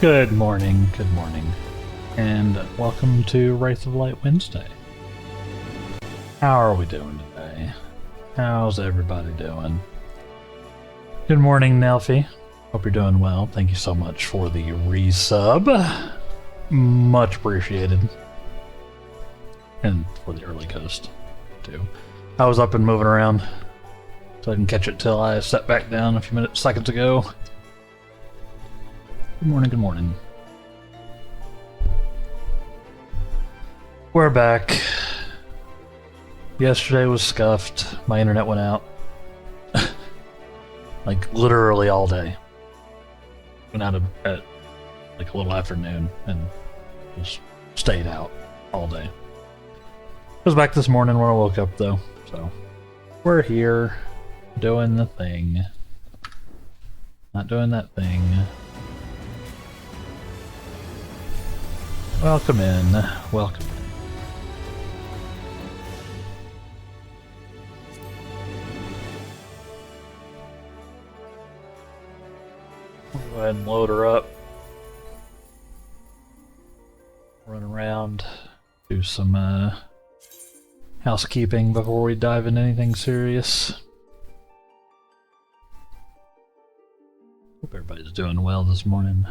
Good morning, and welcome to Wraith of Light Wednesday. How are we doing today? How's everybody doing? Good morning, Nelfie. Hope you're doing well. Thank you so much for the resub. Much appreciated. And for the early ghost, too. I was up and moving around, so I didn't catch it till I sat back down a few seconds ago. Good morning, good morning. We're back. Yesterday was scuffed. My internet went out. Like, literally all day. Went out at like a little afternoon and just stayed out all day. Was back this morning when I woke up, though, so we're here doing the thing. Not doing that thing. Welcome in. Welcome in. We'll go ahead and load her up. Run around, do some housekeeping before we dive into anything serious. Hope everybody's doing well this morning.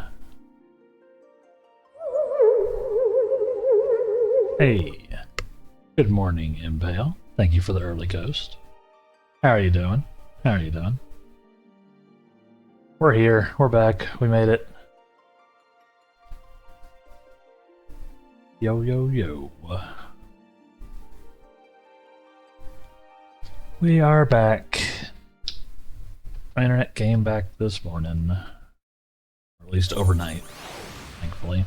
Hey, good morning, Impale. Thank you for the early ghost. How are you doing? How are you doing? We're here. We're back. We made it. Yo, yo, yo. We are back. My internet came back this morning. Or at least overnight, thankfully.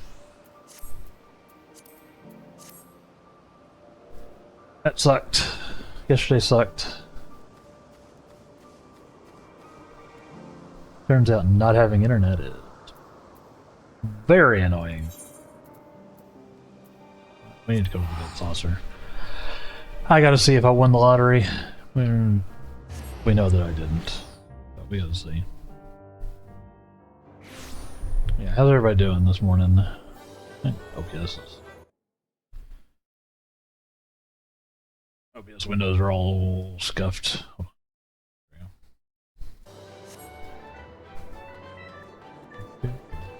That sucked. Yesterday sucked. Turns out not having internet is very annoying. We need to go to the gold saucer. I gotta see if I won the lottery. We know that I didn't, but we gotta see. Yeah, how's everybody doing this morning? OBS windows are all scuffed.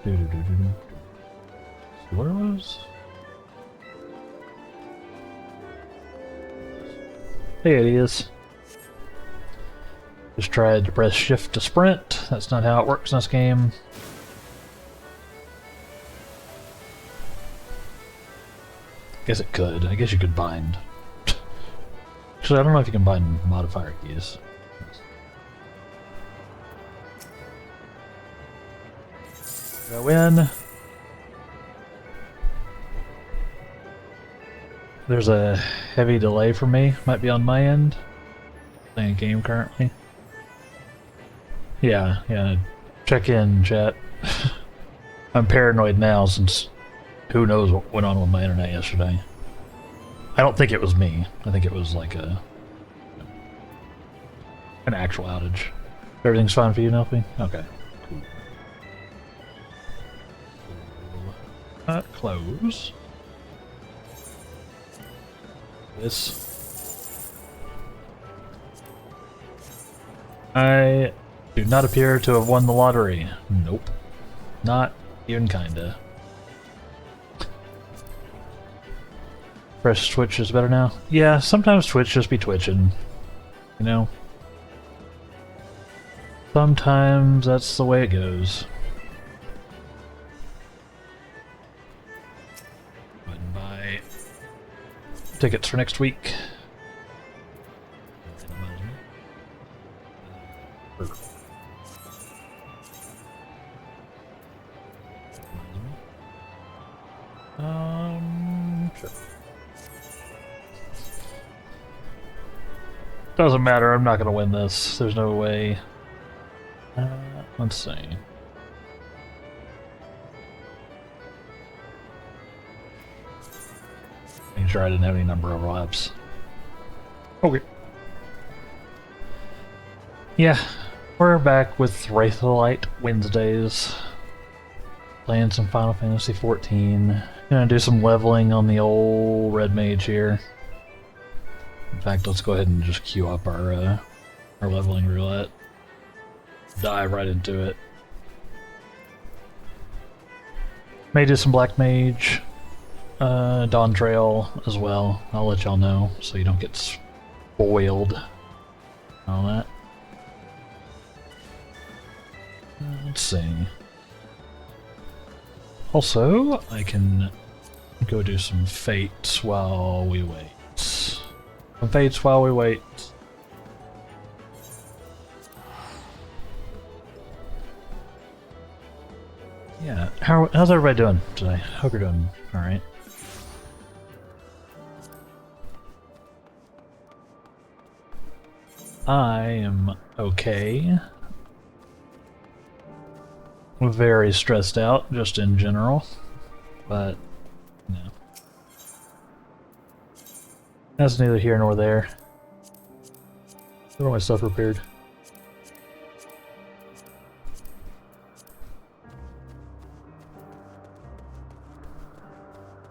See where it was? Hey, it is. Just tried to press shift to sprint. That's not how it works in this game. Guess it could. I guess you could bind. Actually, I don't know if you can bind modifier keys. Go in. There's a heavy delay for me. Might be on my end. Playing a game currently. Yeah. Check in, chat. I'm paranoid now since who knows what went on with my internet yesterday. I don't think it was me. I think it was like an actual outage. Everything's fine for you, Nelfie? Okay. Cool. Close. This. I do not appear to have won the lottery. Nope. Not even kinda. Press Twitch is better now? Yeah, sometimes Twitch just be twitching. You know? Sometimes that's the way it goes. Go ahead and buy tickets for next week. Sure. Doesn't matter, I'm not gonna win this. There's no way. Let's see. Make sure I didn't have any number overlaps. Okay. Yeah, we're back with Wraith of the Light Wednesdays. Playing some Final Fantasy XIV. Gonna do some leveling on the old red mage here. In fact, let's go ahead and just queue up our leveling roulette. Dive right into it. May do some black mage, Dawtrail as well. I'll let y'all know so you don't get spoiled. All that. Let's see. Also, I can go do some fates while we wait. Some fates while we wait. Yeah, how's everybody doing today? Hope you're doing alright. I am okay. Very stressed out, just in general, but no. That's neither here nor there. Get all my stuff repaired.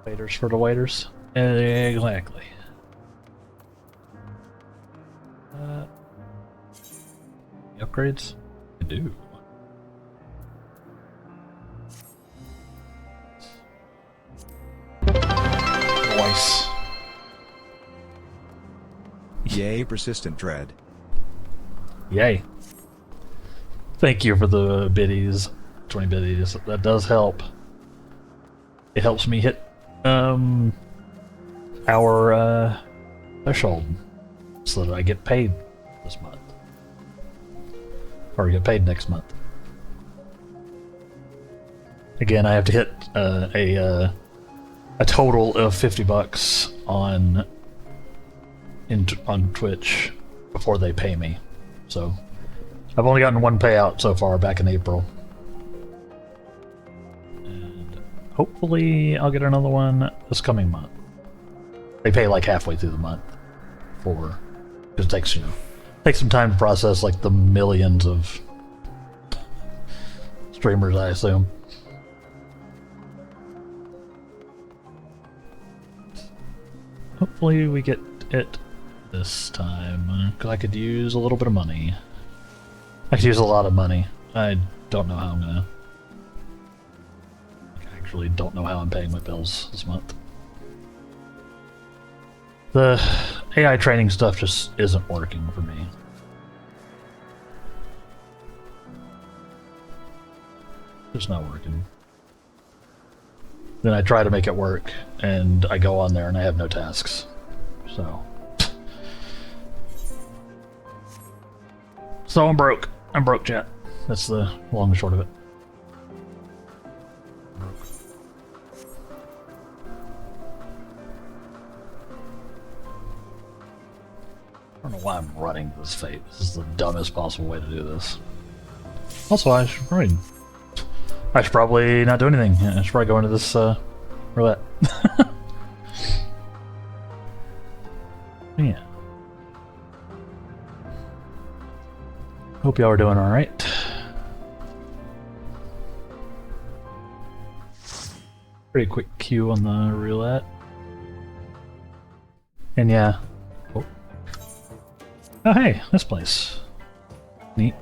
Waiters for the waiters. Exactly. Upgrades? I do. Nice. Yay, persistent dread. Yay. Thank you for the biddies. 20 biddies. That does help. It helps me hit our threshold so that I get paid this month. Or get paid next month. Again, I have to hit a total of $50 on Twitch before they pay me. So I've only gotten one payout so far back in April. And hopefully I'll get another one this coming month. They pay like halfway through the month because it takes, takes some time to process like the millions of streamers, I assume. Hopefully we get it this time, because I could use a little bit of money. I could use a lot of money. I don't know how I'm gonna... I actually don't know how I'm paying my bills this month. The AI training stuff just isn't working for me. Just not working. Then I try to make it work, and I go on there and I have no tasks. So I'm broke. I'm broke, chat. That's the long and short of it. Broke. I don't know why I'm running this fate. This is the dumbest possible way to do this. Also, I should probably not do anything. Yeah, I should probably go into this roulette. Yeah. Hope y'all are doing alright. Pretty quick queue on the roulette. And yeah. Oh hey, this place. Neat.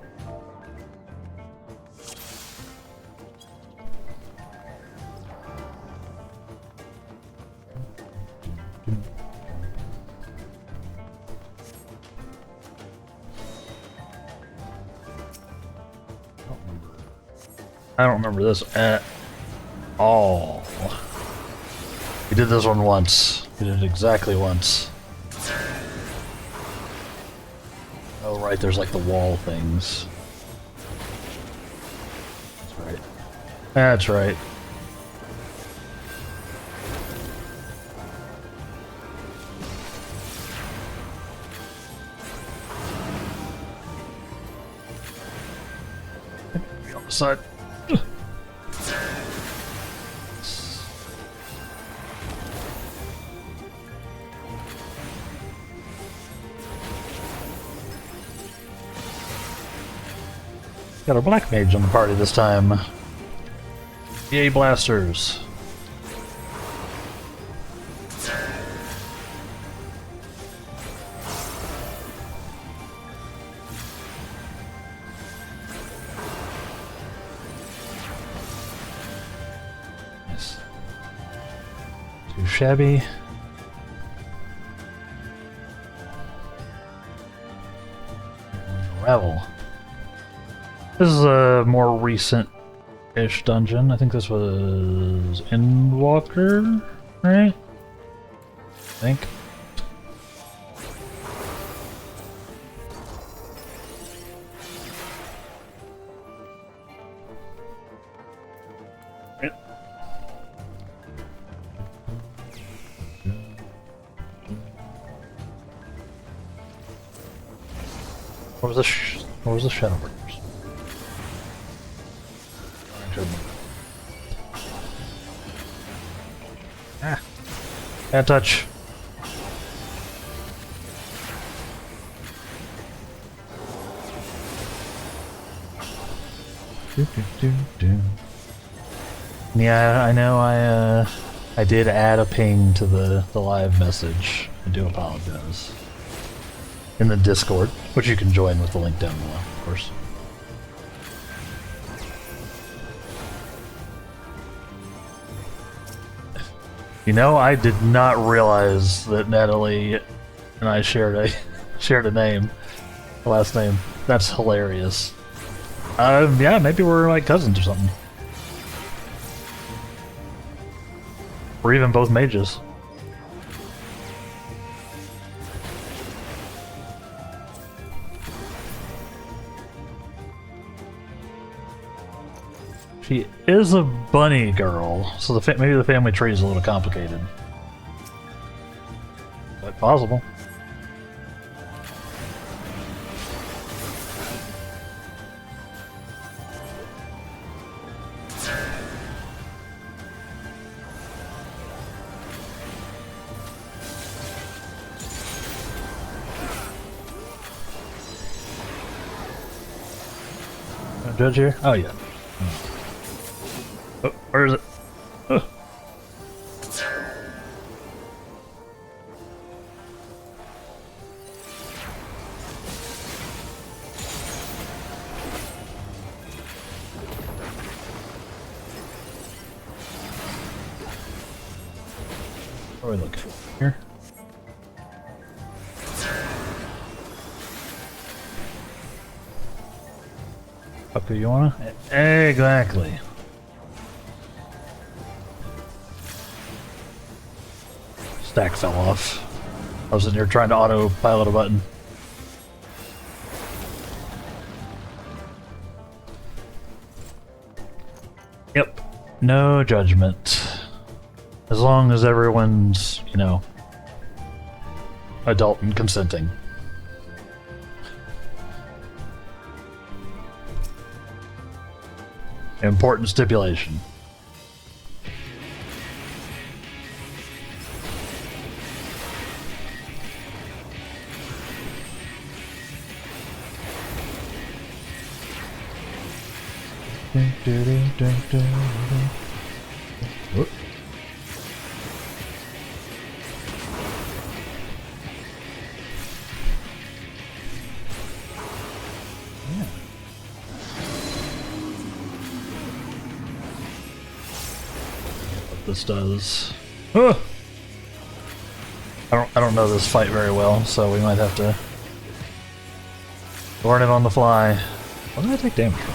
I don't remember this at all. We did this one once. We did it exactly once. Oh right, there's like the wall things. That's right. That's right. Be on the side. Got a black mage on the party this time. Yay, blasters! Nice. Too shabby. Revel. This is a more recent-ish dungeon. I think this was Endwalker, right? I think. What was the Shadowbringers? Ah, bad touch. Yeah, I know. I did add a ping to the live message. I do apologize. In the Discord, which you can join with the link down below, of course. You know, I did not realize that Natalie and I shared a name, a last name. That's hilarious. Yeah, maybe we're like cousins or something. We're even both mages. She is a bunny girl, so maybe the family tree is a little complicated. But possible. Judge here? Oh yeah. Oh, where is it? Oh. Where are we looking? Here? Okay, you wanna? Exactly. Stack fell off. I was in here trying to autopilot a button. Yep. No judgment. As long as everyone's, you know, adult and consenting. Important stipulation. Whoop. Yeah. What this does. Oh! I don't know this fight very well, so we might have to learn it on the fly. What did I take damage from?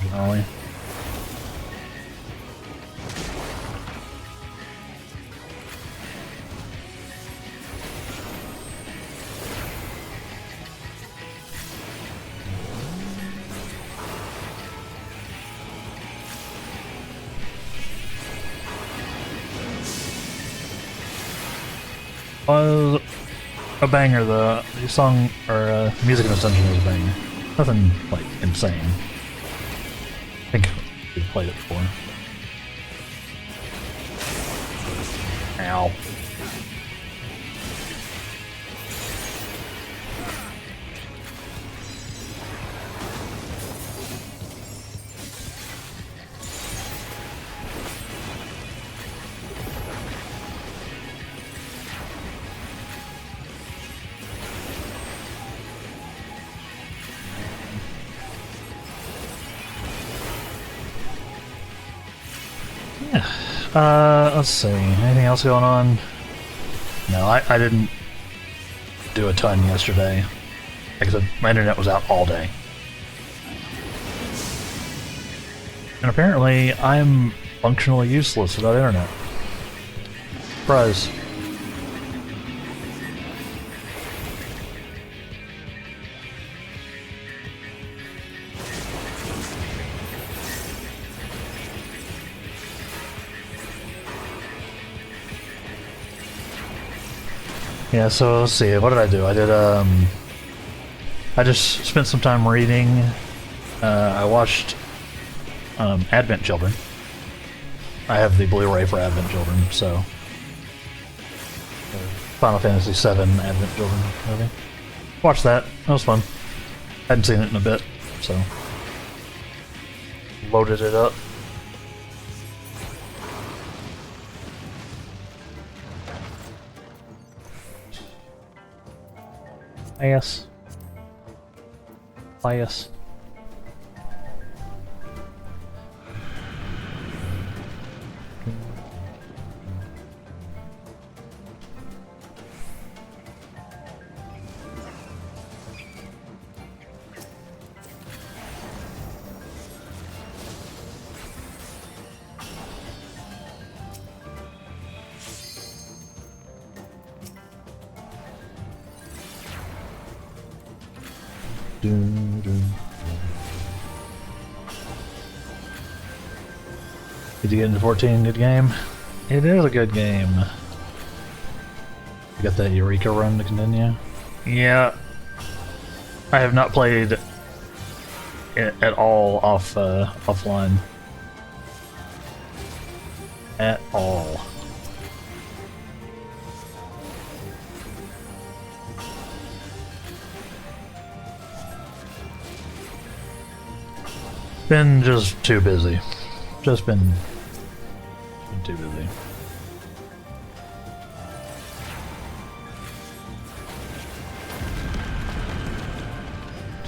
Generally. Was a banger. The song or music in this dungeon was a banger. Nothing like insane. I think we've played it before. Ow. Yeah. Let's see. Anything else going on? No, I didn't do a ton yesterday. Like I said, my internet was out all day. And apparently, I'm functionally useless without internet. Surprise. Yeah, so let's see, what did I do? I just spent some time reading. I watched Advent Children. I have the Blu-ray for Advent Children, so Final Fantasy XIV Advent Children movie. Watched that. That was fun. Hadn't seen it in a bit, so loaded it up. Yes. Yes. Did you get into 14? Good game? It is a good game. You got that Eureka run to continue? Yeah. I have not played it at all offline. At all. Been just too busy. Just been too busy.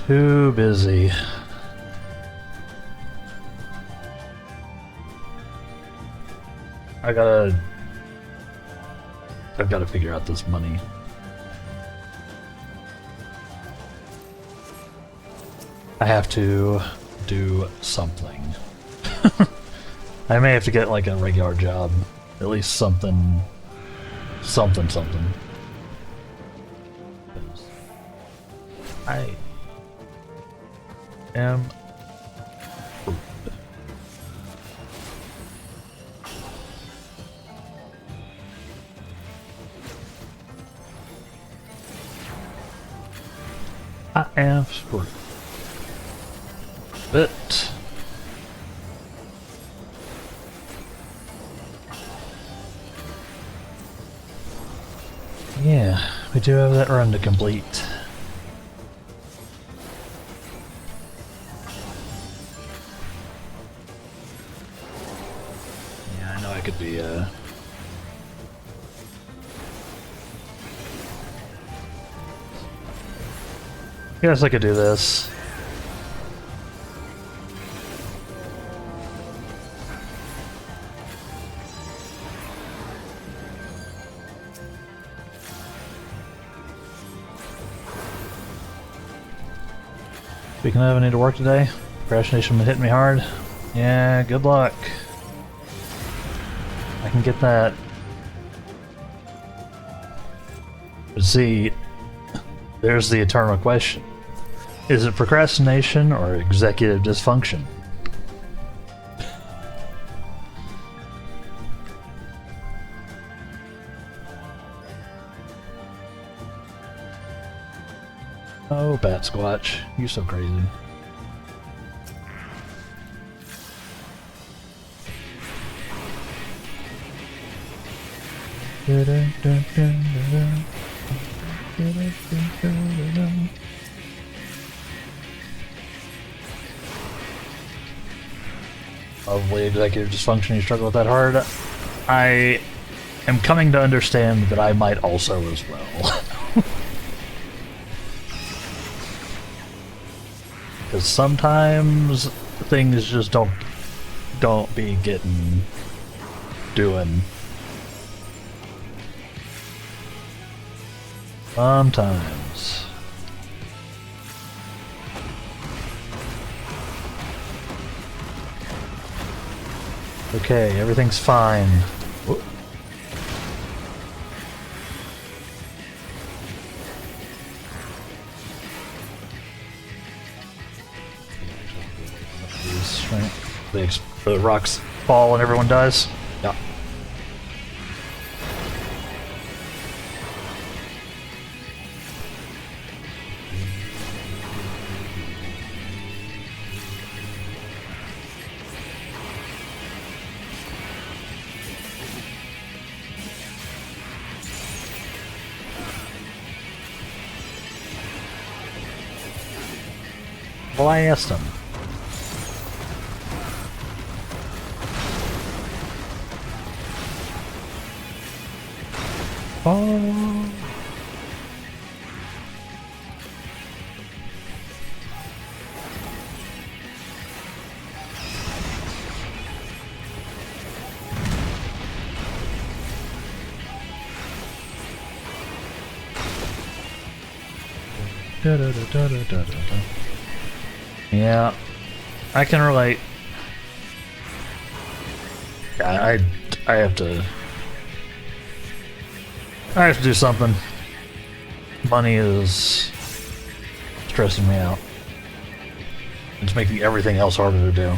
Too busy. I've gotta figure out this money. I have to do something. I may have to get like a regular job. At least something. Something. I am screwed. I am screwed. But yeah, we do have that run to complete. Yeah, I know I could be guess I could do this. Speaking of, I need to work today. Procrastination been hitting me hard. Yeah, good luck. I can get that. But see, there's the eternal question. Is it procrastination or executive dysfunction? Oh, Bat Squatch, you so crazy. Probably executive dysfunction, you struggle with that hard. I am coming to understand that I might also as well. Because sometimes things just don't be getting doing? Sometimes. Okay, everything's fine. Whoop. The rocks fall and everyone dies. Yeah. Well, I asked him. Oh. Da, da, da, da, da, da, da. Yeah, I can relate. I have to. I have to do something. Money is stressing me out. It's making everything else harder to do.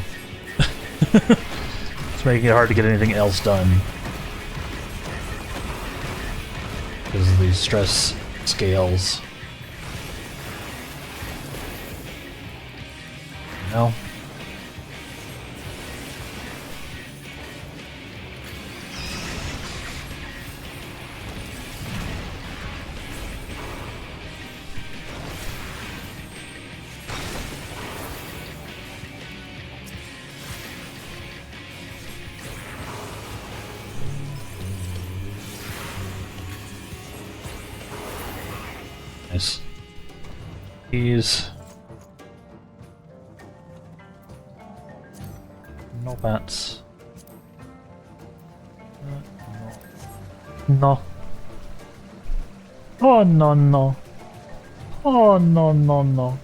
It's making it hard to get anything else done. Because of these stress scales. You know? Nice. These. No bats. No. Oh no no. Oh no no no.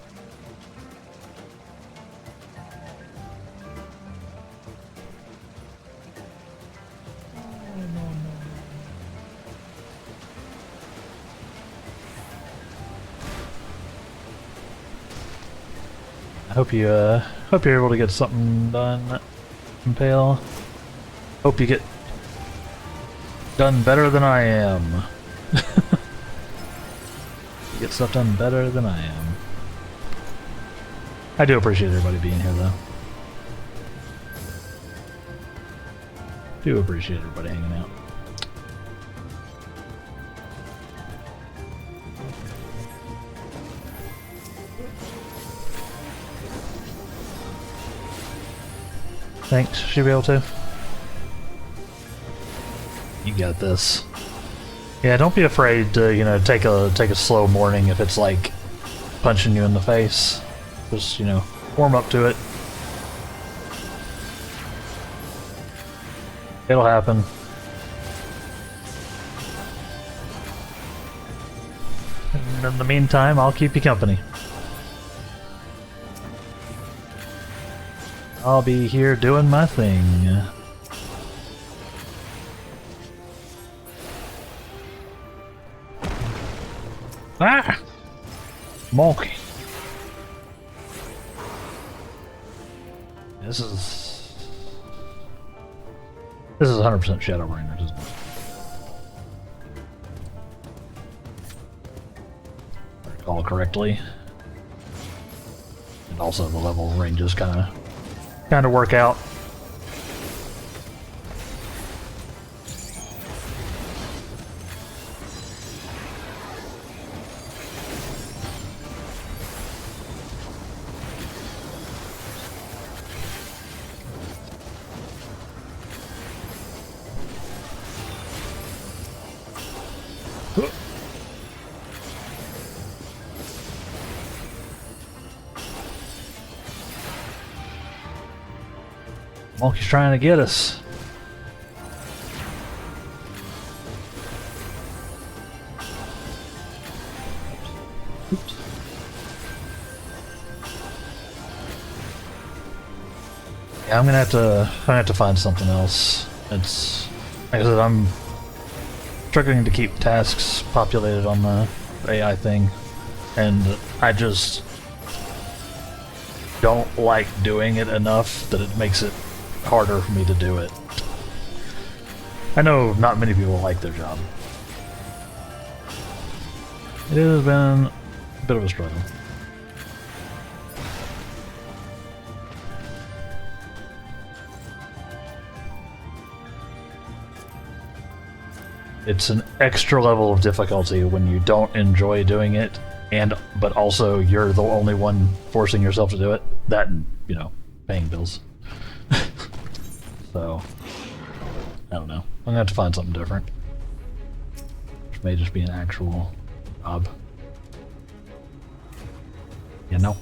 Hope you're able to get something done, Impale. Hope you get done better than I am. You get stuff done better than I am. I do appreciate everybody being here, though. Do appreciate everybody hanging out. Thanks, should be able to. You got this. Yeah, don't be afraid to, you know, take a slow morning if it's like punching you in the face. Just, you know, warm up to it. It'll happen. And in the meantime, I'll keep you company. I'll be here doing my thing. Ah! Monkey. This is 100% Shadowbringers, isn't it? If I recall correctly. And also the level ranges kind of work out. Monkey's trying to get us. Yeah, I'm gonna have to find something else. It's like I said, I'm struggling to keep tasks populated on the AI thing, and I just don't like doing it enough that it makes it harder for me to do it. I know not many people like their job. It has been a bit of a struggle. It's an extra level of difficulty when you don't enjoy doing it, but also you're the only one forcing yourself to do it. That and, you know, paying bills. So, I don't know. I'm gonna have to find something different. Which may just be an actual job. You know?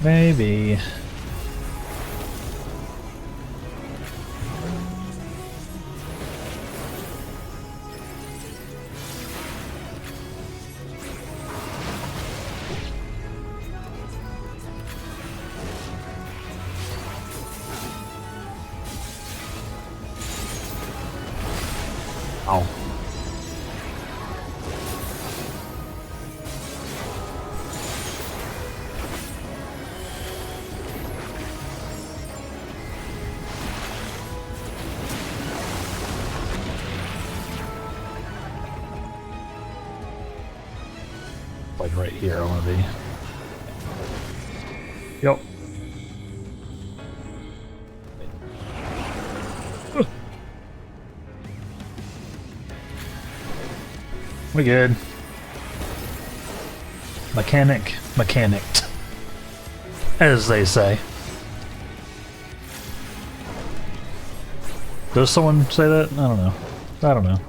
Maybe. Ow. Like right here, I want to be. Yep. We good. Mechanicked, as they say. Does someone say that? I don't know. I don't know.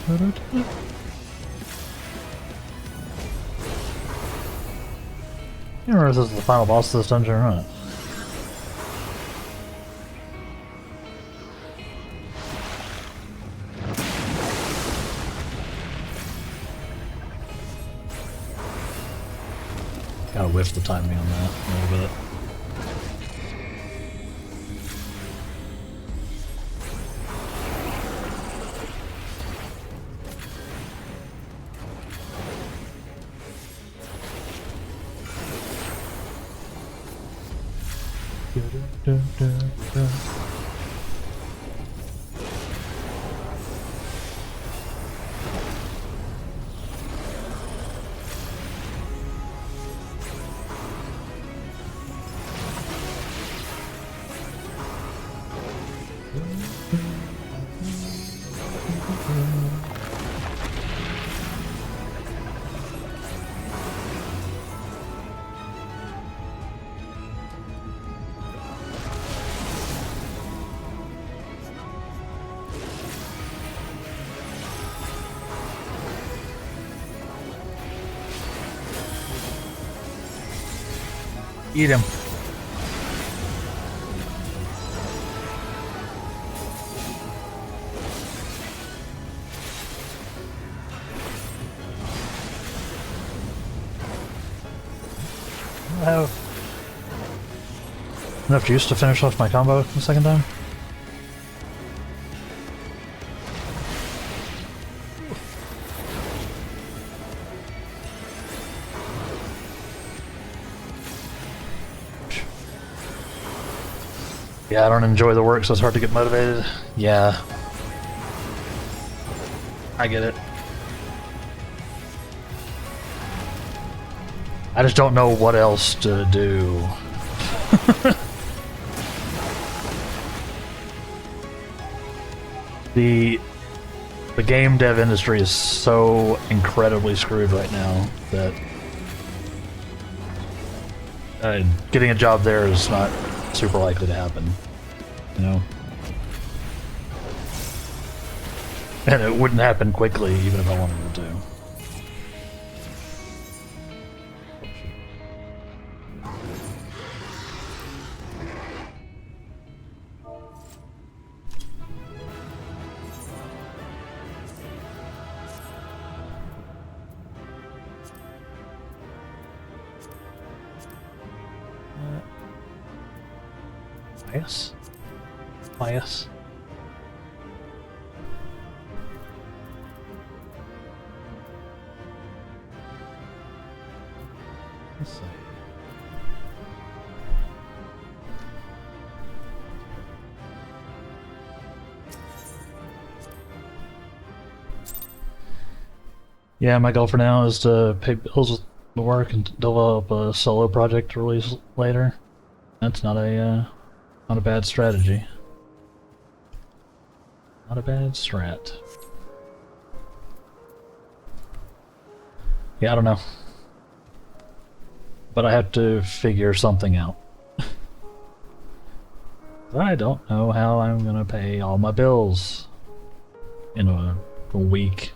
I don't remember if this is the final boss of this dungeon or not. Gotta whiff the timing on that a little bit. Eat him. I have enough juice to finish off my combo the second time. Yeah, I don't enjoy the work, so it's hard to get motivated. Yeah. I get it. I just don't know what else to do. The game dev industry is so incredibly screwed right now that getting a job there is not super likely to happen, you know? And it wouldn't happen quickly even if I wanted it to. Bias? Bias? Let's see. Yeah, my goal for now is to pay bills with the work and develop a solo project to release later. That's not a bad strategy. Not a bad strat. Yeah, I don't know. But I have to figure something out. I don't know how I'm gonna pay all my bills in a week.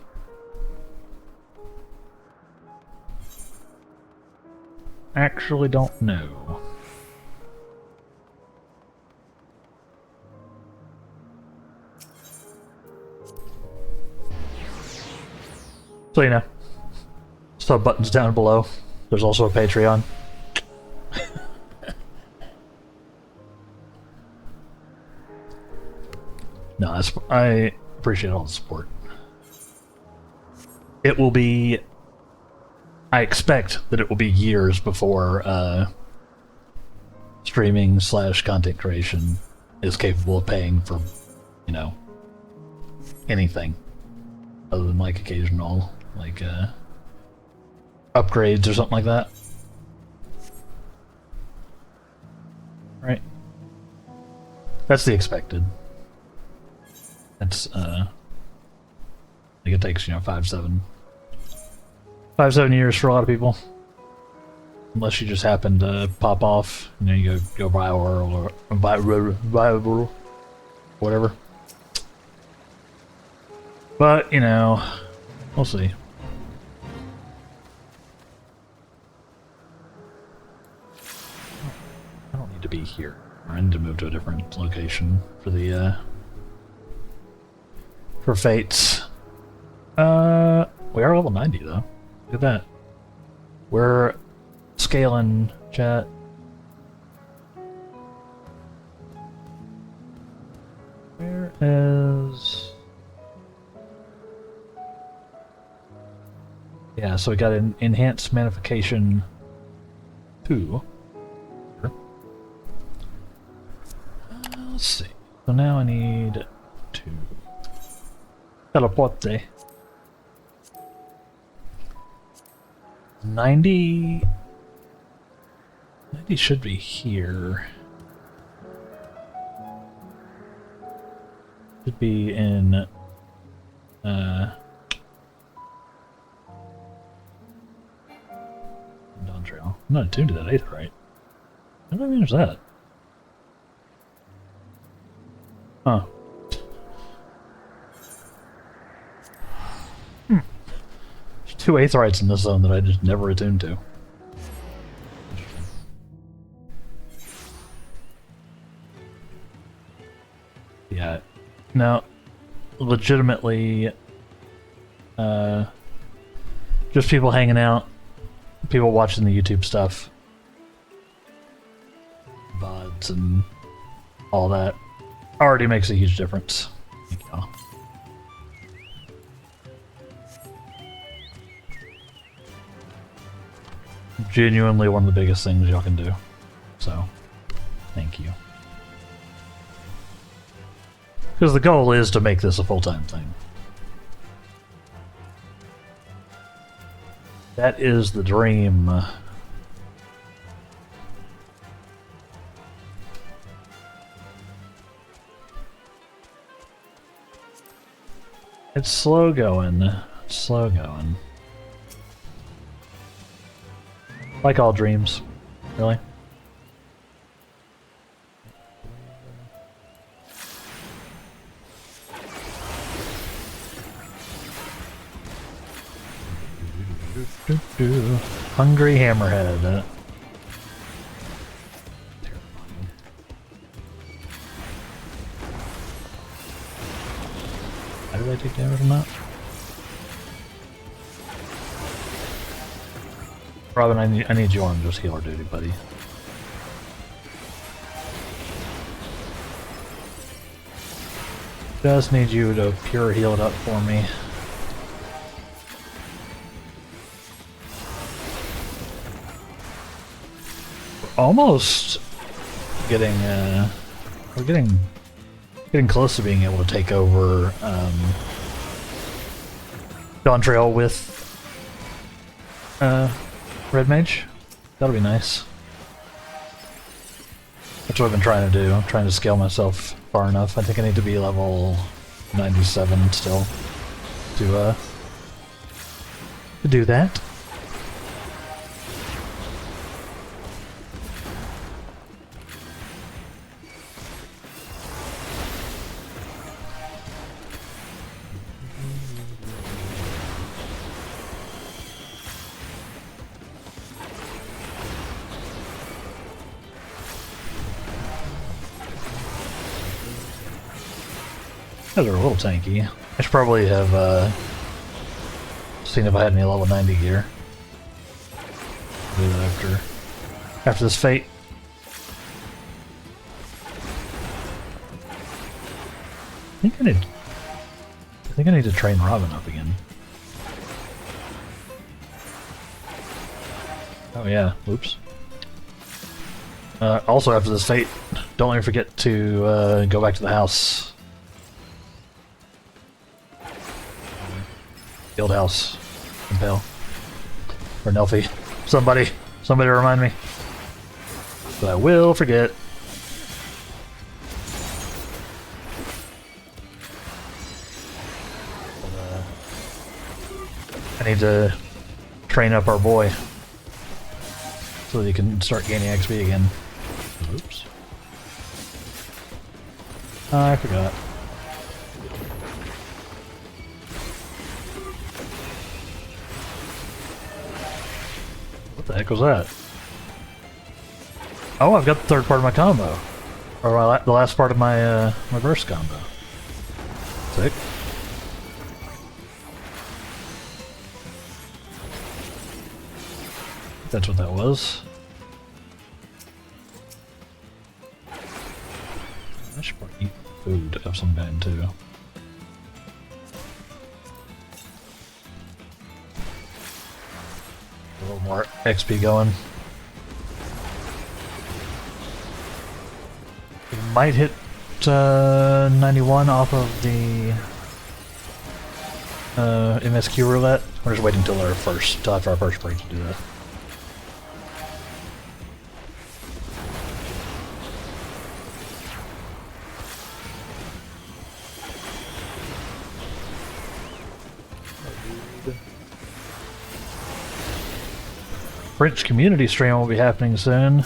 Actually don't know. So you know, sub buttons down below. There's also a Patreon. No, I appreciate all the support. It will be... I expect that it will be years before streaming / content creation is capable of paying for, you know, anything other than like occasional like upgrades or something like that. Right? That's the expected. That's I think it takes, you know, 5-7 years for a lot of people. Unless you just happen to pop off, you know, you go viral or viral, whatever. But, you know, we'll see. I don't need to be here. I need to move to a different location for the for Fates. We are level 90 though. Look at that. We're scaling, chat. Where is... Yeah, so we got an enhanced magnification 2. Let's see. So now I need 2. Teleporte. 90 should be here. Should be in Dawtrail. I'm not attuned to that either, right? I don't think there's that. Huh. There's 2 Aetherites in this zone that I just never attuned to. Yeah. No. Legitimately, just people hanging out, people watching the YouTube stuff, VODs and all that already makes a huge difference. Thank y'all. Genuinely one of the biggest things y'all can do. So, thank you. Because the goal is to make this a full-time thing. That is the dream. It's slow going. It's slow going. Like all dreams, really. Hungry hammerhead. How did I take damage from that? Robin, I need you on just healer duty, buddy. Just need you to pure heal it up for me. We're almost getting, we're getting close to being able to take over, Dawtrail with, Red Mage. That'll be nice. That's what I've been trying to do. I'm trying to scale myself far enough. I think I need to be level 97 still to do that. Those are a little tanky. I should probably have seen if I had any level 90 gear. Do that after this fate. I think I need to train Robin up again. Oh yeah, oops. Also after this fate, don't ever forget to go back to the house. Guild house. Compel. Or Nelfie. Somebody remind me. But I will forget. But, I need to train up our boy so that he can start gaining XP again. Oops. I forgot. What the heck was that? Oh, I've got the third part of my combo. Or the last part of my, my burst combo. Sick. That's what that was. I should probably eat food of some kind too. A little more XP going. We might hit 91 off of the MSQ roulette. We're just waiting till after our first break to do that. French community stream will be happening soon.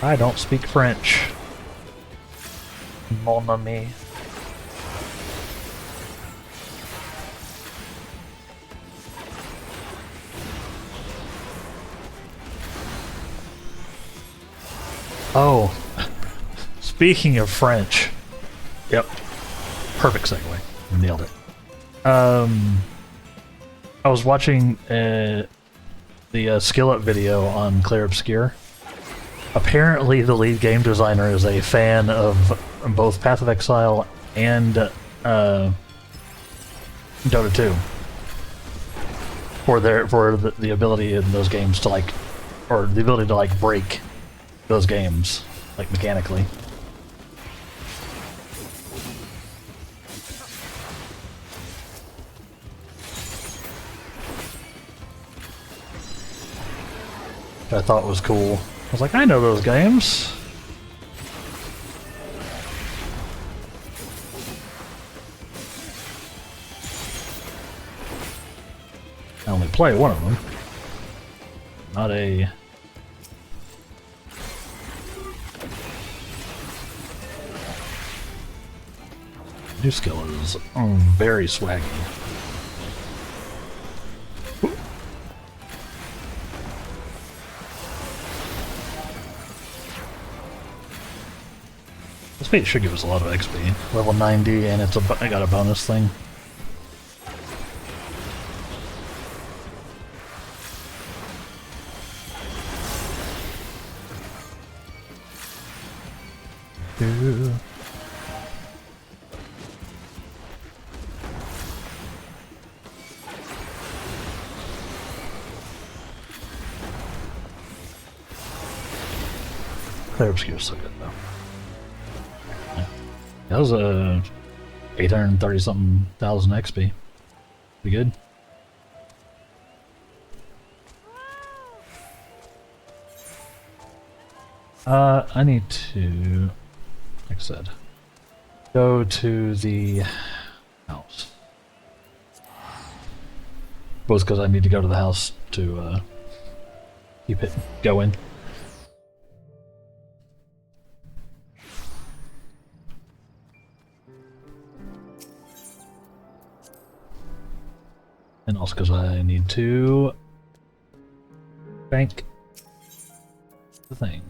I don't speak French. Mon ami. Oh, speaking of French. Yep. Perfect segue. Nailed it. I was watching the skill up video on Clear Obscure. Apparently the lead game designer is a fan of both Path of Exile and Dota 2. For the ability in those games to or the ability to break those games, mechanically. I thought was cool. I was like, I know those games. I only play one of them. Not a... New skill is very swaggy. This fate should give us a lot of XP. Level 90, and I got a bonus thing. MSQ is so good though. Yeah. That was a 830 something thousand XP. Pretty good. I need to, like I said, go to the house. Both because I need to go to the house to keep it going. And also because I need to bank the thing.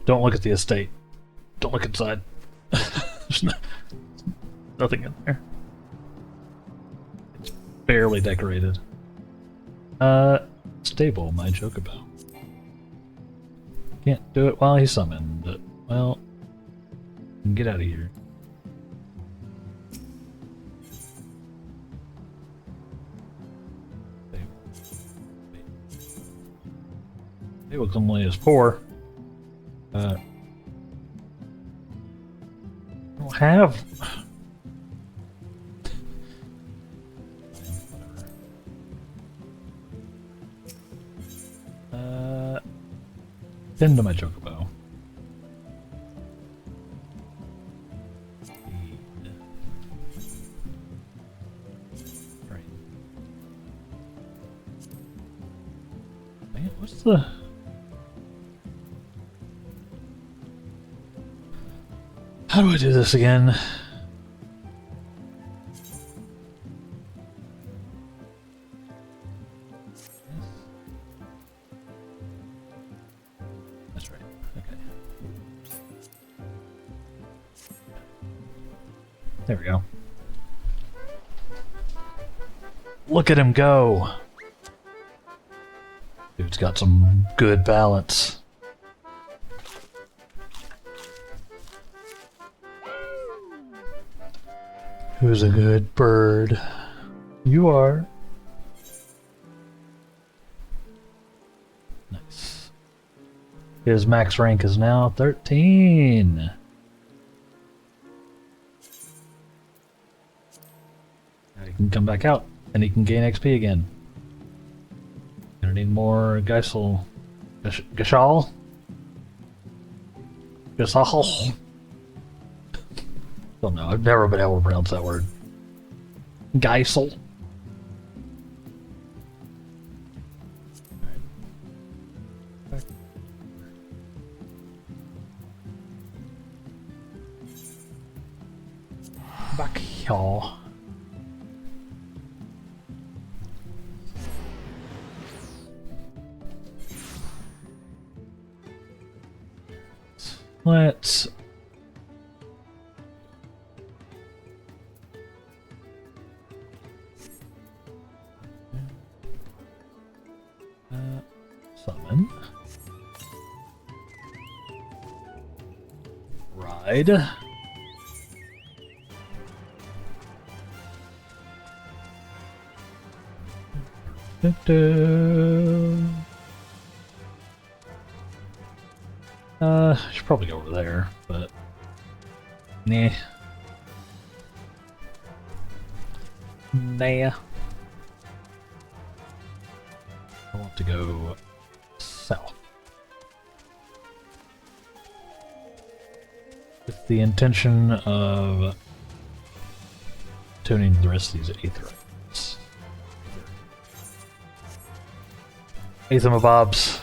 Don't look at the estate. Don't look inside. There's nothing in there. It's barely decorated. Stable, my chocobo. Can't do it while he's summoned. But, well, get out of here. It looks only as poor. I don't have. Tend to my chocobo. Man, what's the? How do I do this again? That's right. Okay. There we go. Look at him go! Dude's got some good balance. Who's a good bird? You are. Nice. His max rank is now 13. Now he can come back out and he can gain XP again. Gonna need more Geisel. Gashal? Gashal? Don't know, I've never been able to pronounce that word. Geisel. Back here. Let's summon. Ride. I should probably go over there, but nah. Nah. I want to go south. With the intention of tuning the rest of these aetherites. Bobs.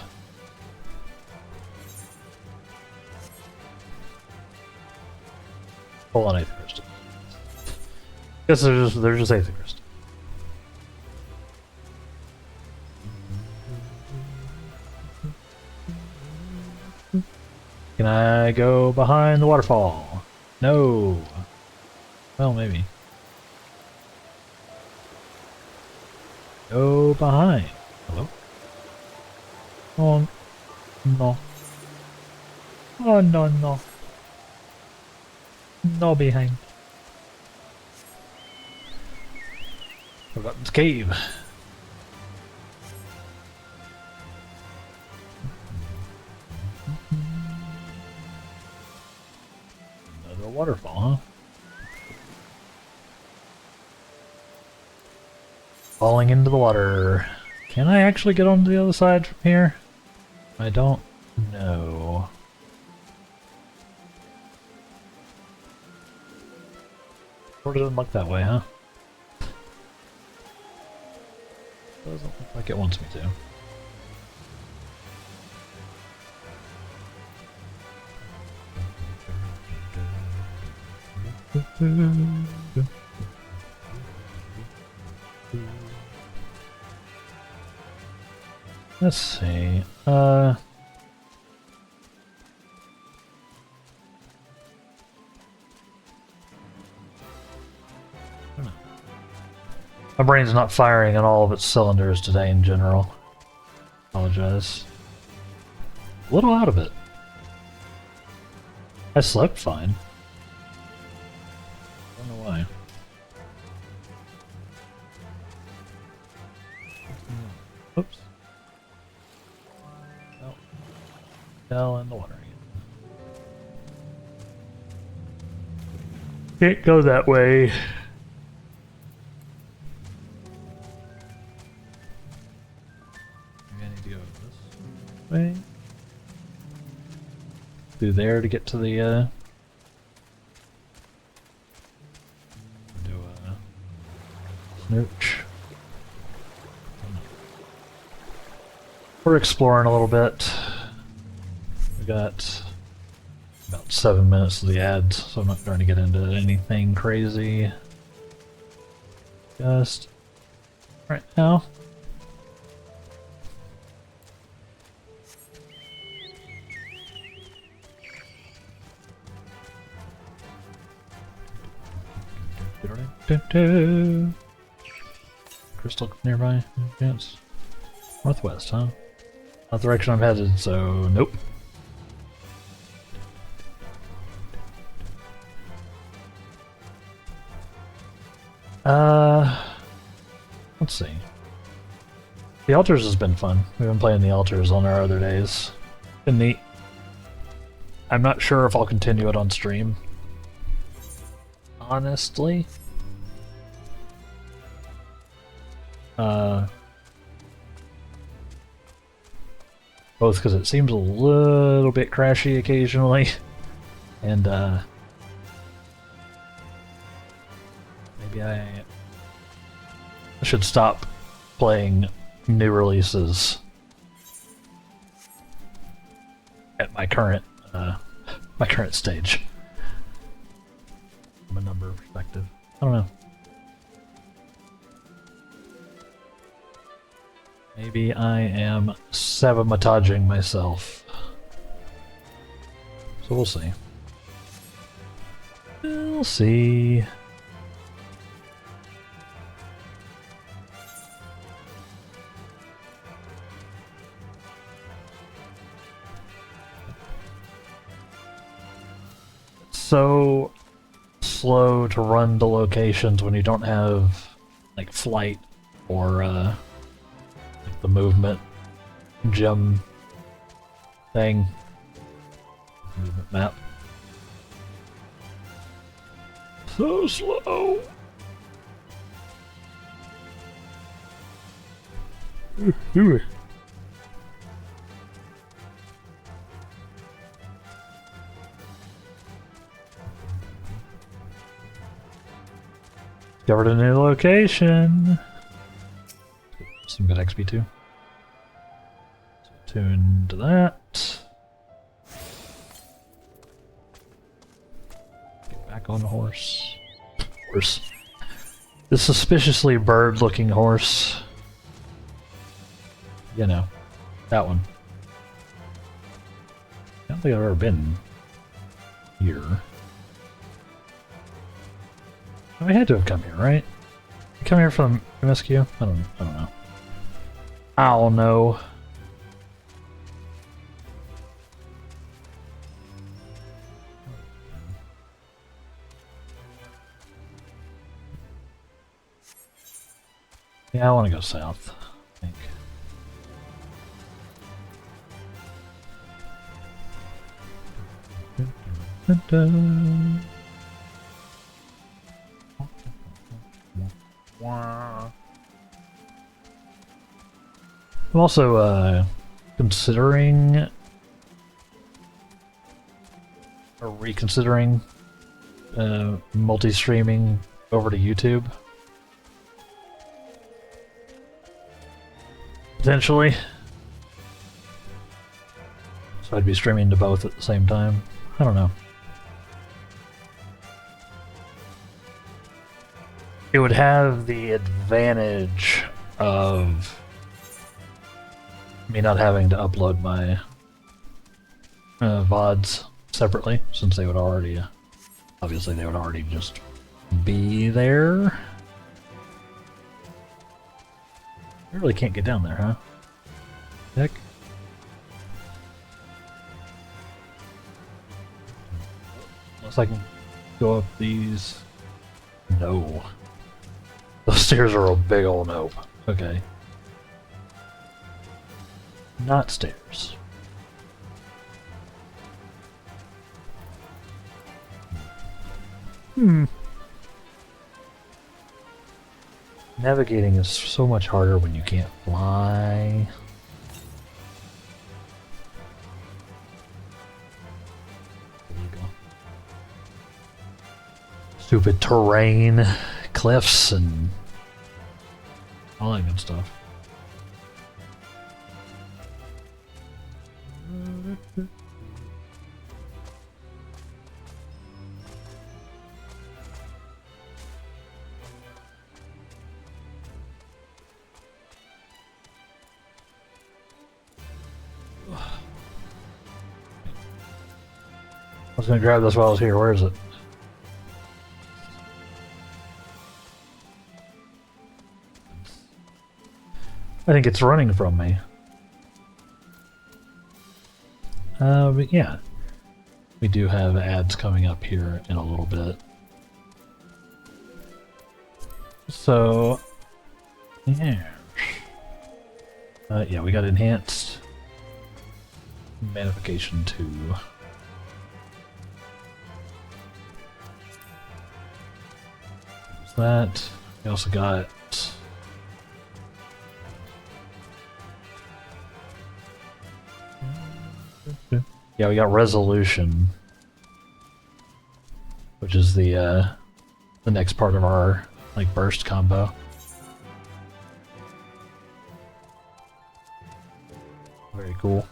Hold on, Aether Crystal. Guess they're just Aether Crystal. Can I go behind the waterfall? No. Well, maybe. Go behind. Hello? Oh, no. Oh, no, no. No behind. Forgotten cave. Another waterfall, huh? Falling into the water. Can I actually get onto the other side from here? I don't know. Or doesn't look that way, huh? Doesn't look like it wants me to. Let's see. My brain's not firing on all of its cylinders today in general. Apologize. A little out of it. I slept fine. Don't know why. Oops. Oh. Fell in the water again. Can't go that way. Way. Through there to get to the do a snooch. We're exploring a little bit. We got about 7 minutes of the ads, so I'm not trying to get into anything crazy just right now. Crystal nearby? Yes. Northwest, huh? Not the direction I'm headed, so nope. Let's see. The altars has been fun. We've been playing the altars on our other days. Been neat. I'm not sure if I'll continue it on stream. Honestly. Both because it seems a little bit crashy occasionally, and maybe I should stop playing new releases at my current stage from a number perspective. I don't know. Maybe I am sabotaging myself. So we'll see. We'll see. It's so slow to run to locations when you don't have like flight or the movement gem thing. Movement map. So slow. Discovered a new location. Some good XP too. Tune to that. Get back on the horse. Horse. The suspiciously bird-looking horse. You know, that one. I don't think I've ever been here. I had to have come here, right? Come here from MSQ? I don't know. I don't know. Yeah, I want to go south, I think. I'm also considering or reconsidering multi-streaming over to YouTube. Potentially. So I'd be streaming to both at the same time. I don't know. It would have the advantage of me not having to upload my VODs separately, since they would already, obviously they would already just be there. I really can't get down there, huh? Heck. Unless I can go up these. No. Those stairs are a big ol' nope. Okay. Not stairs. Navigating is so much harder when you can't fly. There you go. Stupid terrain, cliffs, and all that good stuff. I was gonna grab this while I was here. Where is it? I think it's running from me. But yeah. We do have ads coming up here in a little bit. So, yeah. Yeah, we got enhanced magnification 2. That. We also got we got resolution, which is the next part of our like burst combo. Very cool.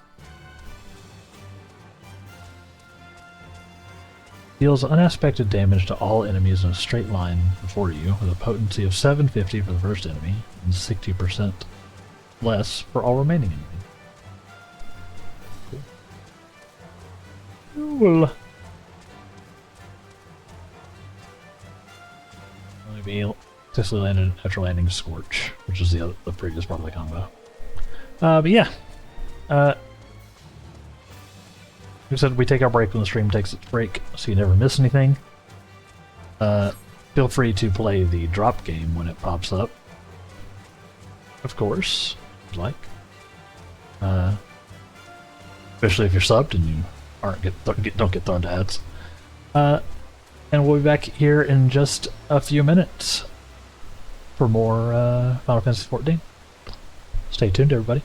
Deals unaspected damage to all enemies in a straight line before you, with a potency of 750 for the first enemy, and 60% less for all remaining enemies. Cool. Cool. Maybe successfully landed after landing Scorch, which is the previous part of the combo. But yeah. Like I said, we take our break when the stream takes its break, so you never miss anything. Feel free to play the drop game when it pops up. Of course, if you'd like. Especially if you're subbed and you don't get thrown to ads. And we'll be back here in just a few minutes for more Final Fantasy XIV. Stay tuned, everybody.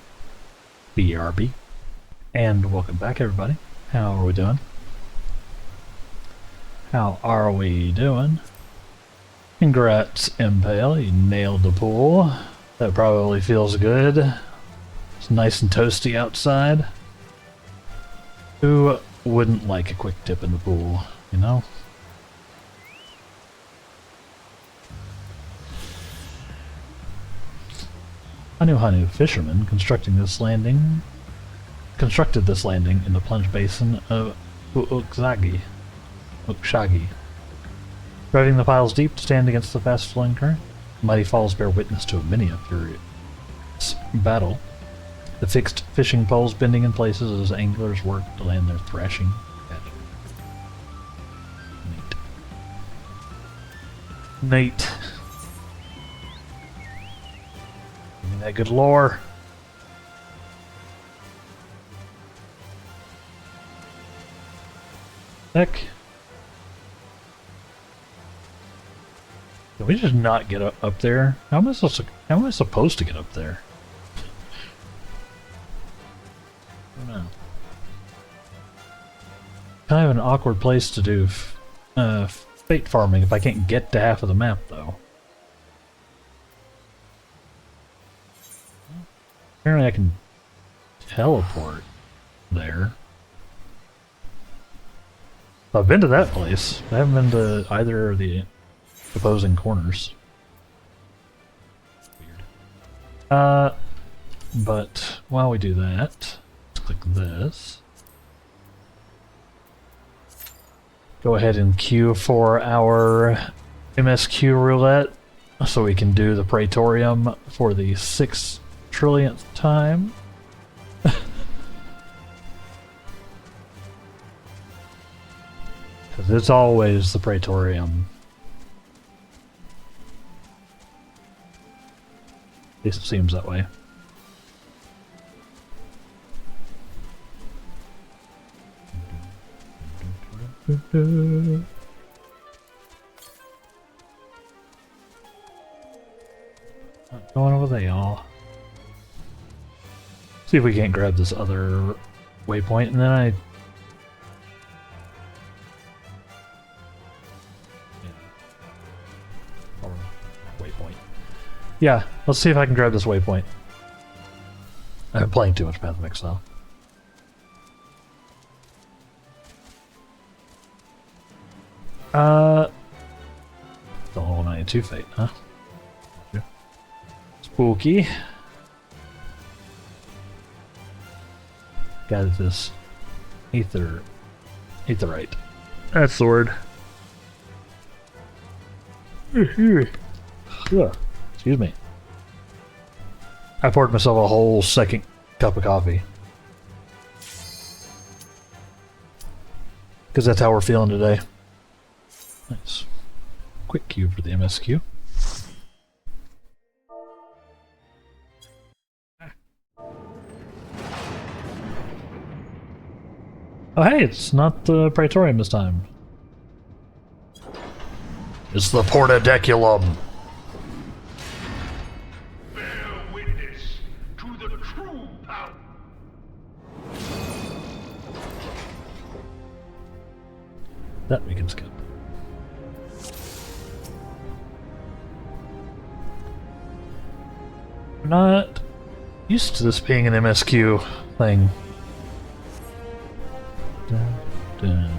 BRB. And welcome back, everybody. How are we doing? How are we doing? Congrats, Impale. You nailed the pool. That probably feels good. It's nice and toasty outside. Who wouldn't like a quick dip in the pool, you know? Hanu fishermen constructed this landing in the plunge basin of Ukshagi, driving the piles deep to stand against the fast-flowing current. Mighty falls bear witness to many a furious battle. The fixed fishing poles bending in places as anglers work to land their thrashing catch. Neat. Give me that good lore. Heck. Can we just not get up there? How am I supposed to get up there? I don't know. Kind of an awkward place to do fate farming if I can't get to half of the map, though. Apparently I can teleport there. I've been to that place. I haven't been to either of the opposing corners. Weird. But while we do that, let's click this. Go ahead and queue for our MSQ roulette so we can do the Praetorium for the 6 trillionth time. Because it's always the Praetorium. At least it seems that way. Going over there, y'all. See if we can't grab this other waypoint, and then waypoint. Yeah, let's see if I can grab this waypoint. I've been playing too much Path of Exile. The whole 92 fate, huh? Yeah. Spooky. Got this Aetherite. That's the word. Excuse me. I poured myself a whole second cup of coffee. Because that's how we're feeling today. Nice. Quick queue for the MSQ. Oh hey, it's not the Praetorium this time. It's the Portadeculum. Bear witness to the true power. That we can skip. I'm not used to this being an MSQ thing. Dun, dun.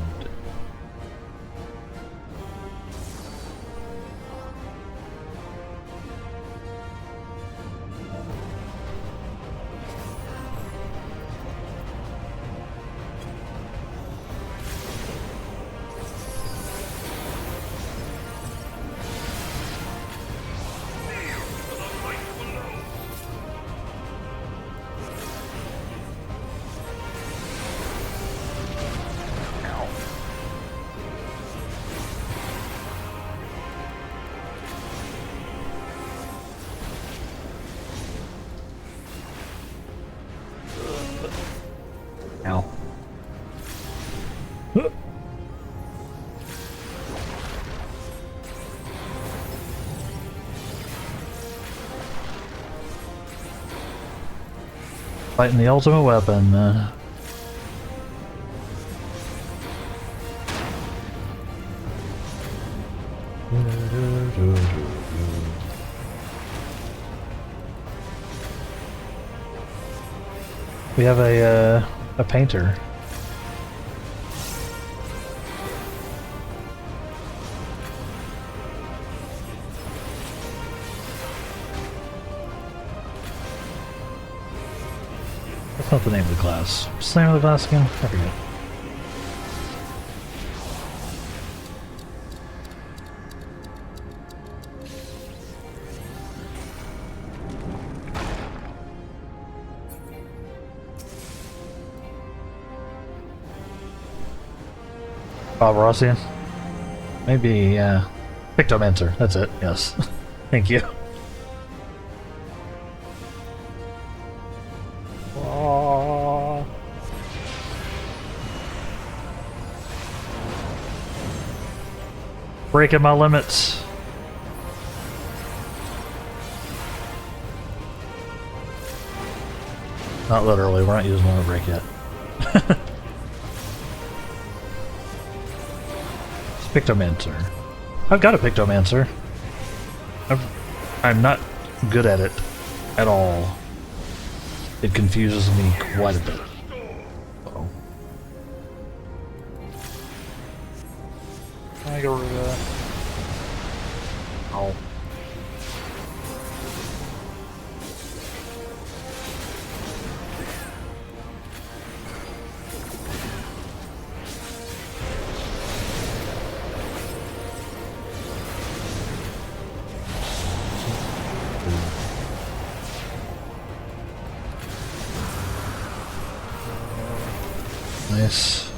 Ow. Fighting the ultimate weapon. We have a painter. That's not the name of the class. What's the name of the class again? I forget. Bob Rossian? Maybe, Pictomancer. That's it, yes. Thank you. Breaking my limits. Not literally, we're not using limit break yet. Pictomancer. I've got a Pictomancer. I'm not good at it at all. It confuses me quite a bit. Uh-oh. Can I get rid of that? Oh. Nice.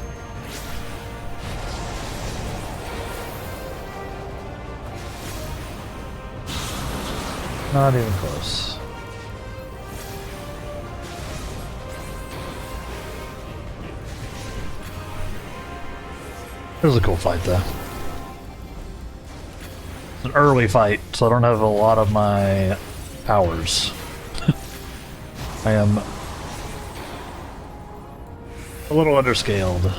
Not even close. It was a cool fight though. It's an early fight, so I don't have a lot of my powers. I am a little underscaled.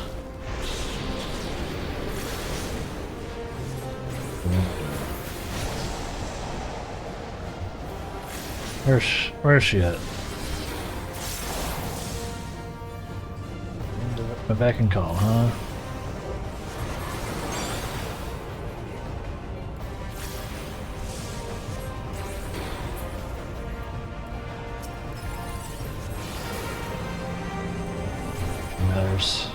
Where's she at? My back and call, huh? Matters.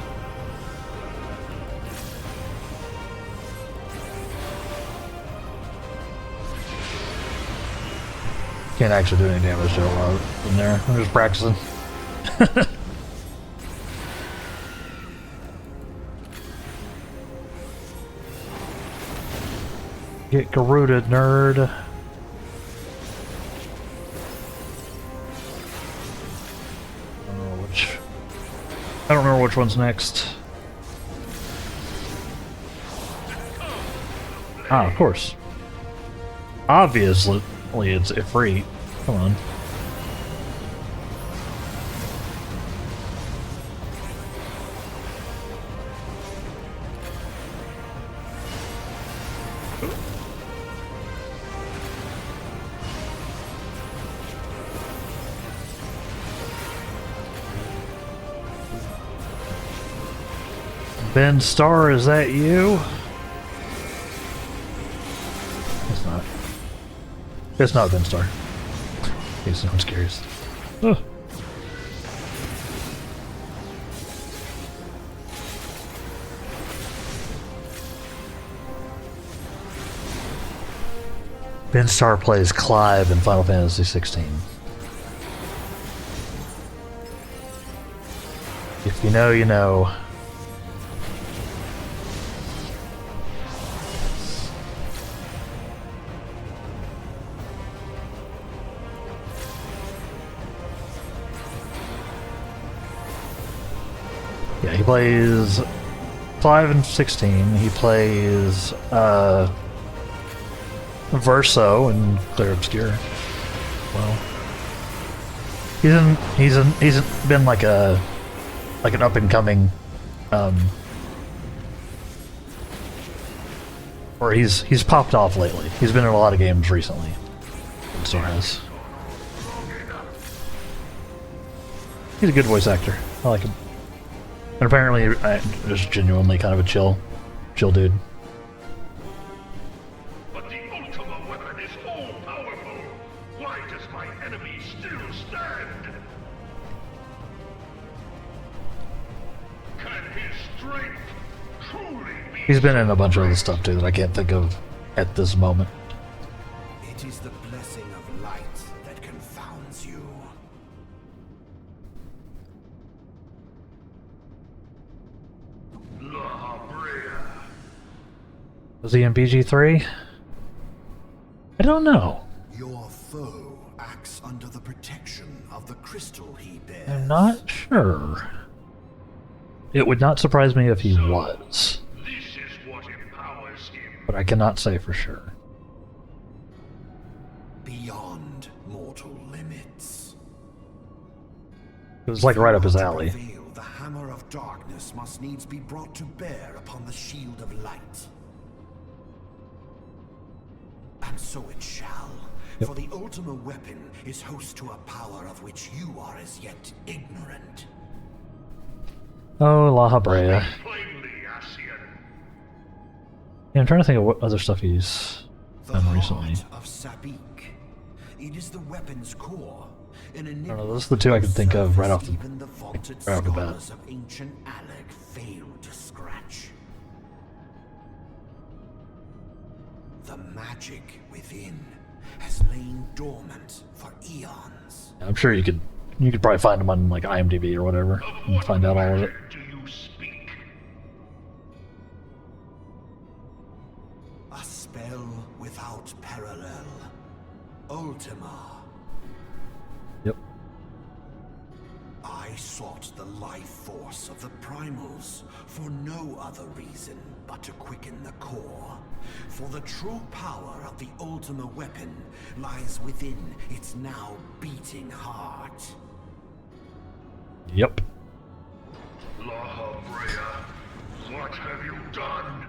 Can't actually do any damage to it in there. I'm just practicing. Get garroted, nerd. I don't remember which one's next. Ah, of course. Obviously, it's free. Come on. Ben Starr, is that you? It's not. It's not Ben Starr. In case no one's curious. Oh. Ben Starr plays Clive in Final Fantasy XVI. If you know, you know. Yeah, he plays Clive in 16. He plays Verso in Clear Obscure. Well, he's been like an up and coming, or he's popped off lately. He's been in a lot of games recently. So has. He's a good voice actor. I like him. And apparently, just genuinely kind of a chill dude. But the ultimate weapon is all powerful. Why does my enemy still stand? Can his strength truly be? He's been in a bunch of other stuff too that I can't think of at this moment. It is the blessing of light that confounds you. La Brea. Was he in BG3? I don't know. Your foe acts under the protection of the crystal he bears. I'm not sure. It would not surprise me if he was, This is what empowers him. but I cannot say for sure. Beyond mortal limits. It was like right up his alley. To prevail, the hammer of darkness must needs be brought to bear upon the shield of light. And so it shall. Yep. For the ultimate weapon is host to a power of which you are as yet ignorant. Oh, La Brea. Plainly, Ascian. Yeah, I'm trying to think of what other stuff he's The done heart recently. of Sabik. It is the weapon's core. An I don't know, those are the two I can think of right off the even the vaunted right off the bat. scholars of ancient Alec failed to scratch. The magic within has lain dormant for eons. I'm sure you could probably find him on like IMDb or whatever Of and what find out all of it. magic do you speak? A spell without parallel. Ultima. Yep. I sought the life force of the primals for no other reason but to quicken the core. For the true power of the Ultima weapon lies within its now beating heart. Yep. La Brea, what have you done?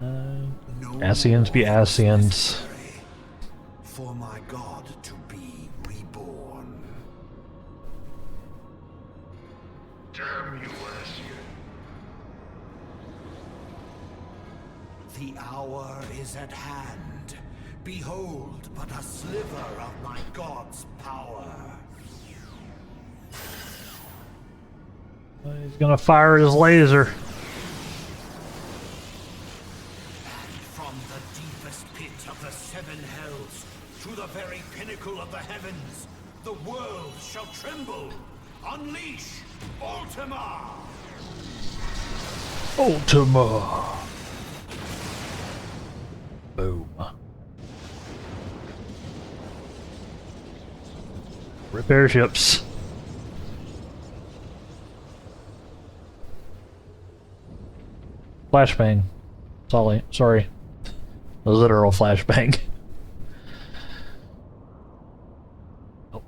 No Ascians be more is Ascians. necessary for my god to be reborn. Damn you, Ascian. The hour is at hand. Behold but a sliver of my god's power. He's gonna fire his laser. And from the deepest pit of the seven hells to the very pinnacle of the heavens, the world shall tremble. Unleash Ultima! Ultima. Boom. Repair ships. Flashbang. Sorry. A literal flashbang. Oh.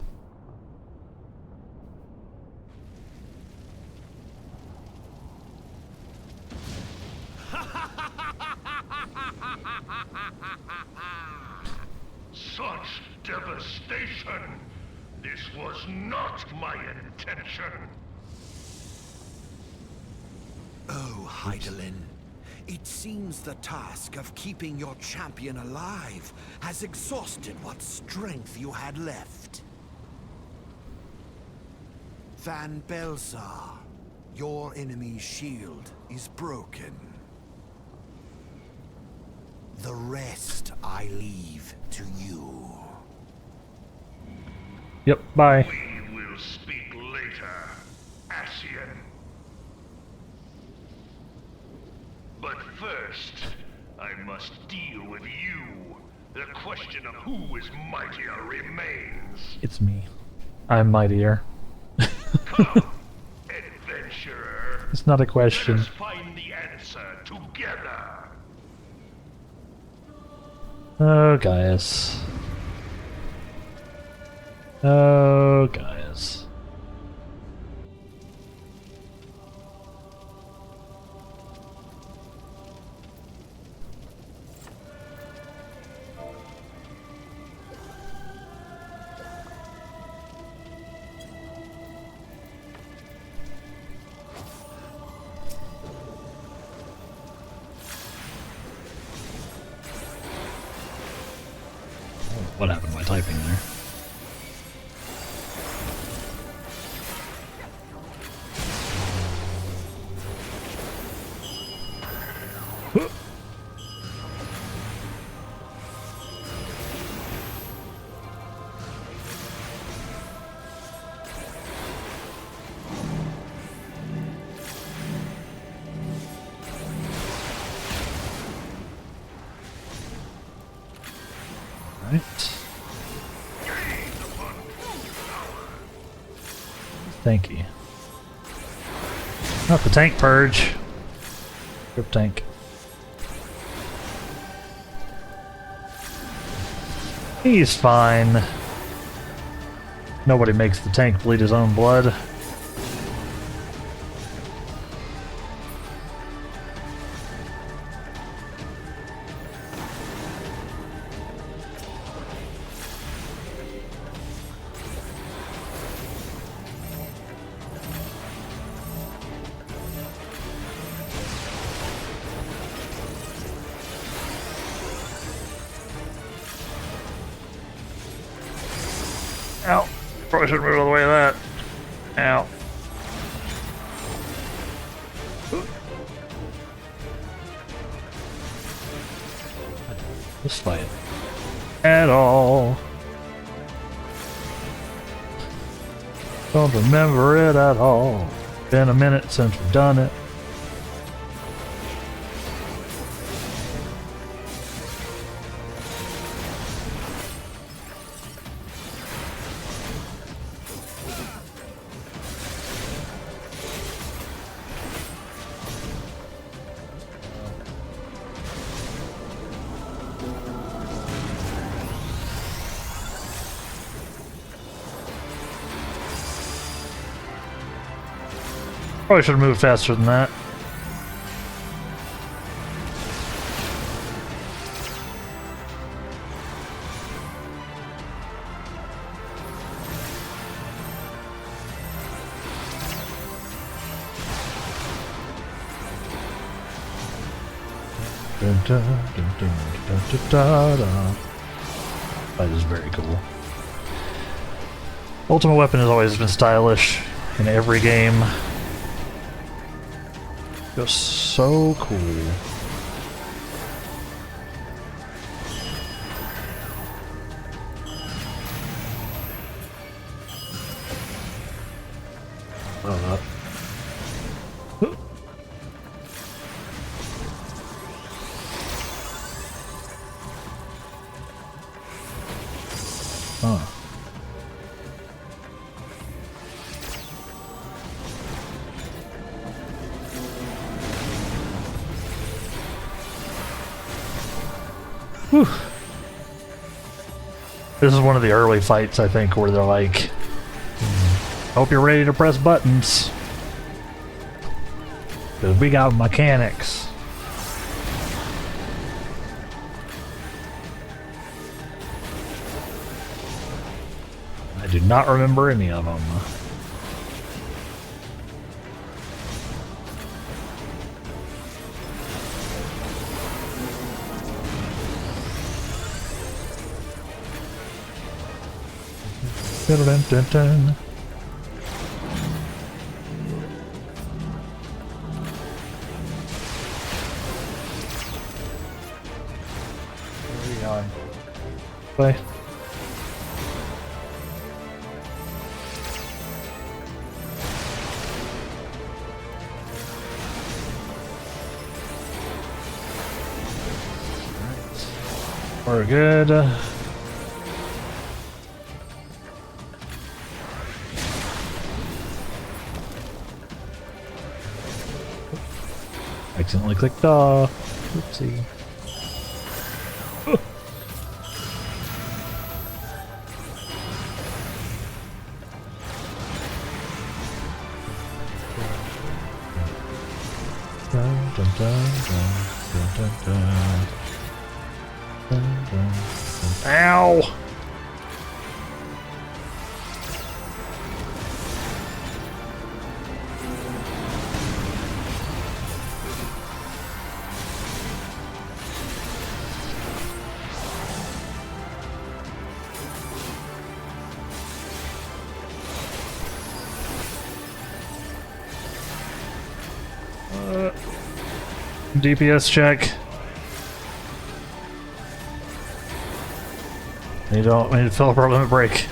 Such devastation! This was not my intention! Oh, Heidelin. It seems the task of keeping your champion alive has exhausted what strength you had left. Van Belsar, your enemy's shield is broken. The rest I leave to you. Yep, bye. We will speak later, Ascian. But first, I must deal with you. The question of who is mightier remains. It's me. I'm mightier. Come, adventurer. It's not a Let question. us find the answer together. Oh, guys. Oh, guys. What happened to my typing there? Thank you. Not the tank purge. Grip tank. He's fine. Nobody makes the tank bleed his own blood. Ow. Probably shouldn't move all the way to that. Ow. This fight. At all. Don't remember it at all. Been a minute since we've done it. Probably should have moved faster than that. That is very cool. Ultimate weapon has always been stylish in every game. Feels so cool. Whew. This is one of the early fights, I think, where they're like, hope you're ready to press buttons. Because we got mechanics. I do not remember any of them. Dun, dun, dun, dun. Where are you going? Bye. We're good. Accidentally clicked off. Oopsie. Dun, dun, dun, dun, dun, dun. Dun, dun, dun. Ow! DPS check. We need to fill up our limit break.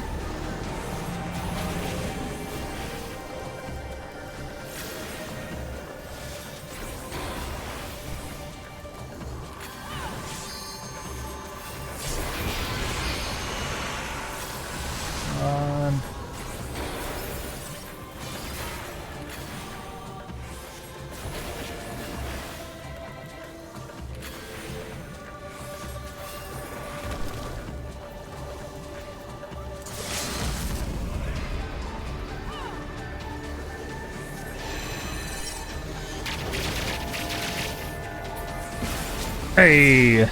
Hey!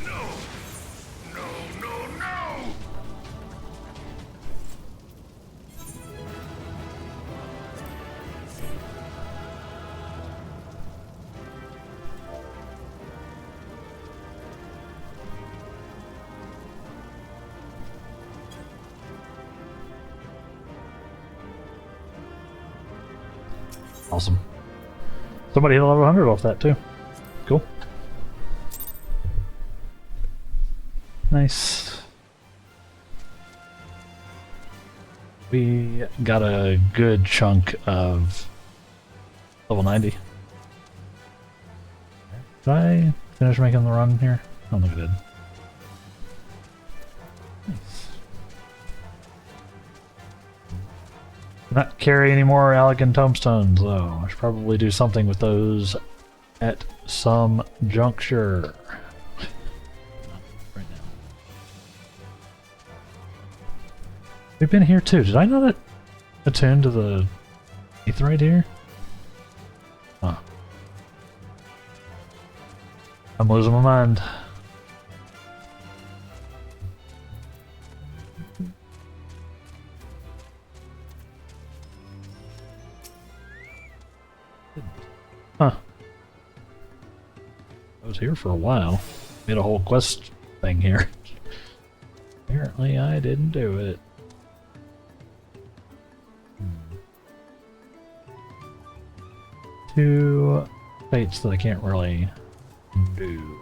No! No, no, no! Awesome. Somebody hit level 100 off that too. Cool. Nice. We got a good chunk of level 90. Did I finish making the run here? I don't think I did. Nice. Not carry any more elegant tombstones though. I should probably do something with those at some juncture. Not right now. We've been here too. Did I not attune to the 8th right here? Huh. I'm losing my mind. Huh. I was here for a while. Made a whole quest thing here. Apparently I didn't do it. Two fates that I can't really do.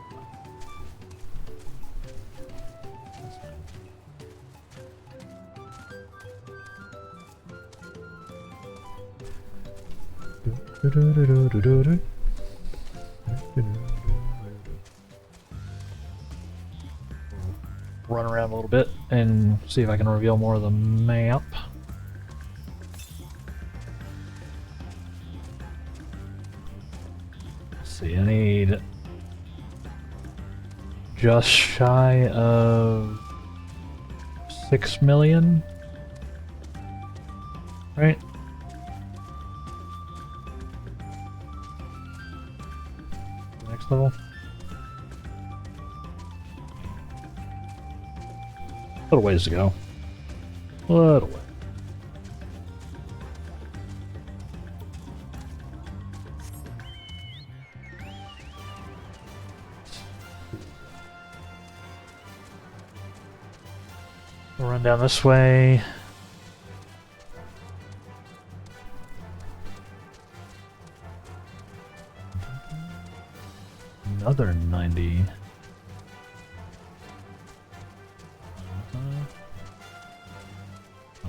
Run around a little bit and see if I can reveal more of the map. Let's see, I need just shy of 6 million, right? Next level. A little ways to go. Little way. We'll run down this way. Another 90.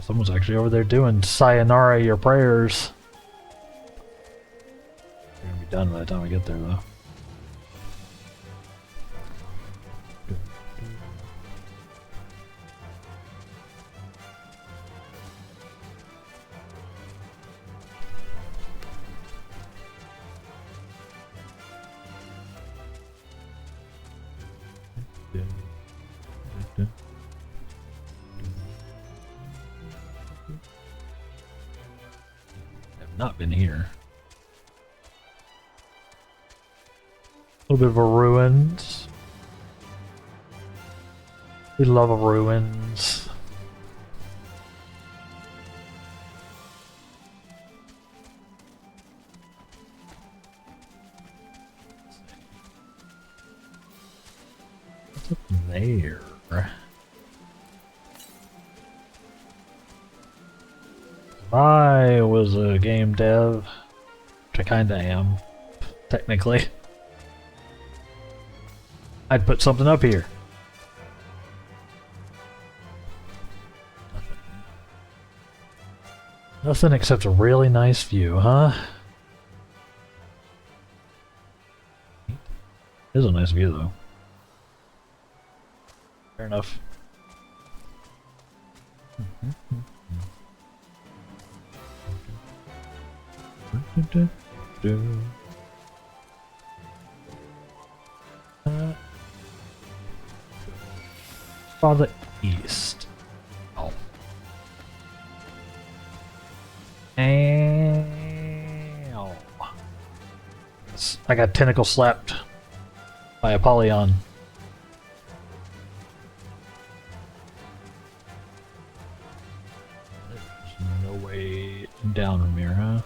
Someone's actually over there doing sayonara your prayers. We're gonna be done by the time we get there though. Not been here. A little bit of a ruins. We love a ruins. What's up there? I was a game dev, which I kinda am, technically, I'd put something up here. Nothing except a really nice view, huh? It is a nice view, though. Fair enough. Farther east. Oh. Ow. I got tentacle slapped by a Polyon. There's no way down from here, huh?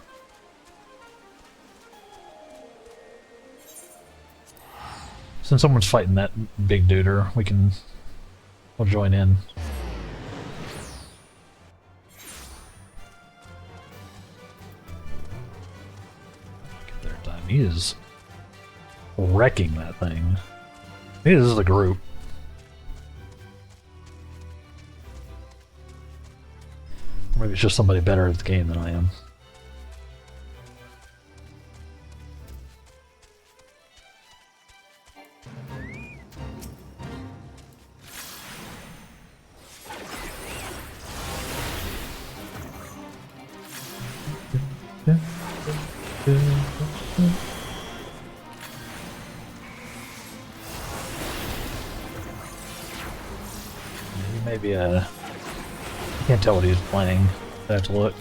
Since someone's fighting that big duder, we'll join in. Get there in time. He is wrecking that thing. Maybe this is a group. Or maybe it's just somebody better at the game than I am. Maybe I can't tell what he's playing. I have to look.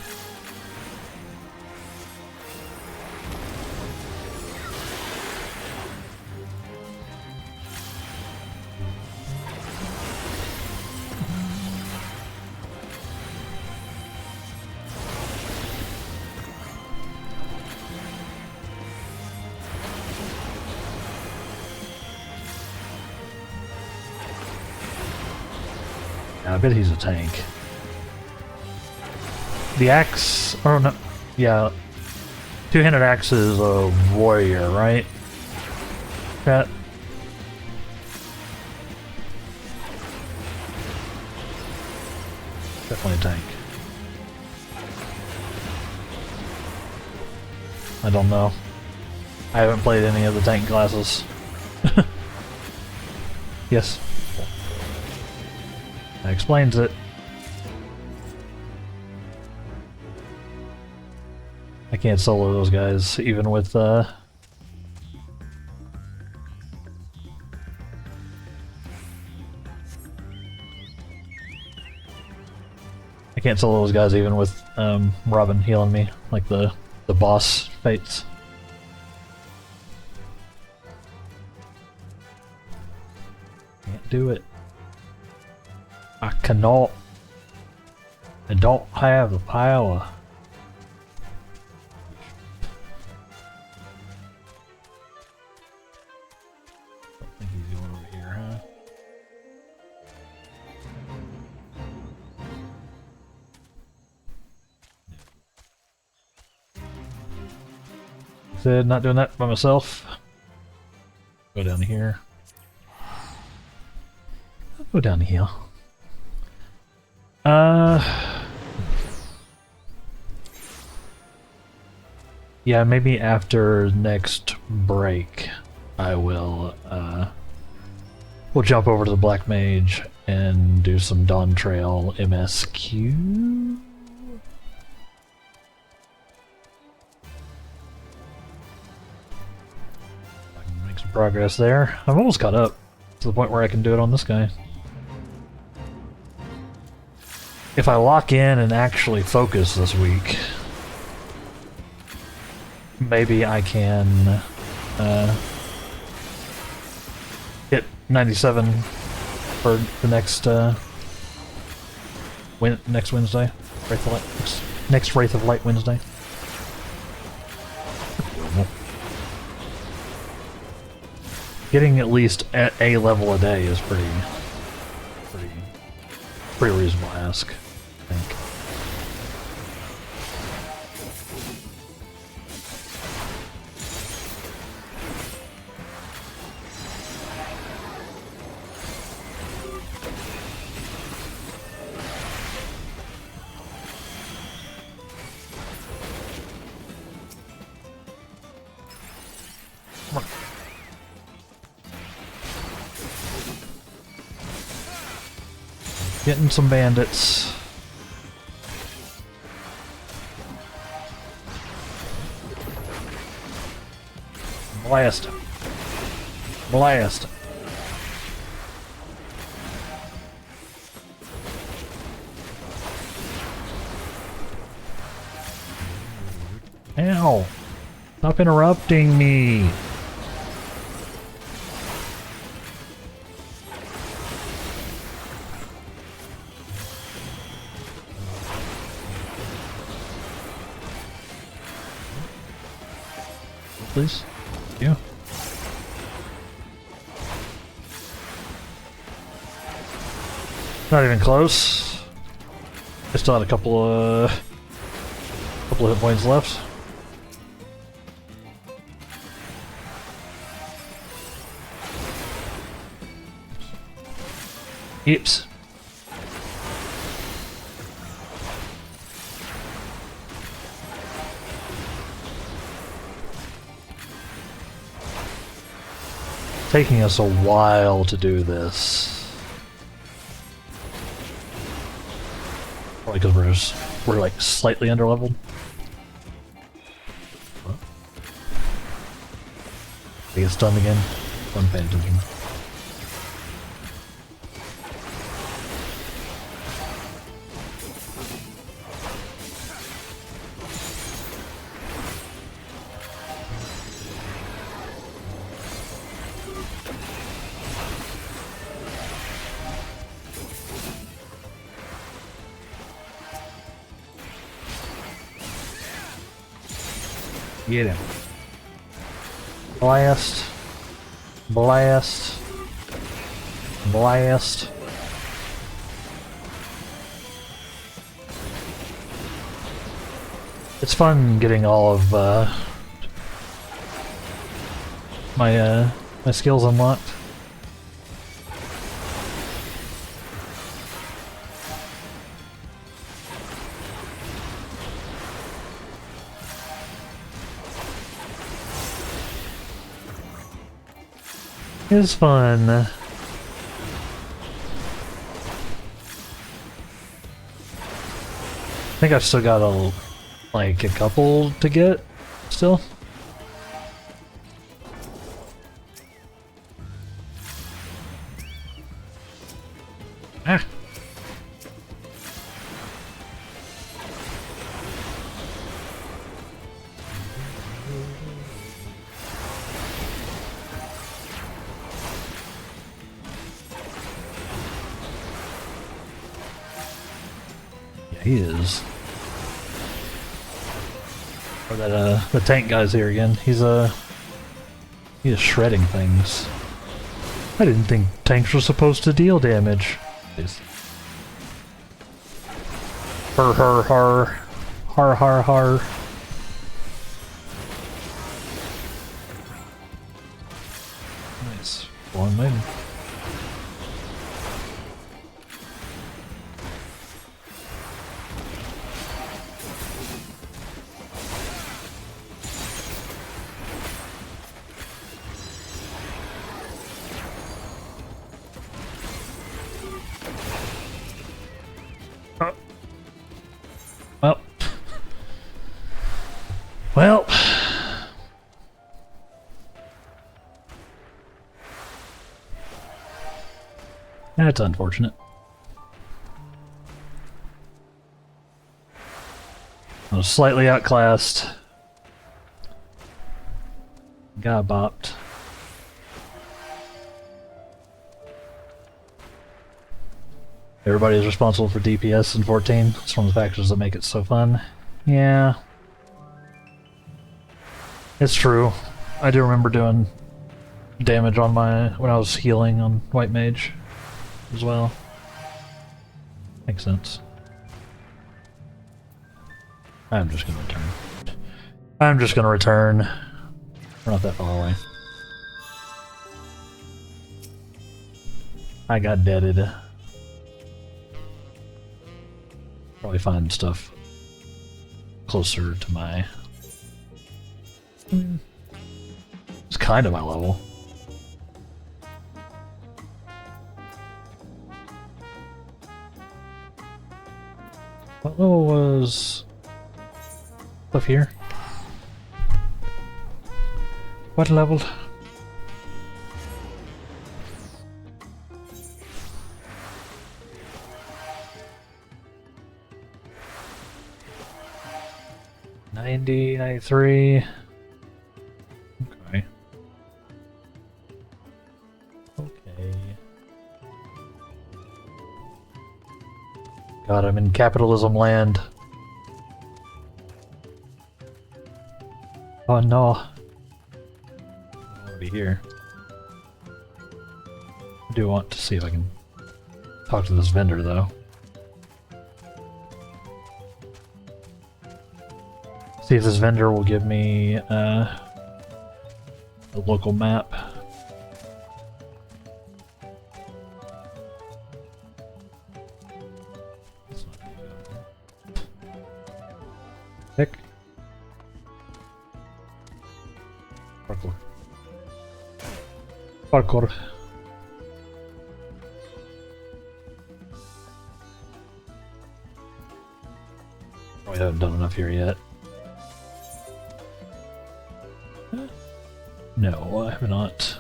I bet he's a tank. The axe, or no, yeah, two-handed axe is a warrior, right? That. Definitely a tank. I don't know. I haven't played any of the tank classes. Yes. That explains it. I can't solo those guys, even with, I can't solo those guys even with, Robin healing me, like the boss fates. Can't do it. I cannot. I don't have the power. Don't think he's going over here, huh? Said not doing that by myself. Go down here. I'll go down here. Yeah, maybe after next break, I will, we'll jump over to the Black Mage and do some Dawtrail MSQ. I can make some progress there. I'm almost caught up to the point where I can do it on this guy. If I lock in and actually focus this week, maybe I can hit 97 for the next next Wednesday, next Wraith of Light Wednesday. Getting at least at a level a day is pretty reasonable ask, I think. Getting some bandits. Blast him. Blast him. Ow! Stop interrupting me! Please? Yeah. Not even close. I still had a couple of hit points left. Yips. Taking us a while to do this. Probably because we're like slightly underleveled. He gets stunned again. Wasn't paying attention. Get him. Blast. Blast. Blast. It's fun getting all of my skills unlocked. It's fun. I think I've still got a couple to get still. Ah. He is. Or that the tank guy's here again. He is shredding things. I didn't think tanks were supposed to deal damage. Please. Har har har. Har har har. Nice. One maiden. Well, that's unfortunate. I was slightly outclassed. Got bopped. Everybody is responsible for DPS in 14. It's one of the factors that make it so fun. Yeah. It's true. I do remember doing damage on when I was healing on White Mage as well. Makes sense. I'm just gonna return. I'm just gonna return. We're not that far away. I got deaded. Probably find stuff closer to my... It's kind of my level. What level was stuff here? What level? $90, $93. Okay. Okay. God, I'm in capitalism land. Oh no. I want to be here. I do want to see if I can talk to this vendor though. See if this vendor will give me a local map. Pick. Parkour. Parkour. Probably haven't done enough here yet. No, I have not.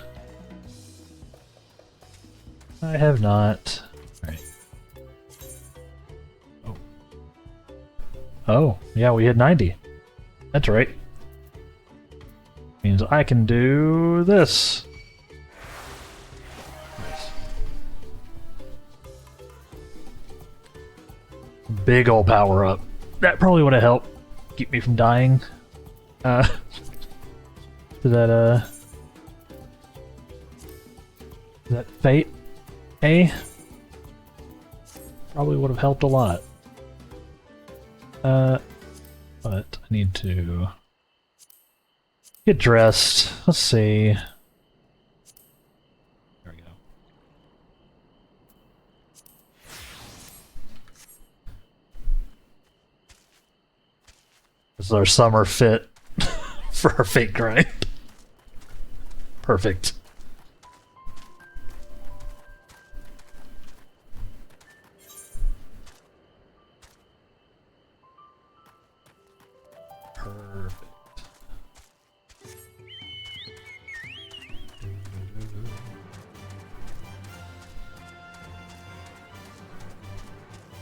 I have not. Alright. Oh. Oh, yeah, we hit 90. That's right. Means I can do this. Nice. Big ol' power up. That probably would have helped keep me from dying. That fate, probably would have helped a lot. But I need to get dressed. Let's see. There we go. This is our summer fit for our fate grind. Perfect. Perfect.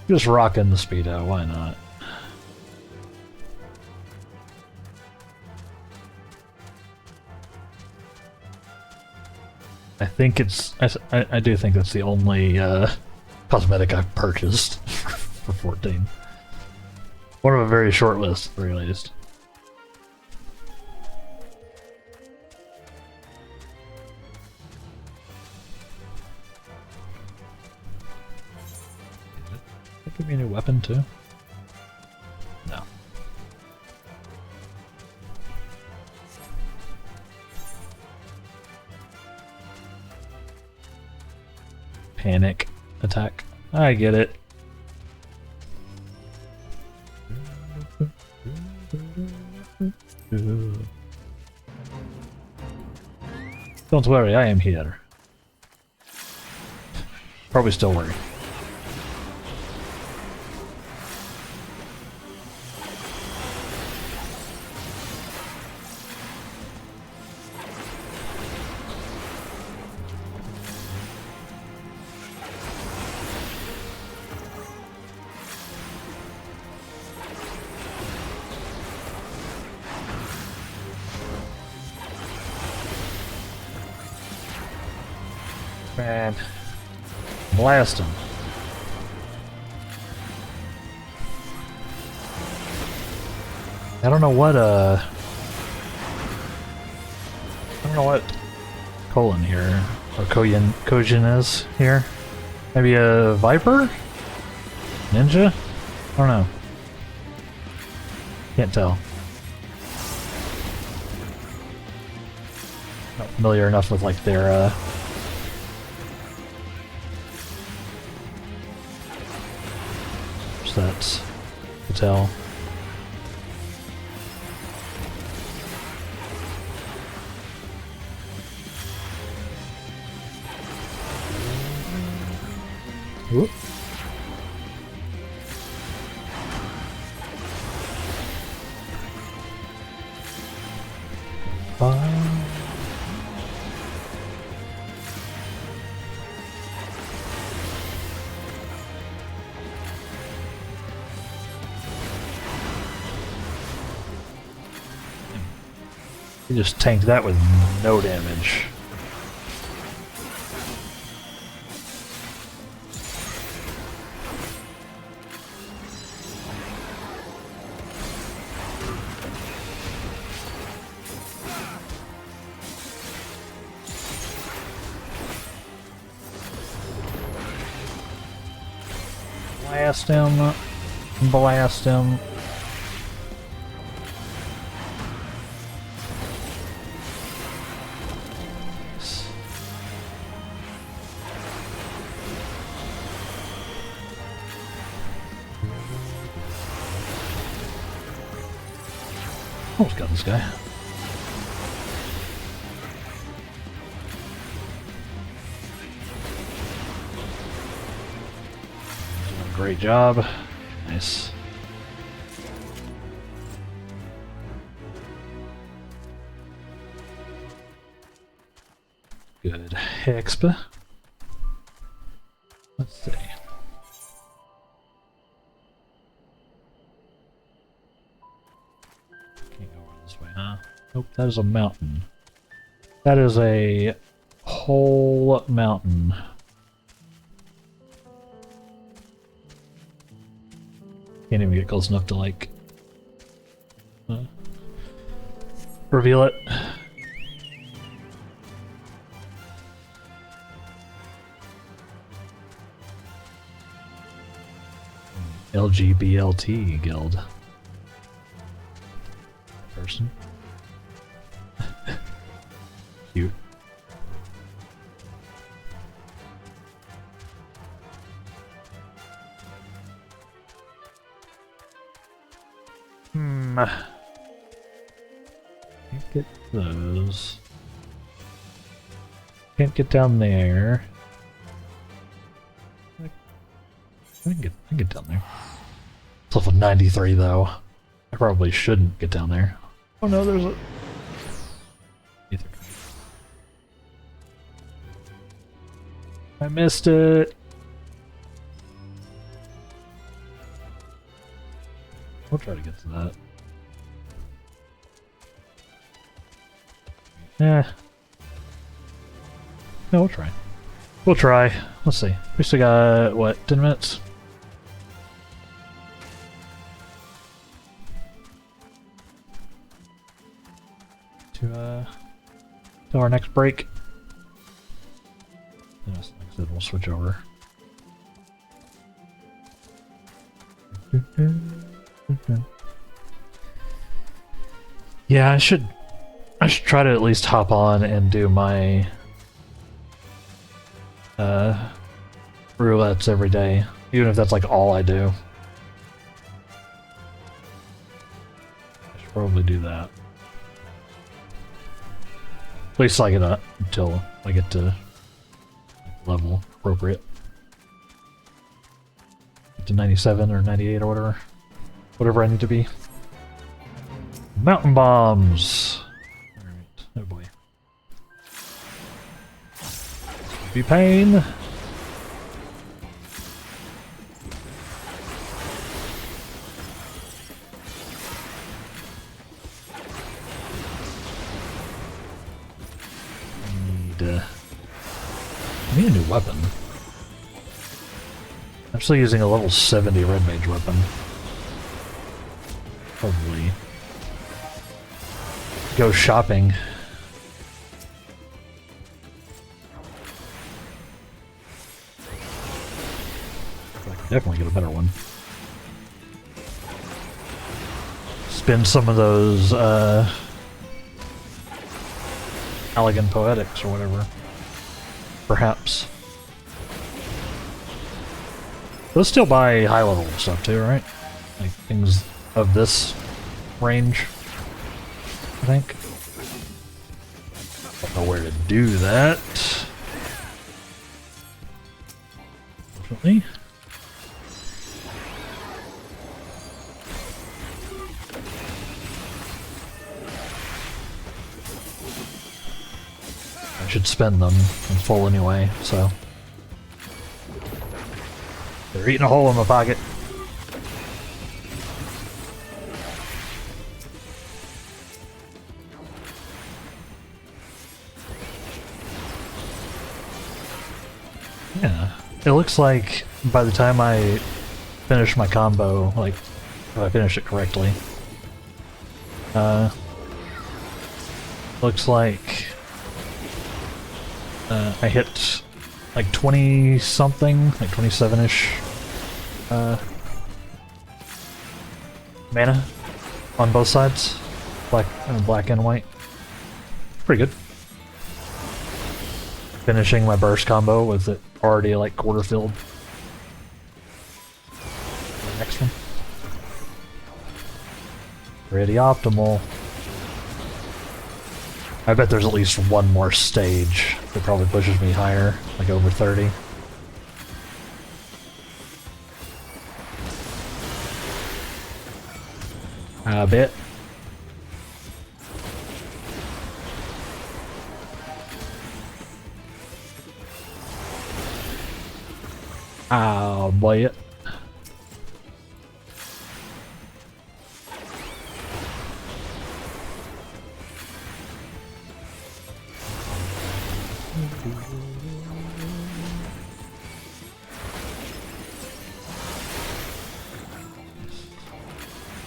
Just rocking the speedo, why not? I think it's... I do think that's the only cosmetic I've purchased for 14. One of a very short list, at the very latest. Did it give me a new weapon too? No. Panic attack. I get it. Don't worry, I am here. Probably still worry. Man, blast him. I don't know what colon here or Kojin is here. Maybe a Viper? Ninja? I don't know. Can't tell. Not familiar enough with like their stats to tell. Whoop. He just tanked that with no damage. Blast him. Blast him. Almost got this guy. Doing a great job. Nice. Good. Expa. Let's see. Can't go over this way, huh? Nope, that is a mountain. That is a whole mountain. Can't even get close enough to, like, reveal it. LGBLT guild. Person. Cute. Can't get those. Can't get down there. I can get down there. It's level 93 though. I probably shouldn't get down there. Oh no, there's a... Ether. I missed it! We'll try to get to that. Yeah. No, we'll try. We'll try. Let's see. We still got, what, 10 minutes? To our next break. Yes, like I said, we'll switch over. Yeah, I should try to at least hop on and do my roulettes every day, even if that's like all I do. I should probably do that. At least like it until I get to level appropriate. Get to 97 or 98 or whatever. Whatever I need to be. Mountain bombs! Alright, oh boy. Be pain! I need a new weapon. I'm still using a level 70 red mage weapon. Probably go shopping. I can definitely get a better one. Spend some of those elegant poetics or whatever. Perhaps. Those still buy high level stuff too, right? Like things of this range, I think. Don't know where to do that. Unfortunately. I should spend them in full anyway, so. They're eating a hole in my pocket. Yeah. It looks like by the time I finish my combo, like, if I finish it correctly, looks like I hit like 20 something, like 27-ish mana on both sides, black and white. Pretty good. Finishing my burst combo with it already like quarter filled. Next one. Pretty optimal. I bet there's at least one more stage that probably pushes me higher, like over 30. I bet. I'll buy it.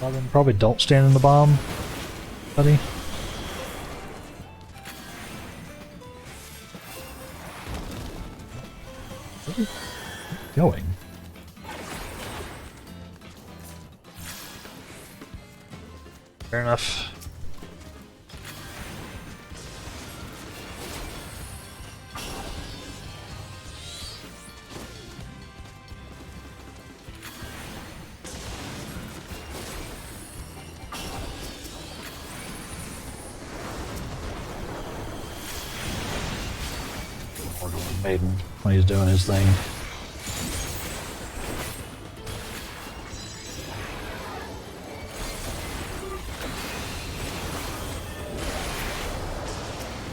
Well, then probably don't stand in the bomb, buddy. Where are you going? Fair enough. Maiden when he's doing his thing.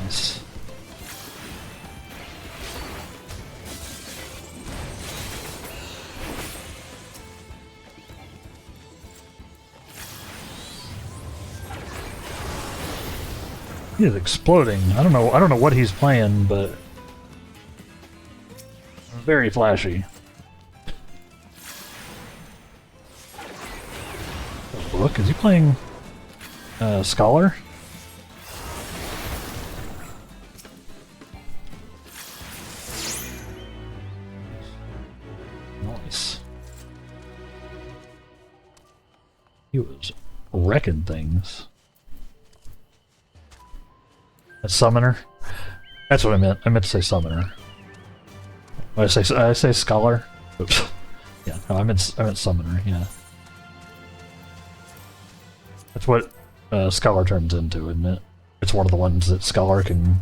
Nice. He is exploding. I don't know what he's playing, but very flashy. Look, is he playing Scholar? Nice. He was wrecking things. A summoner? That's what I meant. I meant to say summoner. I say scholar. Oops. Yeah, no, I meant summoner. Yeah, that's what scholar turns into, isn't it? It's one of the ones that scholar can,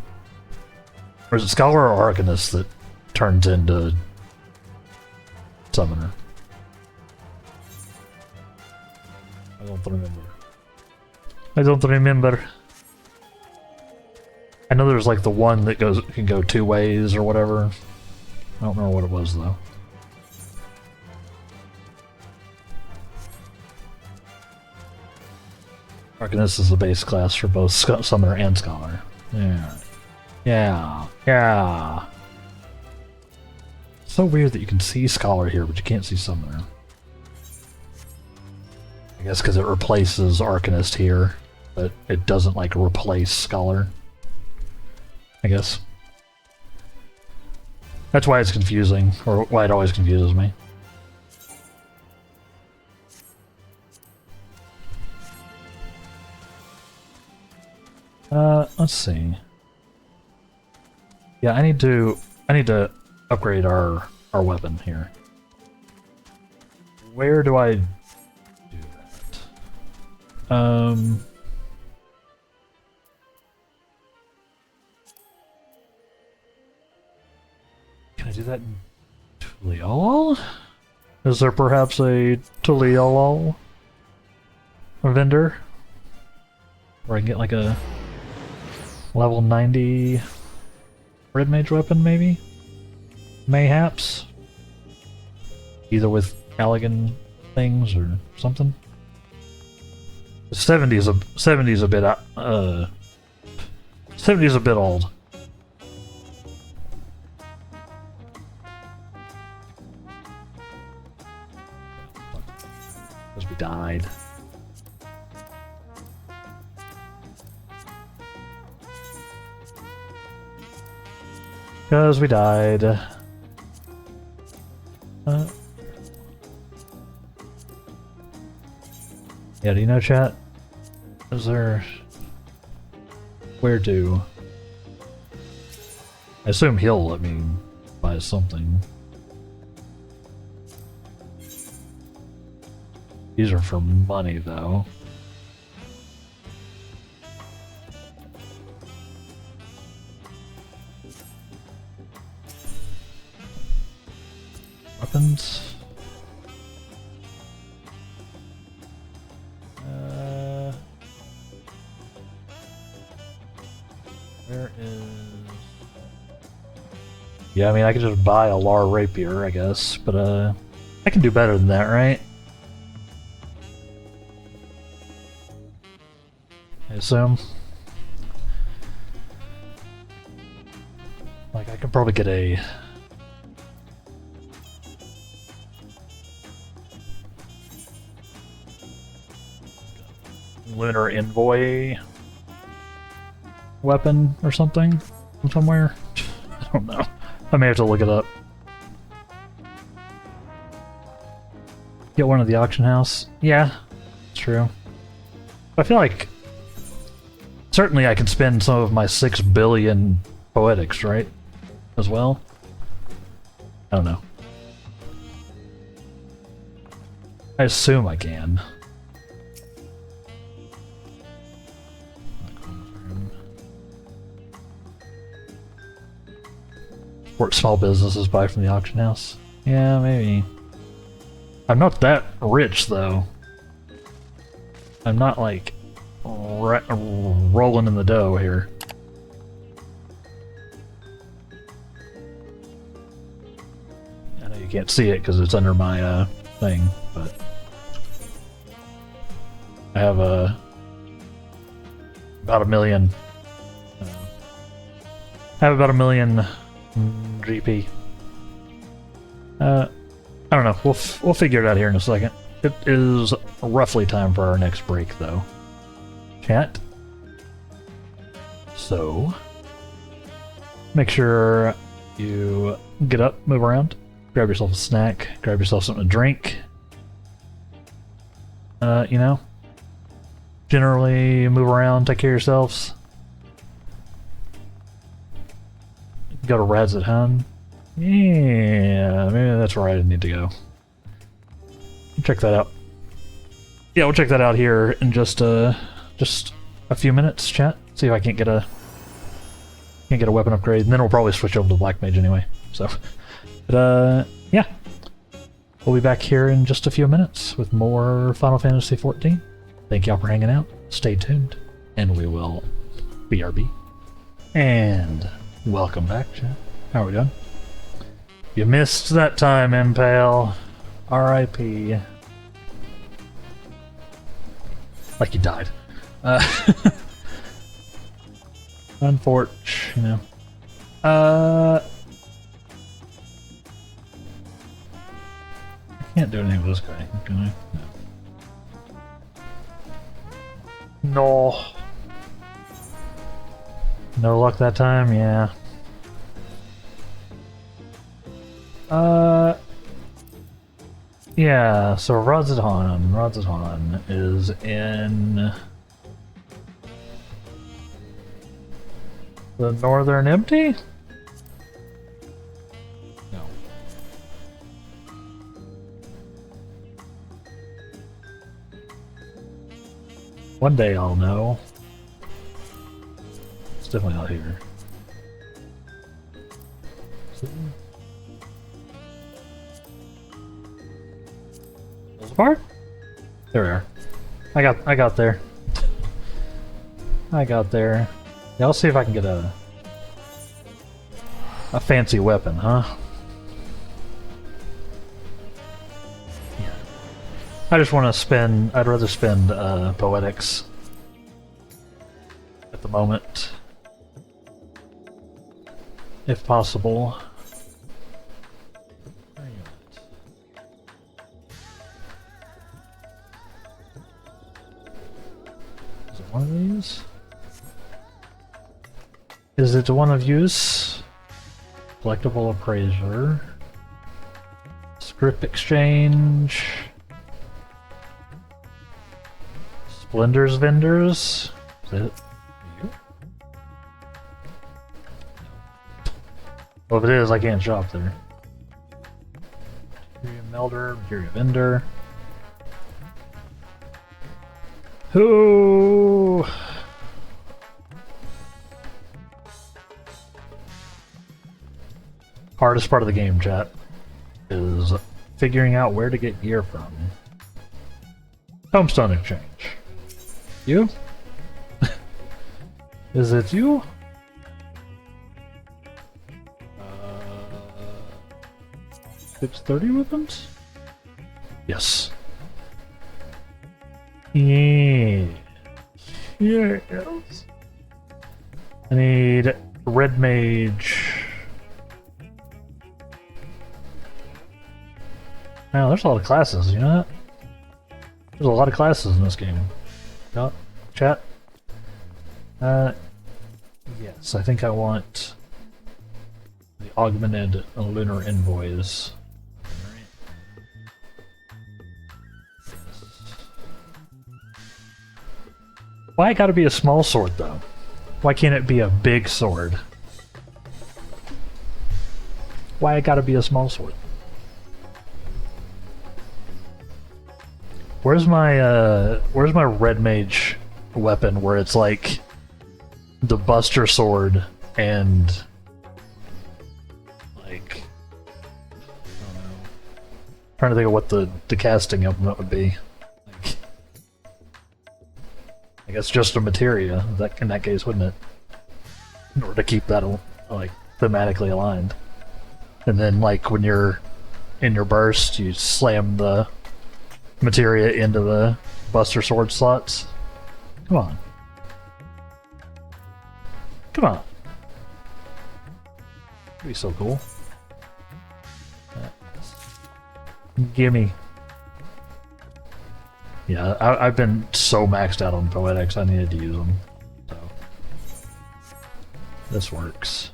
or is it scholar or arcanist that turns into summoner? I don't remember. I don't remember. I know there's like the one that can go two ways or whatever. I don't remember what it was, though. Arcanist is the base class for both Summoner and Scholar. Yeah. Yeah. Yeah. It's so weird that you can see Scholar here, but you can't see Summoner. I guess because it replaces Arcanist here, but it doesn't, like, replace Scholar. I guess. That's why it's confusing, or why it always confuses me. Let's see. Yeah, I need to upgrade our weapon here. Where do I do that? Can I do that in Tulial? Is there perhaps a Tulial vendor where I can get like a level 90 red mage weapon, maybe? Mayhaps? Either with Allegan things or something? 70's a bit 70's a bit old. died. Because we died. Yeah, do you know, chat? Is there... Where to? I assume he'll let me buy something. These are for money, though. Weapons. Where is... Yeah, I mean, I could just buy a Lar Rapier, I guess, but I can do better than that, right? I assume. Like, I could probably get a... Lunar Envoy weapon or something from somewhere. I don't know. I may have to look it up. Get one at the auction house. Yeah, it's true. I feel like certainly I can spend some of my 6 billion poetics, right? As well. I don't know. I assume I can. Support small businesses, buy from the auction house. Yeah, maybe. I'm not that rich, though. I'm not, like, rolling in the dough here. I know you can't see it because it's under my thing, but I have about $1 million. I have about $1 million GP. I don't know. We'll figure it out here in a second. It is roughly time for our next break, though. Chat. So, make sure you get up, move around, grab yourself a snack, grab yourself something to drink. You know, generally move around, take care of yourselves. Go to Rads at Hun. Yeah, maybe that's where I need to go. Check that out. Yeah, we'll check that out here in just a few minutes, chat. See if I can't get a weapon upgrade, and then we'll probably switch over to Black Mage anyway. So, but yeah, we'll be back here in just a few minutes with more Final Fantasy XIV. Thank y'all for hanging out. Stay tuned, and we will BRB. And welcome back, chat. How are we doing? You missed that time, Impale. R.I.P. Like you died. Unfortunate, you know. I can't do anything with this guy, can I? No. No luck that time? Yeah. Yeah, so Radzahan is in the Northern Empty? No. One day I'll know. It's definitely not here. Part? There we are. I got there. I got there. Yeah, I'll see if I can get a fancy weapon, huh? Yeah. I just want to spend. I'd rather spend poetics at the moment, if possible. Is it one of these? Is it one of use? Collectible appraiser. Script exchange. Splendor's vendors. Is it you? Well, if it is, I can't shop there. Materia melder, materia vendor. Who? Hardest part of the game, chat, is figuring out where to get gear from. Homestone exchange. You? Is it you? 630 weapons? Yes. Yeah. Yes. I need red mage. Wow, there's a lot of classes, you know that? There's a lot of classes in this game. No? Chat? Yes, I think I want the augmented lunar envoys. Why it gotta be a small sword, though? Why can't it be a big sword? Why it gotta be a small sword? Where's my red mage weapon where it's like the Buster Sword and like I don't know. Trying to think of what the casting implement would be. Like, I guess just a materia that in that case, wouldn't it? In order to keep that like thematically aligned. And then like when you're in your burst, you slam the materia into the Buster Sword slots. Come on. Come on. That'd be so cool. Gimme. Yeah, I've been so maxed out on poetics, I needed to use them. So this works.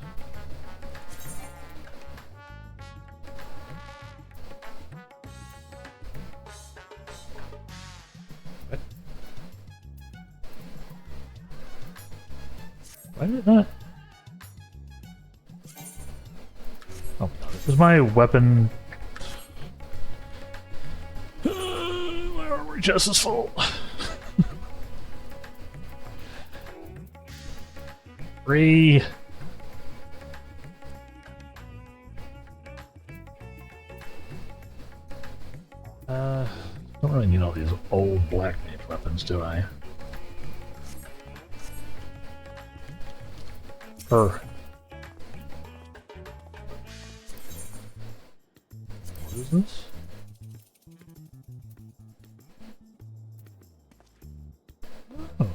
Why did it not? Oh, is my weapon? My armory chest is full. Three. Don't really need all these old black mage weapons, do I? What is this? Oh.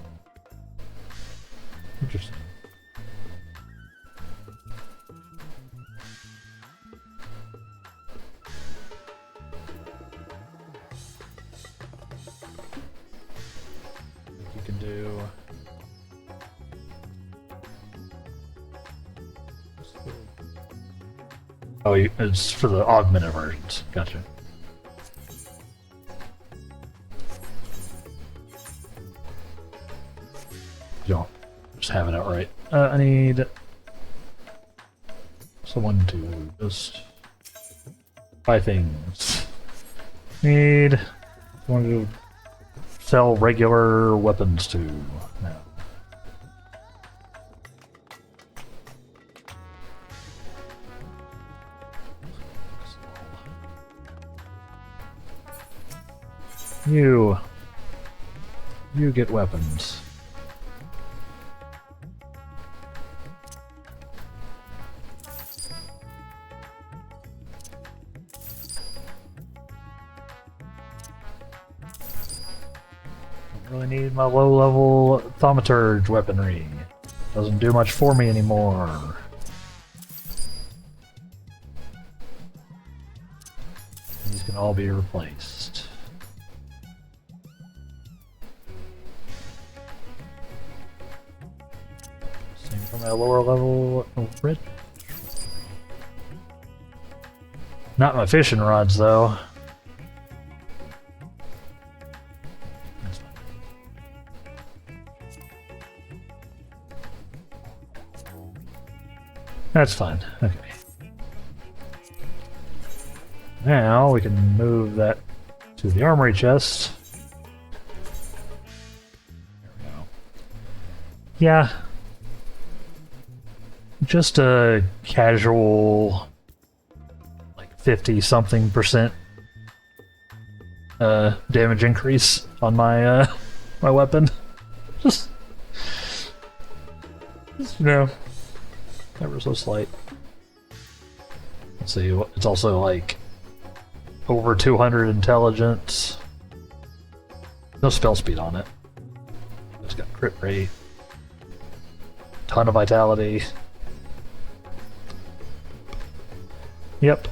Interesting. You can do. Oh, it's for the augmented versions. Gotcha. You don't just have it outright. I need someone to just buy things. Need someone to sell regular weapons to now. You get weapons. Don't really need my low-level thaumaturge weaponry. Doesn't do much for me anymore. These can all be replaced. From a lower level red. Not my fishing rods, though. That's fine. Okay. Now we can move that to the armory chest. There we go. Yeah. Just a casual, like 50-something% damage increase on my my weapon. Just you know, ever so slight. Let's see. It's also like over 200 intelligence. No spell speed on it. It's got crit rate. Ton of vitality. Yep.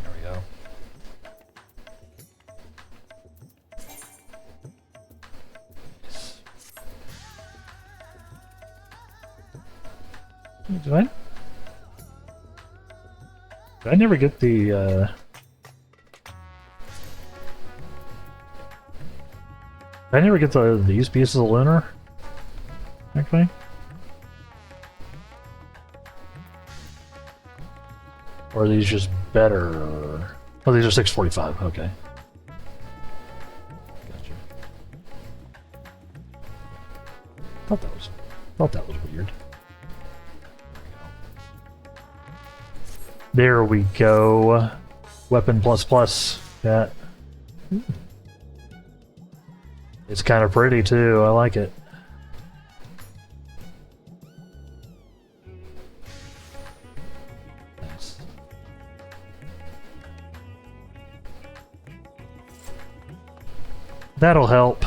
There we go. Did I never get the, Did I never get these pieces of lunar? Actually? Or are these just better? Oh, these are 645, okay. Gotcha. Thought that was weird. There we go. Weapon plus that. It's kind of pretty too. I like it. Nice. That'll help.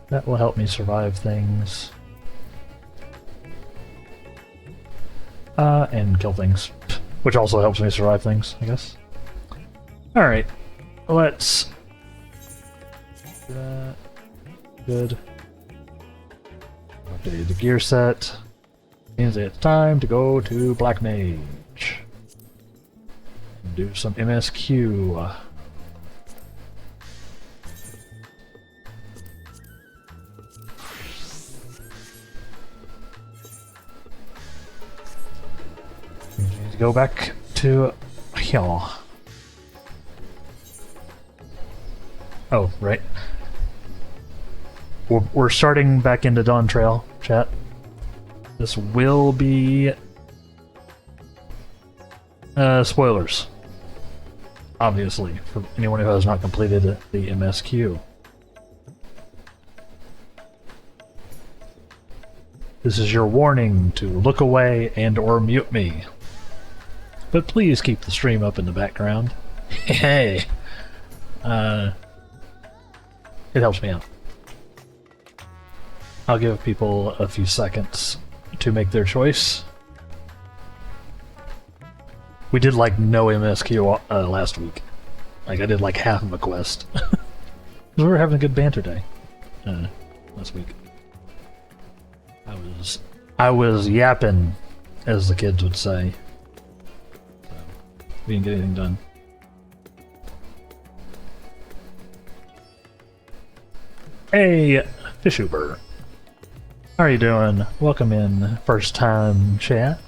That will help me survive things. And kill things. Which also helps me survive things, I guess. Alright. Let's... do that. Good. Update the gear set. Means it's time to go to Black Mage. And do some MSQ. Go back to here. Oh, right. We're starting back into Dawtrail, chat. This will be spoilers, obviously, for anyone who has not completed the MSQ. This is your warning to look away and or mute me. But please keep the stream up in the background. Hey! It helps me out. I'll give people a few seconds to make their choice. We did like no MSQ last week. Like I did like half of a quest. We were having a good banter day last week. I was yapping, as the kids would say. We didn't get anything done. Hey, Fishuber. How are you doing? Welcome in, first time chat.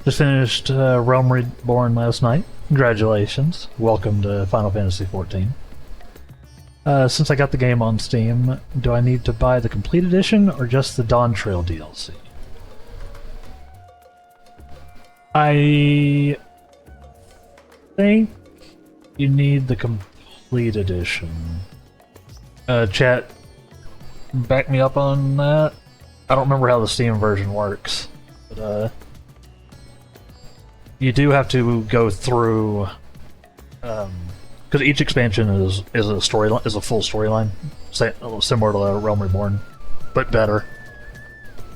Just finished Realm Reborn last night. Congratulations. Welcome to Final Fantasy XIV. Since I got the game on Steam, do I need to buy the complete edition or just the Dawtrail DLC? I think you need the complete edition. Chat, back me up on that. I don't remember how the Steam version works, but you do have to go through, because each expansion is a storyline, is a full storyline, similar to Realm Reborn, but better.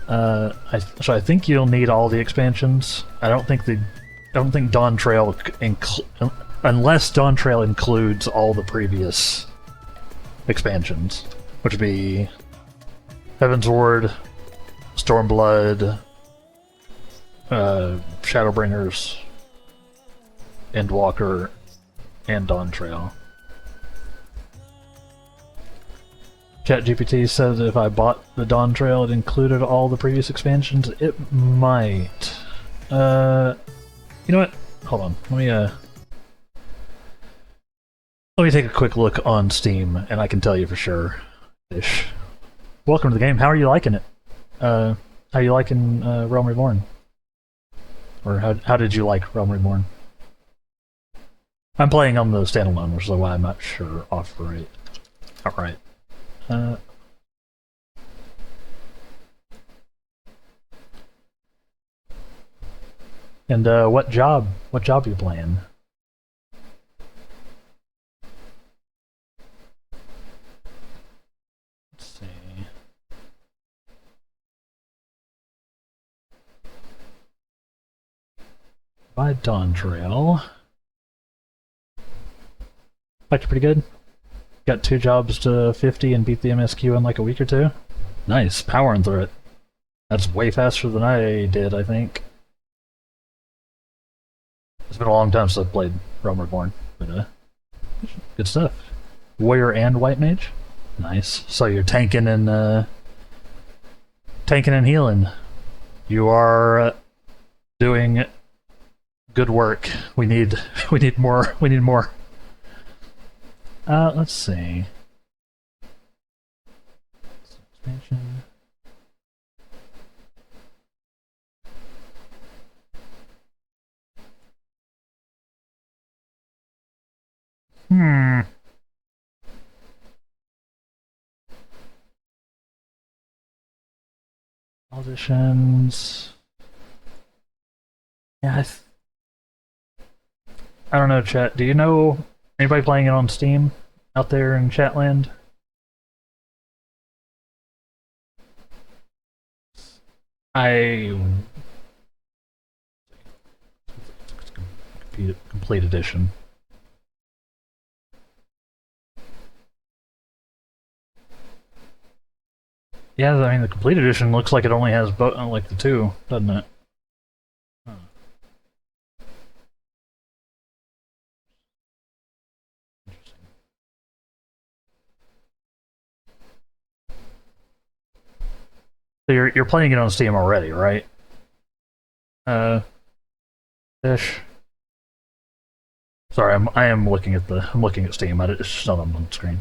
So I think you'll need all the expansions. I don't think Dawtrail unless Dawtrail includes all the previous expansions, which would be Heaven's Ward, Stormblood, Shadowbringers, Endwalker, and Dawtrail. ChatGPT says if I bought the Dawtrail, it included all the previous expansions. It might. You know what? Hold on. Let me take a quick look on Steam, and I can tell you for sure. Ish. Welcome to the game. How are you liking it? How are you liking Realm Reborn? Or how did you like Realm Reborn? I'm playing on the standalone, which is why I'm not sure outright. And what job you playing? Let's see. By Dawtrail. Liked it pretty good. Got 2 jobs to 50 and beat the MSQ in like a week or 2. Nice, powering through it. That's way faster than I did, I think. It's been a long time since I've played Realm Reborn, but good stuff. Warrior and White Mage? Nice. So you're tanking and healing. You are doing good work. We need more. We need more. Let's see. Expansion. Auditions. Yeah, I don't know, chat. Do you know anybody playing it on Steam out there in Chatland? Complete edition. Yeah, I mean the complete edition looks like it only has like the 2, doesn't it? Huh. Interesting. So you're playing it on Steam already, right? Ish. Sorry, I am looking at Steam. It's just not on the screen.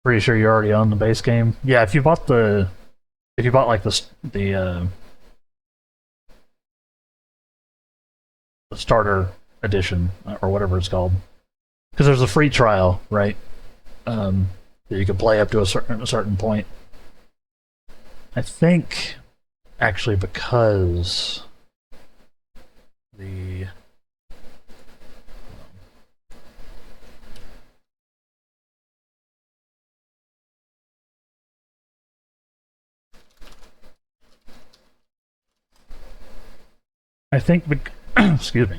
Pretty sure you're already on the base game. Yeah, if you bought like the starter edition or whatever it's called, because there's a free trial, right? That you can play up to a certain point. I think actually because the excuse me.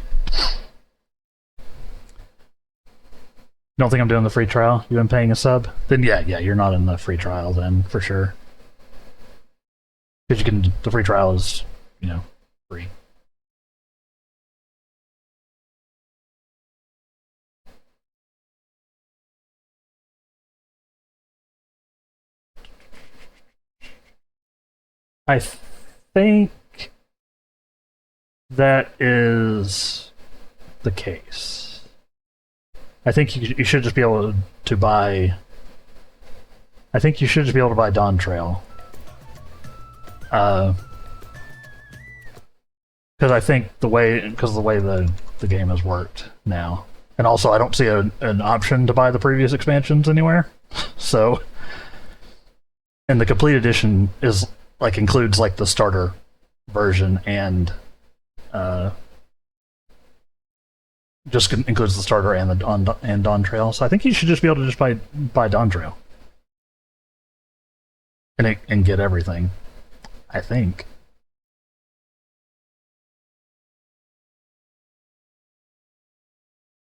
Don't think I'm doing the free trial? You've been paying a sub? Then yeah, you're not in the free trial then, for sure. Because the free trial is, free. I think that is the case. I think you should just be able to buy. I think you should just be able to buy Dawtrail. Because I think the way the game has worked now, and also I don't see an option to buy the previous expansions anywhere. So, and the complete edition is includes the starter version and just includes the starter and Dawtrail. So I think you should just be able to just buy Dawtrail and get everything. I think.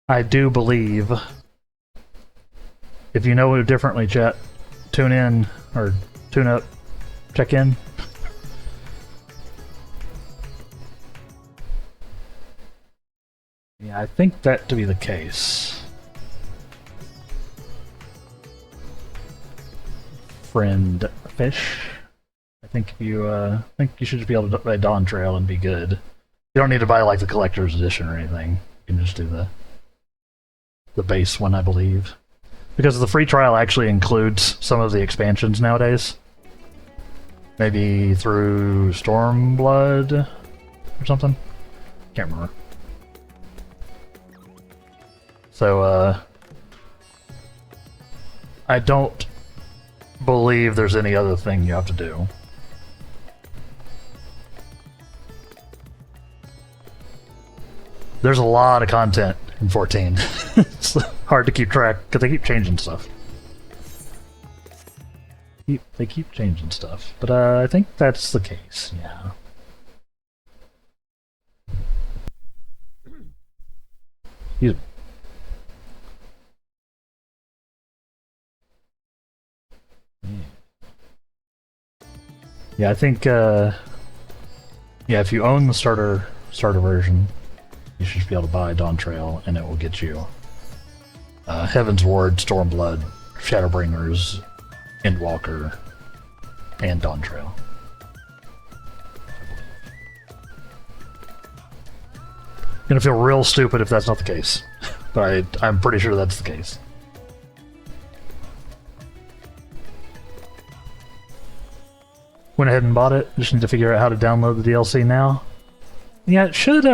I do believe If you know differently, chat, tune in, or tune up, check in. Yeah, I think that to be the case. Friend fish. I think you should just be able to buy Dawtrail and be good. You don't need to buy like the collector's edition or anything. You can just do the base one, I believe. Because the free trial actually includes some of the expansions nowadays. Maybe through Stormblood or something. Can't remember. So, I don't believe there's any other thing you have to do. There's a lot of content in 14. It's hard to keep track because they keep changing stuff. They keep changing stuff, but I think that's the case. Yeah. Excuse me. Yeah, I think, yeah, if you own the starter version, you should be able to buy Dawtrail, and it will get you Heaven's Ward, Stormblood, Shadowbringers, Endwalker, and Dawtrail. Gonna feel real stupid if that's not the case, but I'm pretty sure that's the case. Went ahead and bought it. Just need to figure out how to download the DLC now. Yeah, it should,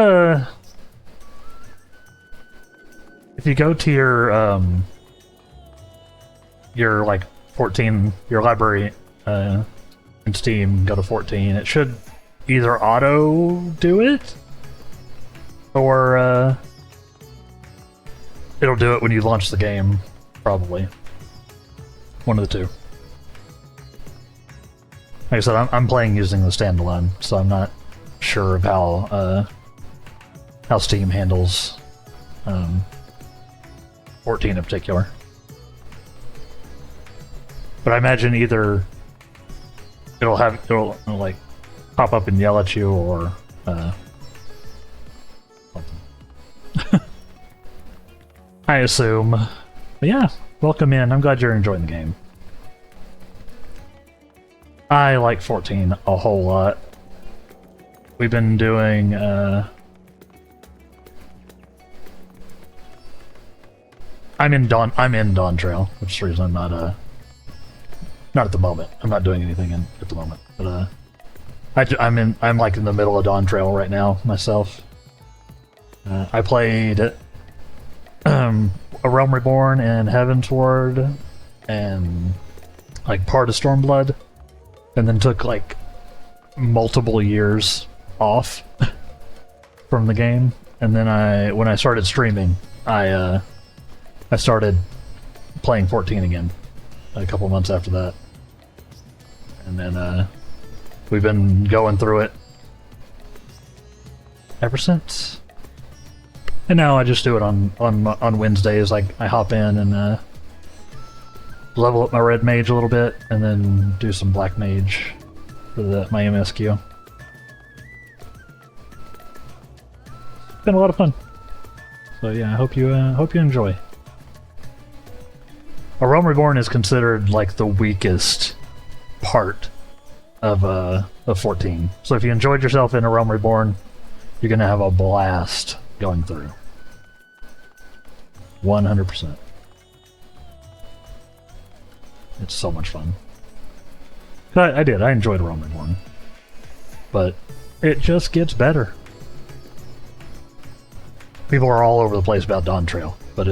if you go to your like 14, your library in Steam, go to 14, it should either auto do it, or it'll do it when you launch the game, probably. One of the two. Like I said, I'm playing using the standalone, so I'm not sure of how Steam handles 14 in particular. But I imagine either it'll like pop up and yell at you, or something. I assume. But yeah, welcome in. I'm glad you're enjoying the game. I like 14 a whole lot. We've been doing I'm in Dawtrail, which is the reason I'm not at the moment. I'm not doing anything at the moment, but I'm like in the middle of Dawtrail right now myself. I played A Realm Reborn and Heaven's Ward and like part of Stormblood, and then took like multiple years off from the game. And then when I started streaming, I started playing 14 again a couple months after that. And then we've been going through it ever since. And now I just do it on Wednesdays. Like, I hop in and level up my red mage a little bit, and then do some black mage for my MSQ. It's been a lot of fun. So yeah, I hope you enjoy. A Realm Reborn is considered like the weakest part of 14. So if you enjoyed yourself in A Realm Reborn, you're gonna have a blast going through. 100%. It's so much fun. I enjoyed A Realm Reborn. But it just gets better. People are all over the place about Dawtrail, but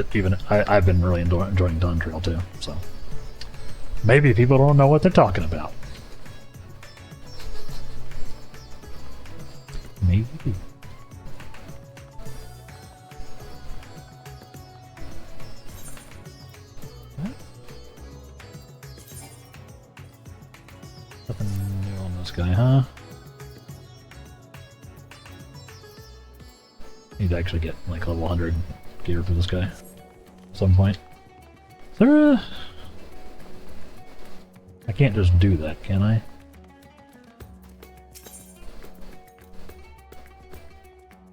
I've been really enjoying Dawtrail too, so maybe people don't know what they're talking about. Maybe. What? Nothing new on this guy, huh? Need to actually get like level 100 gear for this guy at some point. there a... I can't just do that, can I?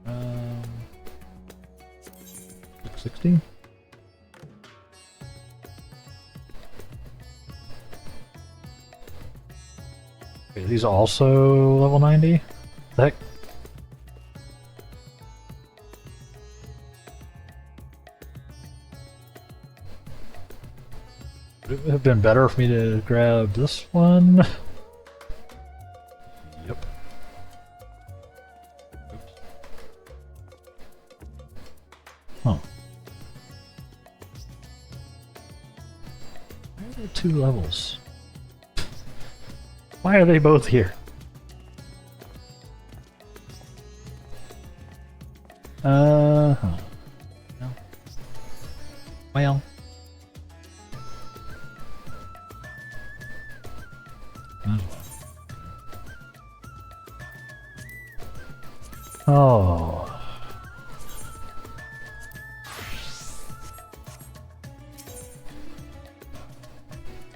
Um, 660? Okay, these are also level 90? The heck? Would it have been better for me to grab this one? Yep. Oops. Huh. Why are there 2 levels? Why are they both here? Huh. No. Well. Oh.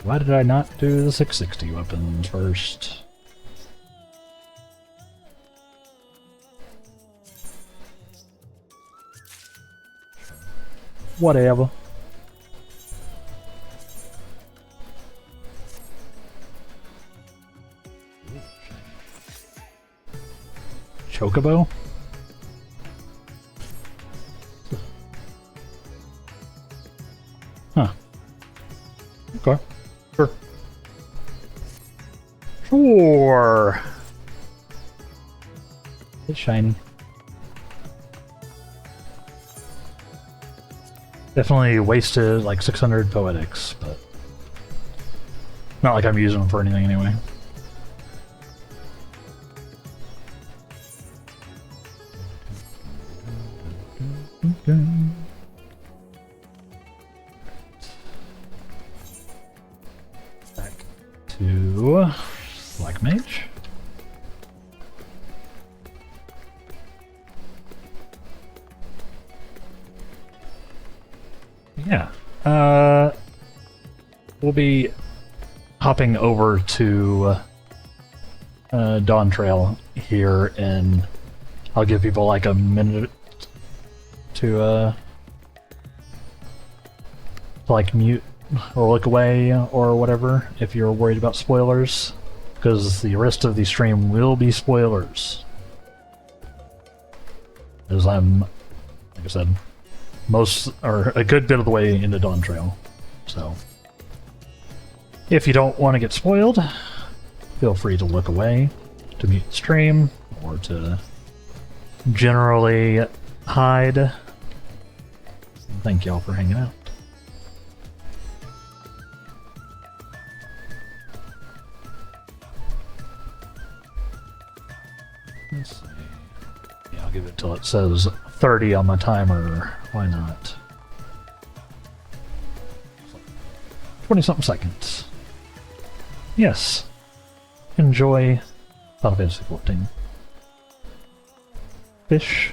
Why did I not do the 660 weapons first? Whatever. Chocobo? Huh. Okay. Sure. Sure. It's shiny. Definitely wasted like 600 poetics, but not like I'm using them for anything anyway. Back to Black Mage. Yeah. We'll be hopping over to Dawtrail here, and I'll give people like a minute to like mute or look away or whatever if you're worried about spoilers, because the rest of the stream will be spoilers. As I'm, like I said, most or a good bit of the way into Dawtrail, so if you don't want to get spoiled, feel free to look away, to mute the stream, or to generally hide. Thank y'all for hanging out. Let's see. Yeah, I'll give it till it says 30 on my timer. Why not? 20-something seconds. Yes. Enjoy Final Fantasy XIV. Fish.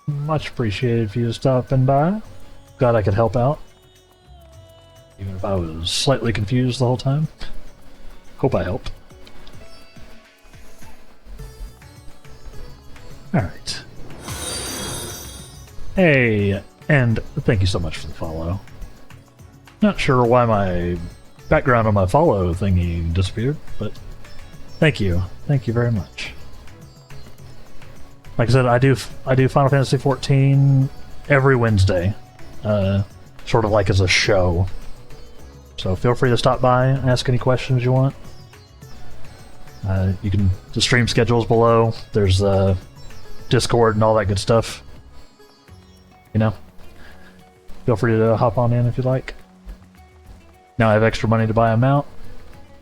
Much appreciated for you stopping by. Glad I could help out. Even if I was slightly confused the whole time. Hope I helped. Alright. Hey, and thank you so much for the follow. Not sure why my background on my follow thingy disappeared, but thank you. Thank you very much. Like I said, I do Final Fantasy XIV every Wednesday, sort of like as a show. So feel free to stop by and ask any questions you want. You can, the stream schedule's below. There's Discord and all that good stuff. You know, feel free to hop on in if you'd like. Now I have extra money to buy a mount.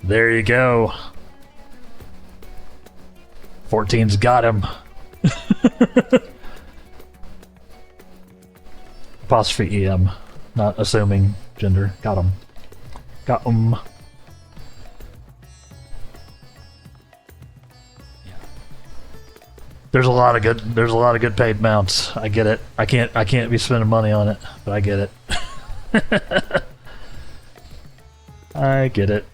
There you go. 14's got him. Apostrophe EM, not assuming gender. Got him. Got him. Yeah. There's a lot of good paid mounts. I get it. I can't be spending money on it, but I get it. I get it.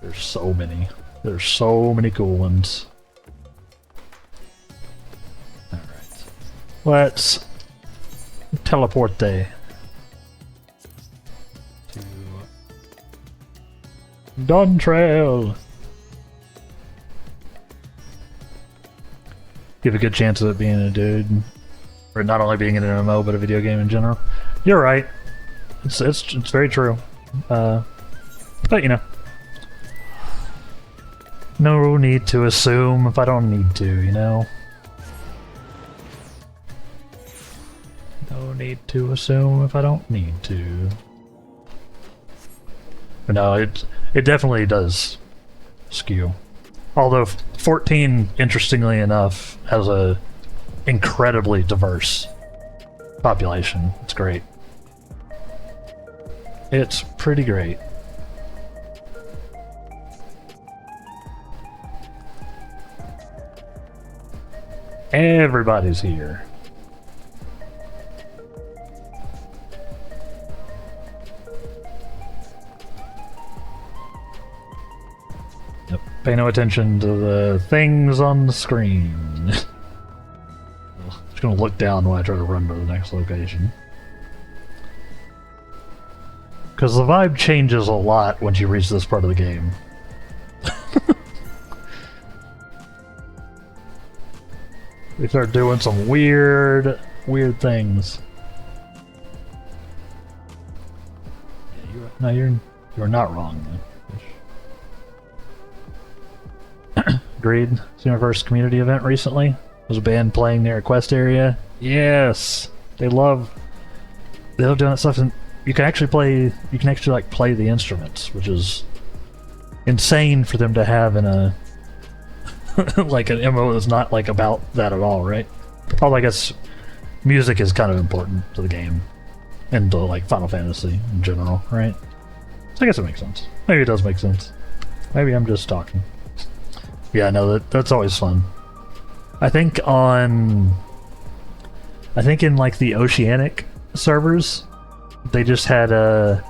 There's so many. There's so many cool ones. Alright. Let's teleport there. To Dawtrail. Give a good chance of it being a dude. Or not only being an MMO, but a video game in general. You're right. It's very true. But you know. No need to assume if I don't need to, you know? No need to assume if I don't need to. But no, it definitely does skew. Although 14, interestingly enough, has a incredibly diverse population. It's great. It's pretty great. Everybody's here. Yep. Pay no attention to the things on the screen. Just gonna look down when I try to run to the next location. Because the vibe changes a lot once you reach this part of the game. They start doing some weird things. Yeah, you're not wrong, man. Agreed. Seen our first community event recently. Was a band playing near a quest area. Yes, they love doing that stuff, and you can actually like play the instruments, which is insane for them to have in a like an MMO that's not like about that at all, right? Although I guess music is kind of important to the game and to like Final Fantasy in general, right? So I guess it makes sense. Maybe it does make sense. Maybe I'm just talking. Yeah, no, that's always fun. I think in like the Oceanic servers, they just had a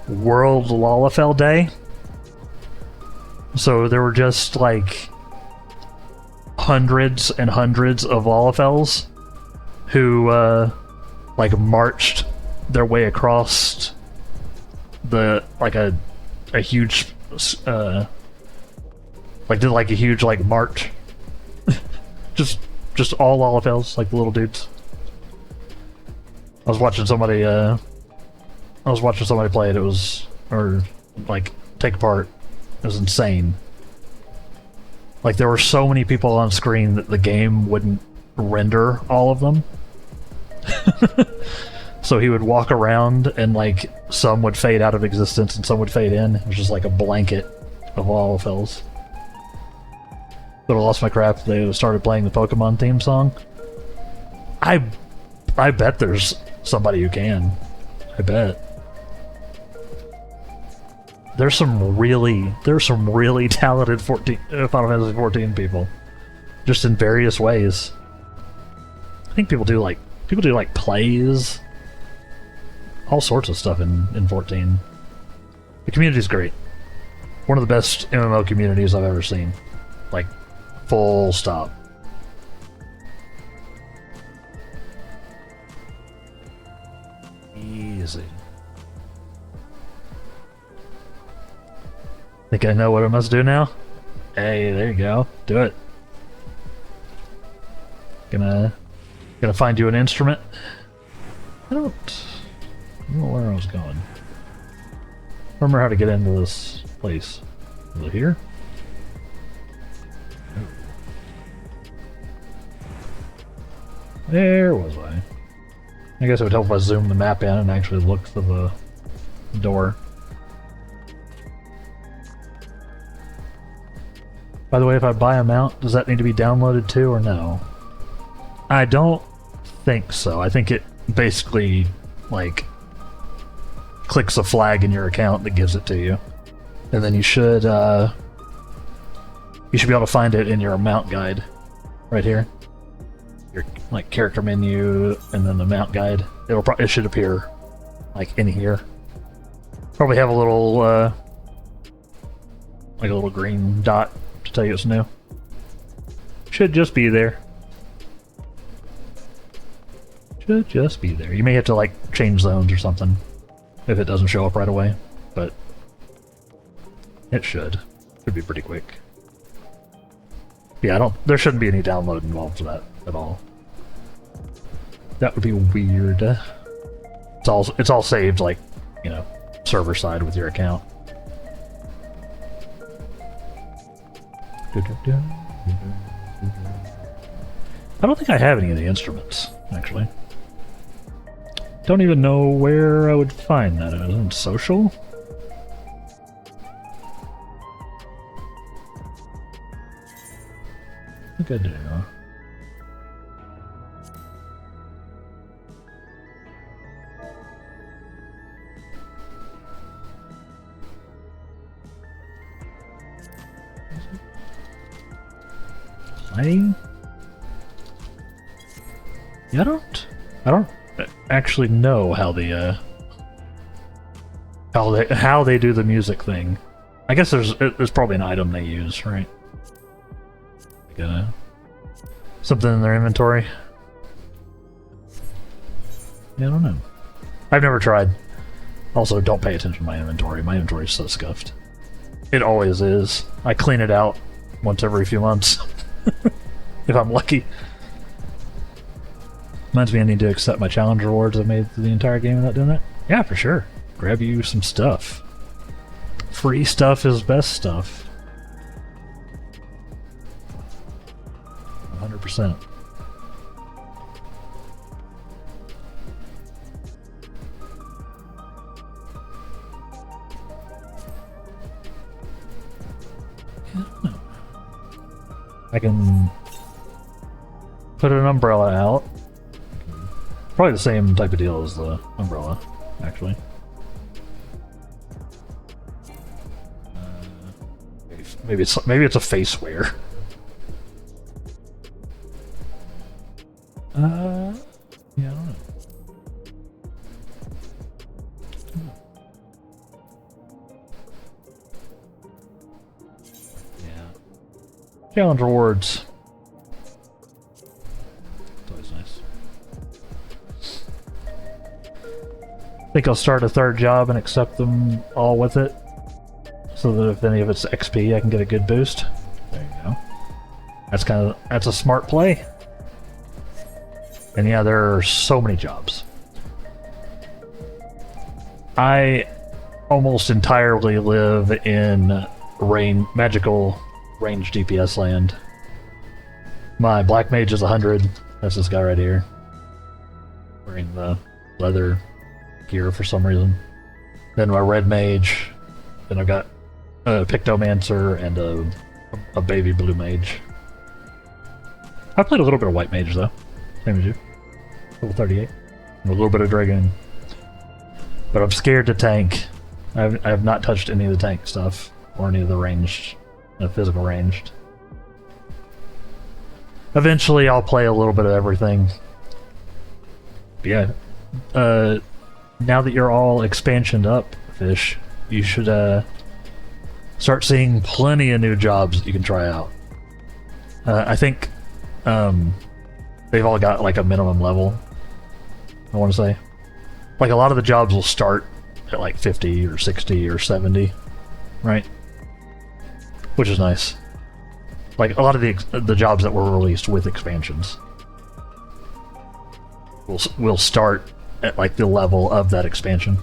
World Lalafell Day. So there were just like hundreds and hundreds of Lalafells who like marched their way across the like a huge like did like a huge like march. just all Lalafells, like the little dudes. I was watching somebody play it. It was, or like take part. It was insane. Like there were so many people on screen that the game wouldn't render all of them. So he would walk around and like some would fade out of existence and some would fade in. It was just like a blanket of Lalafells. But I lost my crap. They started playing the Pokemon theme song. I bet there's somebody who can. I bet. There's some really talented Final Fantasy XIV people, just in various ways. I think people do like plays, all sorts of stuff in 14. The community's great. One of the best MMO communities I've ever seen. Like, full stop. Easy. Think I know what I must do now? Hey, there you go. Do it. Gonna find you an instrument. I don't know where I was going. Remember how to get into this place. Is it here? Where was I? I guess it would help if I zoom the map in and actually look for the door. By the way, if I buy a mount, does that need to be downloaded too, or no? I don't think so. I think it basically, like, clicks a flag in your account that gives it to you. And then you should be able to find it in your mount guide. Right here. Your, like, character menu, and then the mount guide. It should appear like in here. Probably have a little, like a little green dot to tell you it's new. Should just be there. Should just be there. You may have to like change zones or something if it doesn't show up right away, but it should. Should be pretty quick. Yeah, there shouldn't be any download involved for that at all. That would be weird. It's all saved, like, you know, server side with your account. I don't think I have any of the instruments, actually. Don't even know where I would find that. In social? I think I do. Yeah, I don't actually know how the how they do the music thing. I guess there's probably an item they use, right? Like something in their inventory. Yeah, I don't know. I've never tried. Also, don't pay attention to my inventory. My inventory is so scuffed. It always is. I clean it out once every few months. If I'm lucky. Reminds me I need to accept my challenge rewards I've made through the entire game without doing that. Yeah, for sure. Grab you some stuff. Free stuff is best stuff. 100%. I can put an umbrella out. Probably the same type of deal as the umbrella, actually. Maybe it's a face wear. Yeah, I don't know. Yeah. Challenge rewards. It's always nice. I think I'll start a third job and accept them all with it, so that if any of it's XP, I can get a good boost. There you go. That's a smart play. And yeah, there are so many jobs. I almost entirely live in magical range DPS land. My black mage is 100. That's this guy right here, wearing the leather gear for some reason. Then my red mage. Then I've got a Pictomancer and a baby blue mage. I played a little bit of white mage though, same as you. Level 38. And a little bit of dragoon. But I'm scared to tank. I have not touched any of the tank stuff or any of the ranged, physical ranged. Eventually, I'll play a little bit of everything. But yeah. Now that you're all expansioned up, Fish, you should start seeing plenty of new jobs that you can try out. I think they've all got like a minimum level, I want to say. Like a lot of the jobs will start at like 50 or 60 or 70, right? Which is nice. Like a lot of the jobs that were released with expansions will start at like the level of that expansion.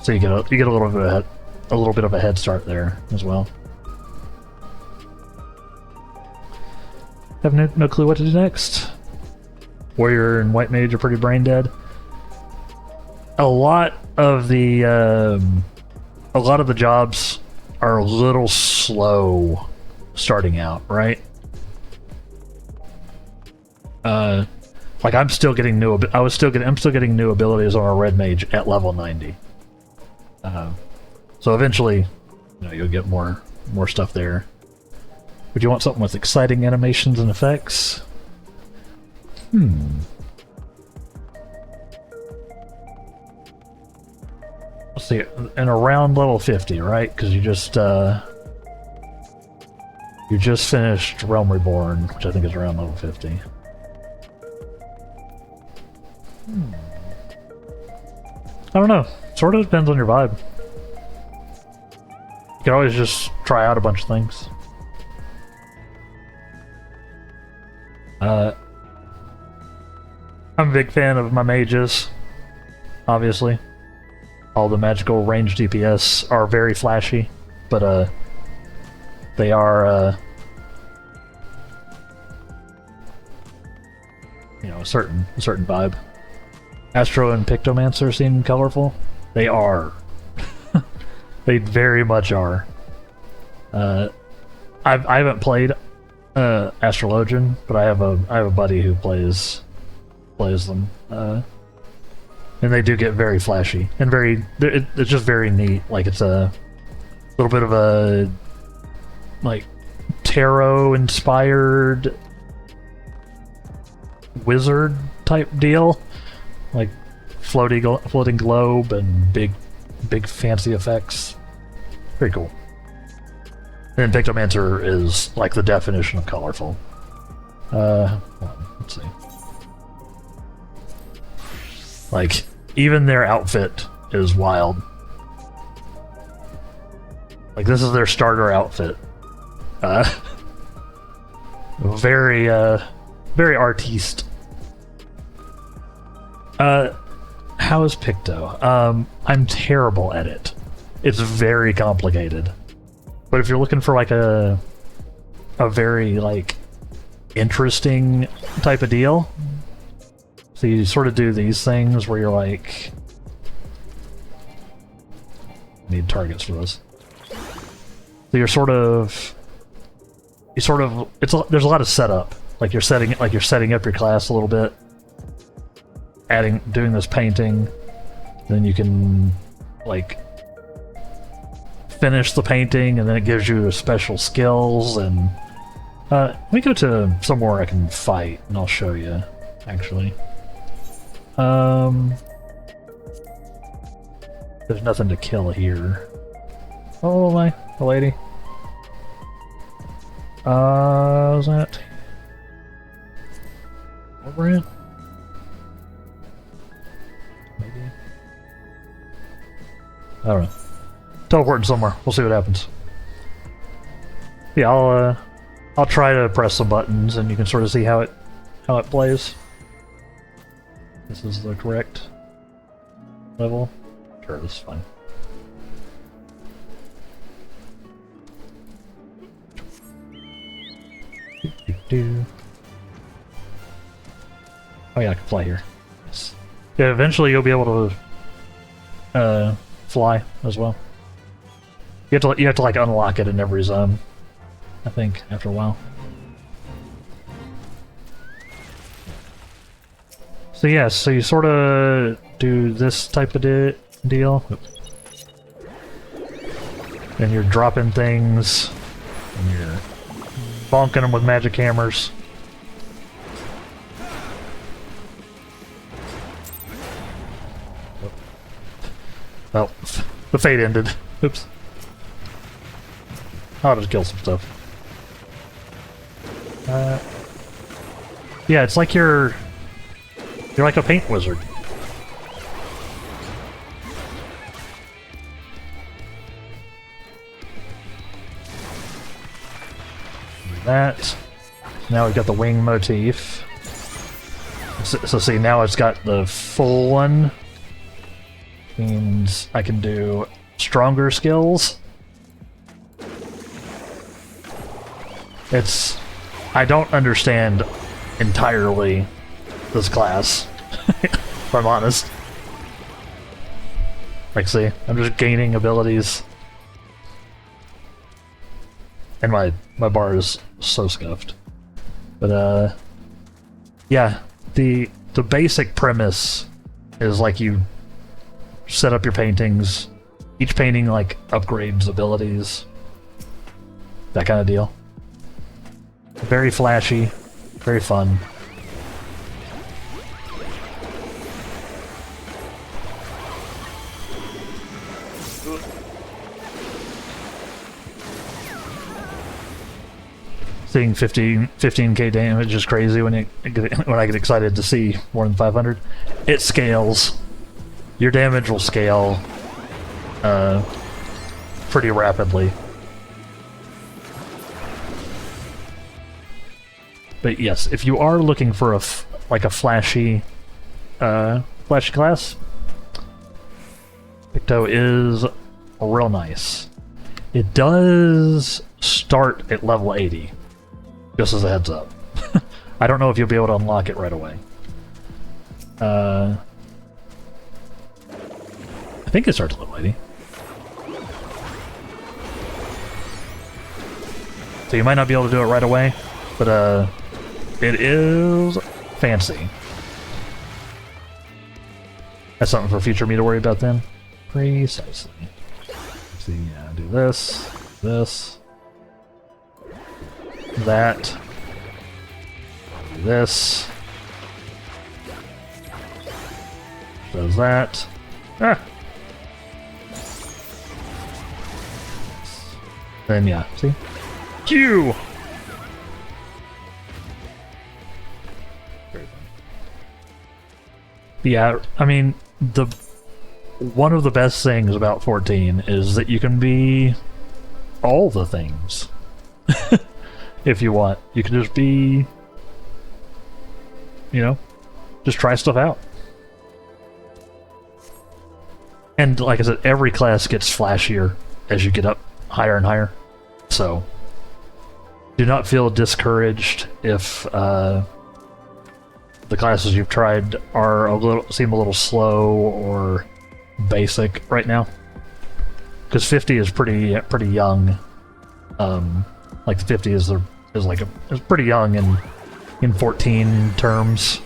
So you get a little bit of a head start there as well. Have no clue what to do next. Warrior and white mage are pretty brain dead. A lot of the jobs are a little slow starting out, right? Like I'm still getting new abilities on a red mage at level 90. So eventually, you'll get more stuff there. Would you want something with exciting animations and effects? see, and around level 50, right? Because you just finished Realm Reborn, which I think is around level 50. I don't know. Sort of depends on your vibe. You can always just try out a bunch of things. I'm a big fan of my mages, obviously. All the magical range DPS are very flashy, but they are you know, a certain vibe. Astro and Pictomancer seem colorful. They are. They very much are. I haven't played Astrologian, but I have a buddy who plays them, and they do get very flashy and it's just very neat. Like, it's a little bit of a like tarot inspired wizard type deal, like floating globe and big fancy effects. Very cool. And Pictomancer is like the definition of colorful. Well, let's see. Like, even their outfit is wild. Like, this is their starter outfit. Very artiste. How is Picto? I'm terrible at it. It's very complicated. But if you're looking for like a very like interesting type of deal, so you sort of do these things where you're like, need targets for this. So there's a lot of setup. Like you're setting up your class a little bit, doing this painting, then you can like finish the painting, and then it gives you special skills. And let me go to somewhere I can fight, and I'll show you. Actually, there's nothing to kill here. Oh my, the lady. Was that over it? Maybe. I don't know. Teleporting somewhere. We'll see what happens. Yeah, I'll try to press some buttons, and you can sort of see how it plays. This is the correct level. Sure, this is fine. Oh yeah, I can fly here. Yes. Yeah, eventually you'll be able to fly as well. You have to like unlock it in every zone, I think, after a while. So yeah, so you sort of do this type of deal. And you're dropping things, and you're bonking them with magic hammers. Well, the fate ended. Oops. I'll just kill some stuff. Yeah, it's like you're like a paint wizard. That. Now we've got the wing motif. So see, now it's got the full one. Means I can do stronger skills. I don't understand entirely this class, if I'm honest. Like, see, I'm just gaining abilities. And my bar is so scuffed. But, yeah, the basic premise is like you set up your paintings. Each painting, like, upgrades abilities. That kind of deal. Very flashy, very fun. seeing 15k damage is crazy when I get excited to see more than 500. It scales. Your damage will scale pretty rapidly. But yes, if you are looking for a flashy class, Picto is real nice. It does start at level 80, just as a heads up. I don't know if you'll be able to unlock it right away. I think it starts at level 80. So you might not be able to do it right away, but it is fancy. That's something for future me to worry about then. Precisely. See, yeah, do this, that, do this, does that. Ah! Then yeah, see? Q! Yeah, I mean, one of the best things about 14 is that you can be all the things. If you want. You can just be, you know, just try stuff out. And like I said, every class gets flashier as you get up higher and higher. So, do not feel discouraged if the classes you've tried are seem a little slow or basic right now, because 50 is pretty young. Like the 50 is pretty young in 14 terms,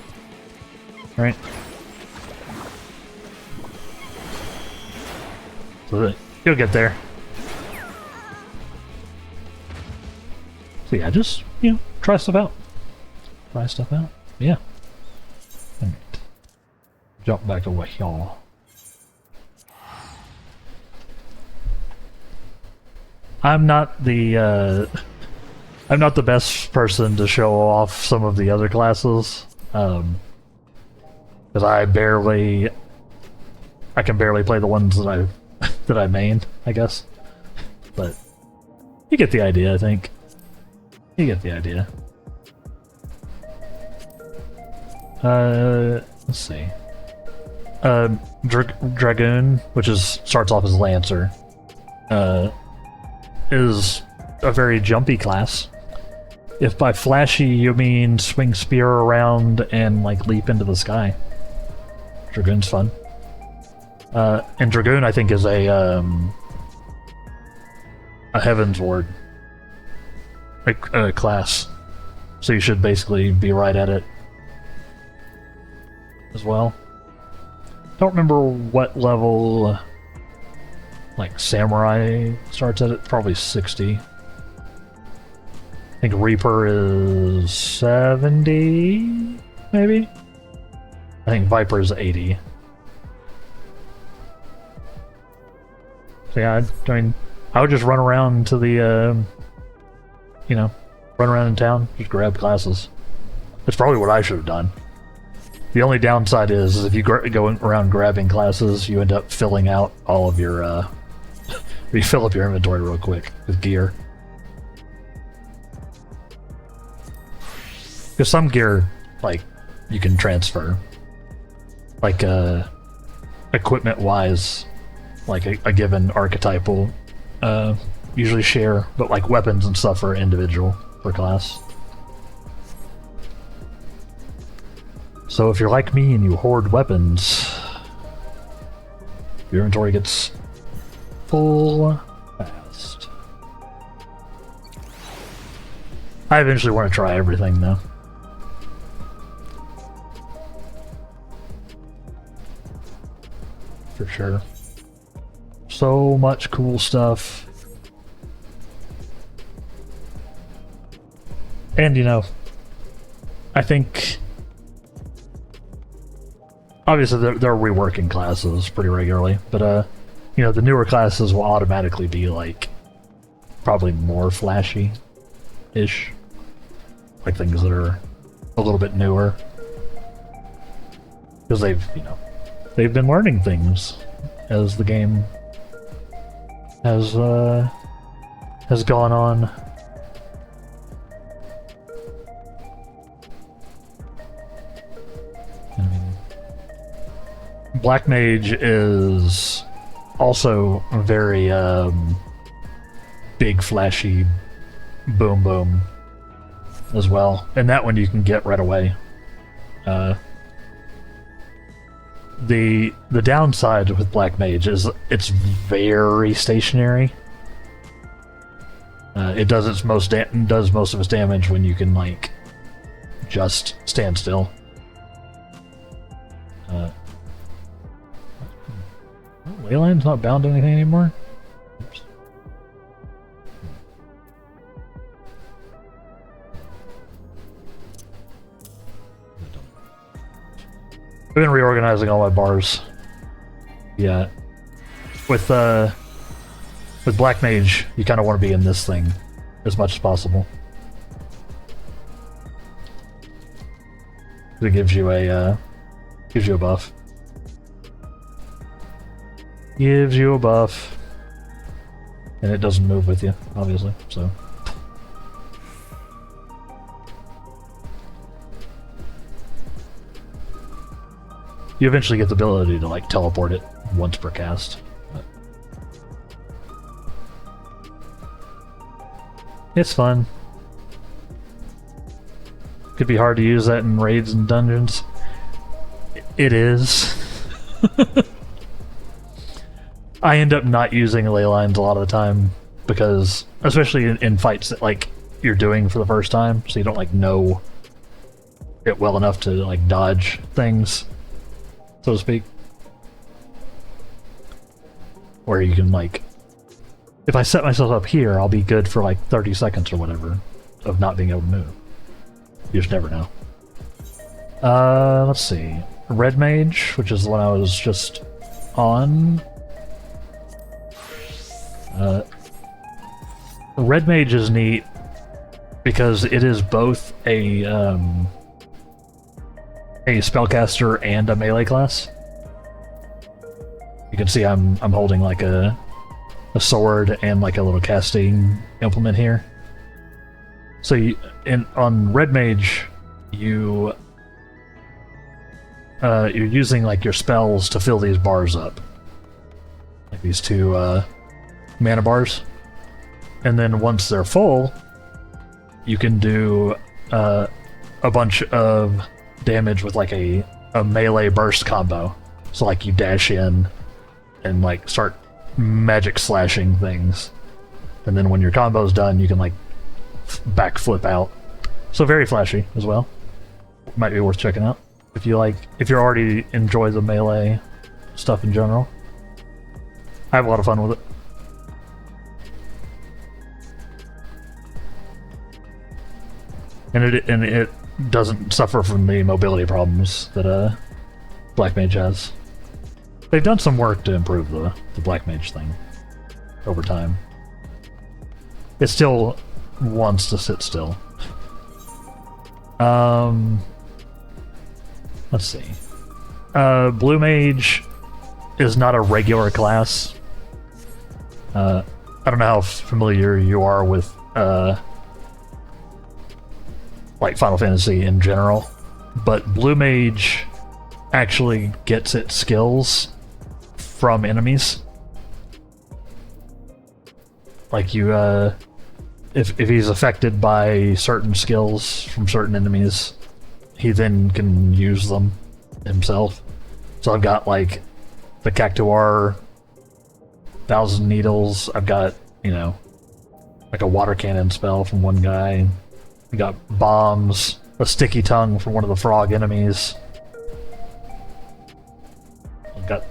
right? So you'll get there. So yeah, just try stuff out. Yeah. All right. Jump back over here. I'm not the best person to show off some of the other classes, because I can barely play the ones that I main, I guess. But you get the idea, I think. You get the idea. Let's see. Dragoon, which starts off as Lancer, is a very jumpy class. If by flashy you mean swing spear around and like leap into the sky, Dragoon's fun. And Dragoon, I think, is a Heaven's Ward class, so you should basically be right at it as well. Don't remember what level like Samurai starts at. It probably 60. I think Reaper is 70, maybe. I think Viper is 80. So yeah, I mean, I would just run around to the, run around in town, just grab classes. That's probably what I should have done. The only downside is if you go around grabbing classes, you end up filling out all of your, you fill up your inventory real quick with gear. Because some gear, like, you can transfer. Like, equipment-wise, like a given archetype will usually share, but like weapons and stuff are individual per class. So if you're like me and you hoard weapons, your inventory gets full fast. I eventually want to try everything though. For sure. So much cool stuff. And I think obviously they're reworking classes pretty regularly, but the newer classes will automatically be like probably more flashy-ish. like things that are a little bit newer. Because they've been learning things as the game has gone on. I mean, Black Mage is also very big, flashy, boom boom as well, and that one you can get right away. The downside with Black Mage is it's very stationary. It does most of its damage when you can like just stand still. Leyline's not bound to anything anymore? Oops. I've been reorganizing all my bars. Yeah. With Black Mage, you kind of want to be in this thing as much as possible. It gives you a buff. Gives you a buff. And it doesn't move with you, obviously, so. You eventually get the ability to, like, teleport it once per cast. But it's fun. Could be hard to use that in raids and dungeons. It is. I end up not using ley lines a lot of the time because, especially in fights that like you're doing for the first time, so you don't like know it well enough to like dodge things, so to speak. Where you can like, if I set myself up here, I'll be good for like 30 seconds or whatever of not being able to move. You just never know. Let's see. Red Mage, which is the one I was just on. Red Mage is neat because it is both a spellcaster and a melee class. You can see I'm holding like a sword and like a little casting implement here. So on Red Mage, you're using like your spells to fill these bars up, like these two mana bars, and then once they're full, you can do a bunch of damage with like a melee burst combo. So like you dash in and like start magic slashing things, and then when your combo's done, you can like backflip out. So very flashy as well. Might be worth checking out if you already enjoy the melee stuff in general. I have a lot of fun with it. And it doesn't suffer from the mobility problems that Black Mage has. They've done some work to improve the Black Mage thing over time. It still wants to sit still. Let's see. Blue Mage is not a regular class. I don't know how familiar you are with like Final Fantasy in general, but Blue Mage actually gets its skills from enemies. Like you, if he's affected by certain skills from certain enemies, he then can use them himself. So I've got like the Cactuar, Thousand Needles. I've got, like a water cannon spell from one guy. We got bombs, a sticky tongue from one of the frog enemies. I've got,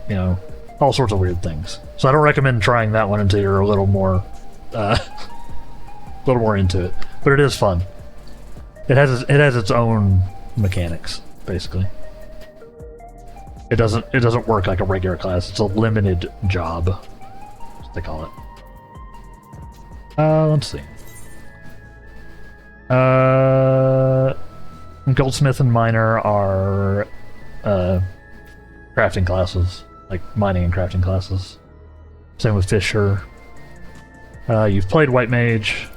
all sorts of weird things. So I don't recommend trying that one until you're a little more into it. But it is fun. It has its own mechanics, basically. It doesn't work like a regular class. It's a limited job, as they call it. Let's see. goldsmith and miner are crafting classes, like mining and crafting classes. Same with fisher. You've played white mage.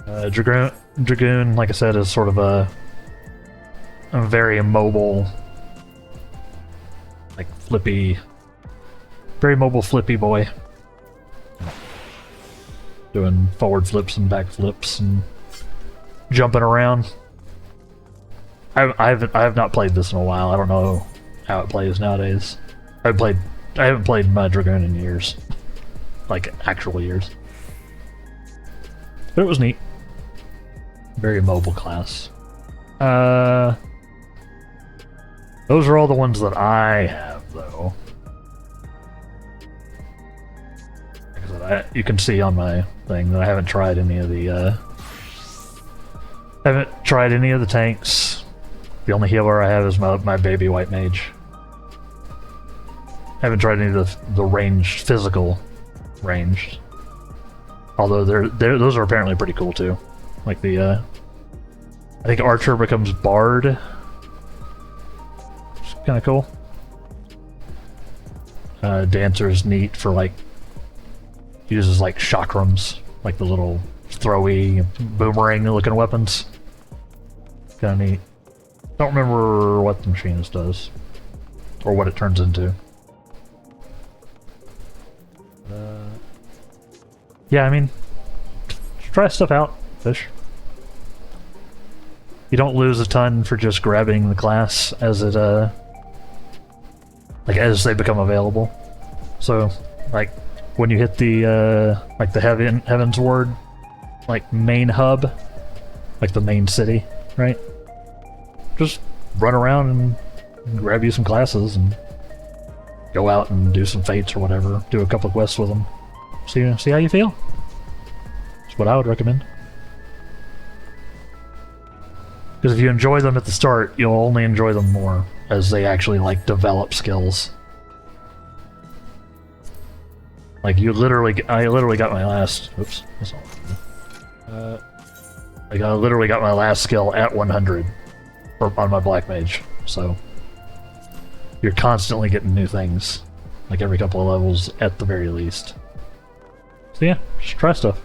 Dragoon, like I said, is sort of a very mobile, like flippy, very mobile flippy boy. Doing forward flips and back flips and jumping around. I have not played this in a while. I don't know how it plays nowadays. I haven't played my Dragoon in years. Like, actual years. But it was neat. Very mobile class. Those are all the ones that I have, though. Like I said, you can see on my thing that I haven't tried any of the, tanks. The only healer I have is my baby white mage. I haven't tried any of the ranged, physical ranged. Although those are apparently pretty cool too. Like the, I think Archer becomes Bard. It's kind of cool. Dancer's neat for like, uses like chakrams, like the little throwy, boomerang looking weapons. Kind of neat. Don't remember what the machinist does. Or what it turns into. Yeah, I mean, try stuff out, fish. You don't lose a ton for just grabbing the class as it, like, as they become available. So, like, when you hit the, like, the Heaven's Ward, like, main hub, like the main city, right? Just run around and grab you some classes and go out and do some fates or whatever. Do a couple of quests with them. See how you feel. That's what I would recommend. Because if you enjoy them at the start, you'll only enjoy them more as they actually, like, develop skills. Like, I literally got my last... Oops. That's all. I literally got my last skill at 100 on my Black Mage, so... You're constantly getting new things. Like, every couple of levels, at the very least. So yeah, just try stuff.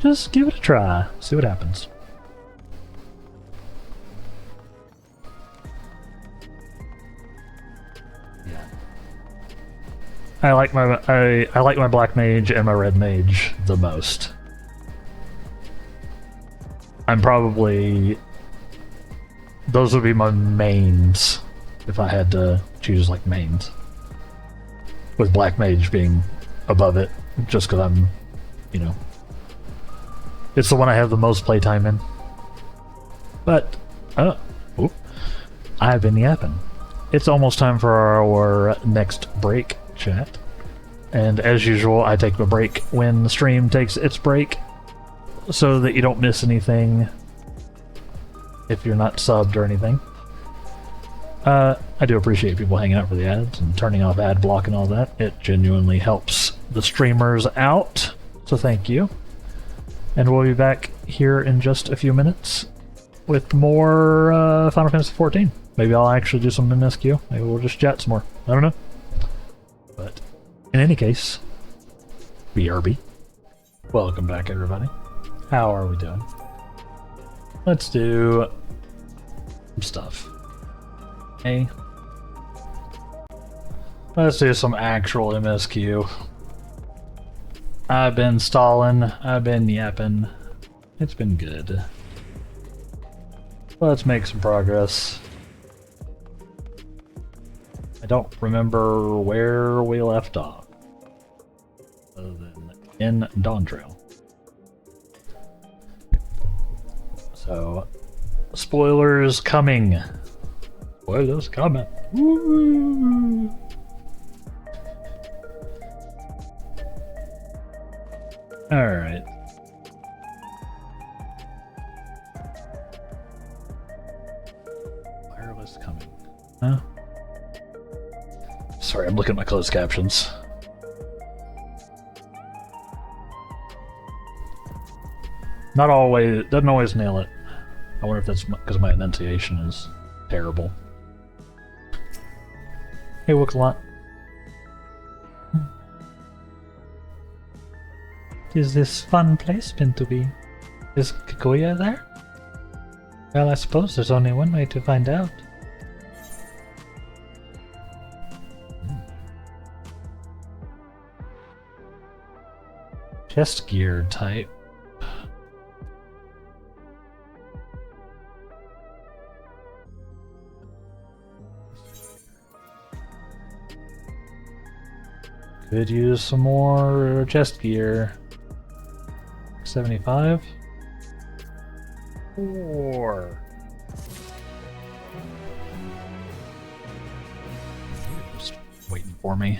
Just give it a try. See what happens. Yeah. I like my Black Mage and my Red Mage the most. I'm probably... Those would be my mains, if I had to choose, like, mains. With Black Mage being above it, just because I'm, you know... It's the one I have the most playtime in. But, I've been yapping. It's almost time for our next break, chat. And as usual, I take a break when the stream takes its break, so that you don't miss anything if you're not subbed or anything. I do appreciate people hanging out for the ads and turning off ad block and all that. It genuinely helps the streamers out, so thank you. And we'll be back here in just a few minutes with more Final Fantasy XIV. Maybe I'll actually do some MSQ. Maybe we'll just chat some more. I don't know. But in any case, BRB. Welcome back, everybody. How are we doing? Let's do some stuff. Hey. Let's do some actual MSQ. I've been stalling, I've been yapping. It's been good. Let's make some progress. I don't remember where we left off, other than in Dawtrail. So, spoilers coming. Spoilers coming. Woo! Alright. Wireless coming. Huh? Sorry, I'm looking at my closed captions. Not always, doesn't always nail it. I wonder if that's because my enunciation is terrible. Hey, Wookalot. Is this fun place meant to be? Is Kikuya there? Well, I suppose there's only one way to find out. Chest gear type. Could use some more chest gear. 75. Or just waiting for me.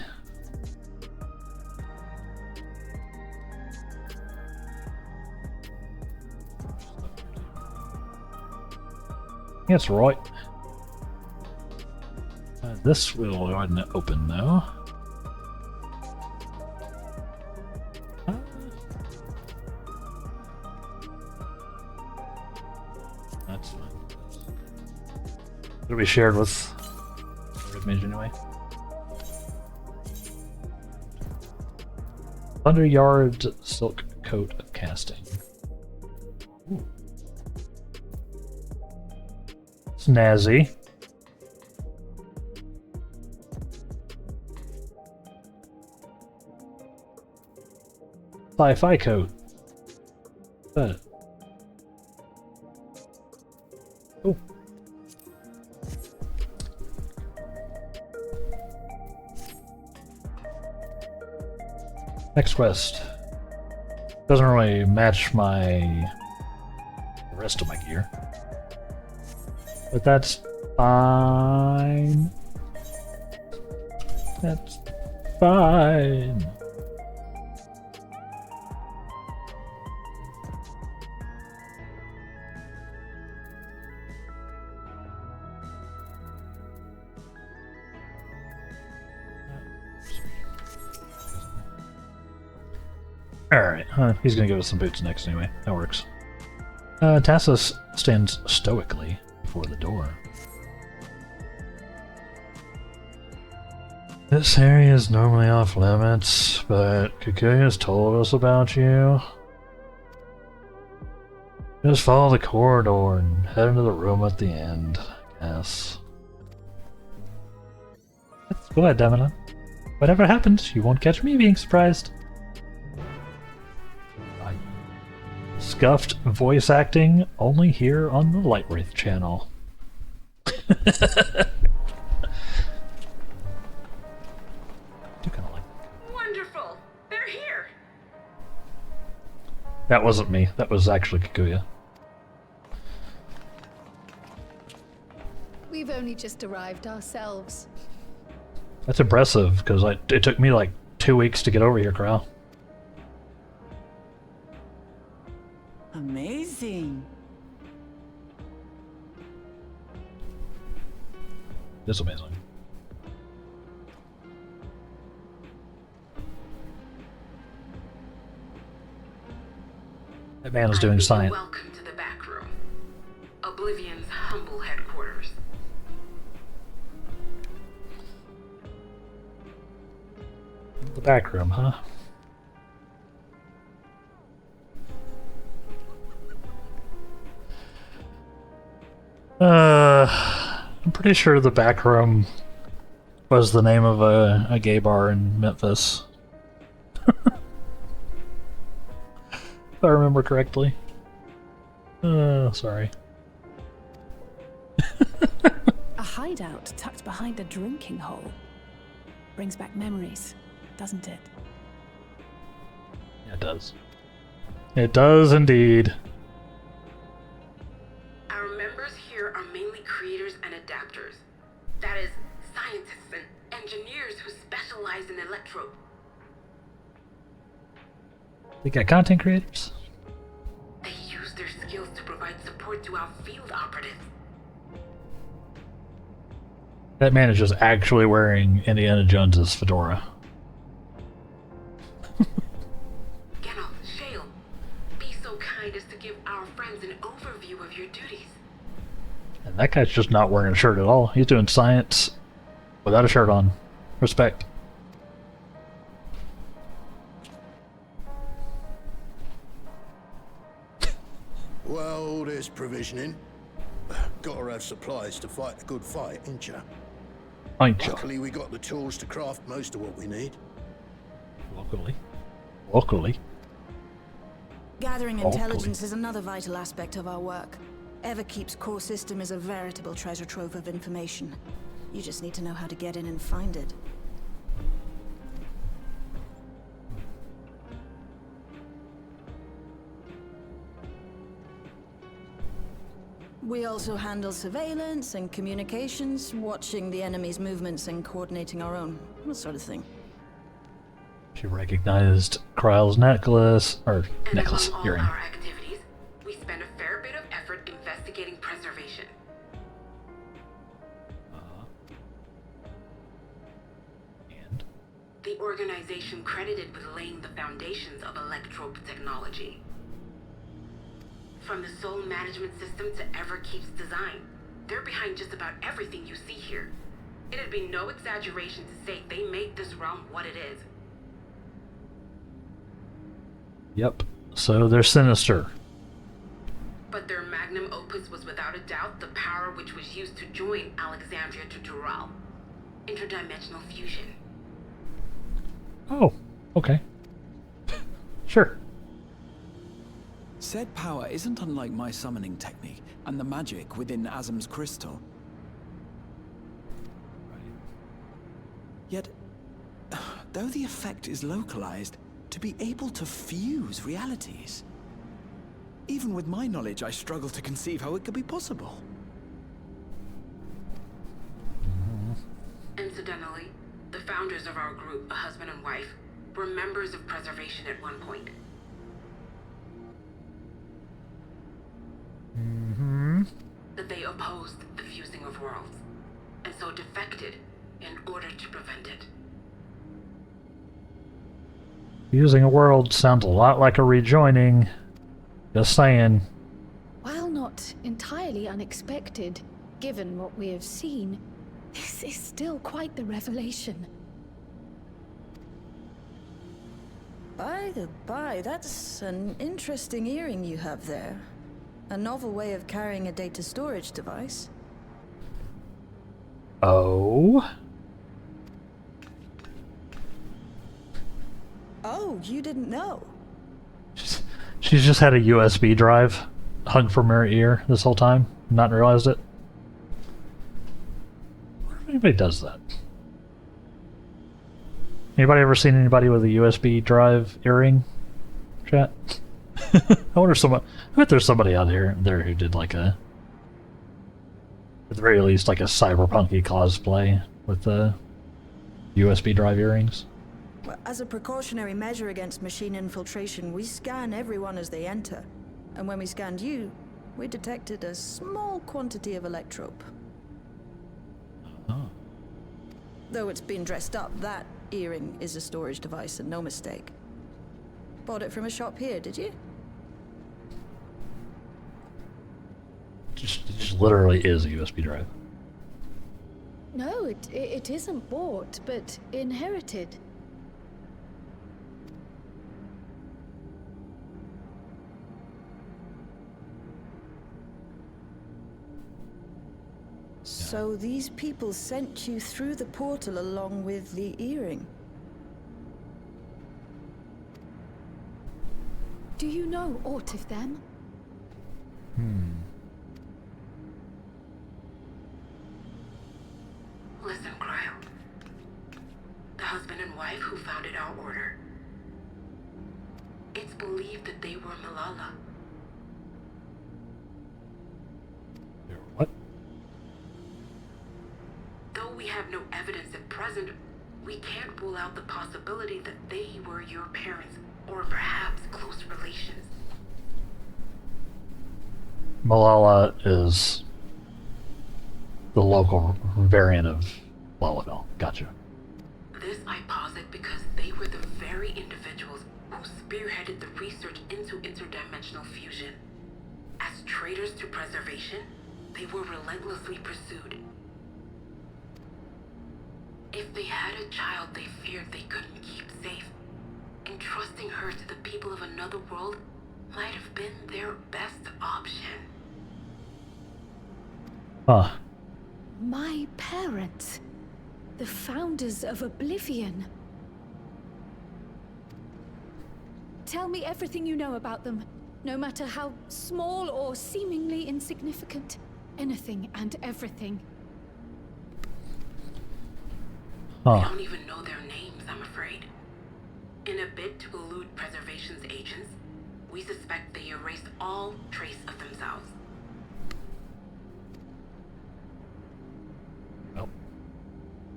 That's right. This will go ahead and open though. That's fine. It'll be shared with Mage anyway. Thunderyard silk coat of casting. Ooh. Snazzy. Sci-fi coat. Oh. Next quest. Doesn't really match the rest of my gear. But that's fine. That's fine. Alright, he's gonna give us some boots next anyway. That works. Tassus stands stoically before the door. This area is normally off limits, but Kikuya's told us about you. Just follow the corridor and head into the room at the end, I guess. Go ahead, Damina. Whatever happens, you won't catch me being surprised. Scuffed voice acting only here on the Light Wraith channel. I do kind of like that. Wonderful! They're here! That wasn't me. That was actually Kikuya. We've only just arrived ourselves. That's impressive, because it took me like 2 weeks to get over here, Corral. Amazing! This is amazing. That man is doing science. Welcome to the back room. Oblivion's humble headquarters. The back room, huh? I'm pretty sure the back room was the name of a gay bar in Memphis. If I remember correctly. Sorry. A hideout tucked behind a drinking hole. Brings back memories, doesn't it? Yeah, it does. It does indeed. Our members here are mainly creators and adapters. That is, scientists and engineers who specialize in electro. They got content creators? They use their skills to provide support to our field operatives. That man is just actually wearing Indiana Jones's fedora. Geralt, Shale, be so so kind as to give our friends an overview of your duties. And that guy's just not wearing a shirt at all. He's doing science without a shirt on. Respect. Well, there's provisioning. Gotta have supplies to fight a good fight, ain't ya? Ain't ya? Luckily, we got the tools to craft most of what we need. Locally. Gathering intelligence is another vital aspect of our work. Everkeep's core system is a veritable treasure trove of information. You just need to know how to get in and find it. We also handle surveillance and communications, watching the enemy's movements and coordinating our own, that sort of thing. She recognized Kryle's necklace, or And necklace, among all earring. our activities, we spend a fair bit of effort investigating preservation. And The organization credited with laying the foundations of electrope technology. From the soul management system to Everkeep's design, they're behind just about everything you see here. It'd be no exaggeration to say they made this realm what it is. yep. So they're sinister. But their magnum opus was without a doubt the power which was used to join Alexandria to Dawtrail. Interdimensional fusion. Oh, okay. Sure. Said power isn't unlike my summoning technique and the magic within Azam's crystal. Yet, though the effect is localized, to be able to fuse realities. Even with my knowledge, I struggle to conceive how it could be possible. Incidentally, the founders of our group, a husband and wife, were members of preservation at one point. That they opposed the fusing of worlds, and so defected in order to prevent it. Using a world sounds a lot like a rejoining. Just saying. While not entirely unexpected, given what we have seen, this is still quite the revelation. By the by, that's an interesting earring you have there. A novel way of carrying a data storage device. Oh? Oh, you didn't know? She's just had a USB drive hung from her ear this whole time, not realized it. I wonder if anybody does that. Anybody ever seen anybody with a USB drive earring? Chat? I wonder if I bet there's somebody out there who did like a, at the very least, like a cyberpunky cosplay with the USB drive earrings. Well, as a precautionary measure against machine infiltration, we scan everyone as they enter. And when we scanned you, we detected a small quantity of electrope. Oh. Though it's been dressed up, that earring is a storage device and no mistake. Bought it from a shop here, did you? Just literally is a USB drive. No, it isn't bought, but inherited. So these people sent you through the portal along with the earring? Do you know aught of them? Listen, Cryle. The husband and wife who founded our order. It's believed that they were Malala. What? Though we have no evidence at present, we can't rule out the possibility that they were your parents, or perhaps close relations. Malala is the local variant of Lalabelle. Gotcha. This I posit because they were the very individuals who now spearheaded the research into interdimensional fusion. As traitors to preservation, they were relentlessly pursued. If they had a child they feared they couldn't keep safe, entrusting her to the people of another world might have been their best option. Huh. My parents, the founders of Oblivion. Tell me everything you know about them, no matter how small or seemingly insignificant. Anything and everything. I don't even know their names, I'm afraid. In a bid to elude preservation's agents, we suspect they erased all trace of themselves. Nope.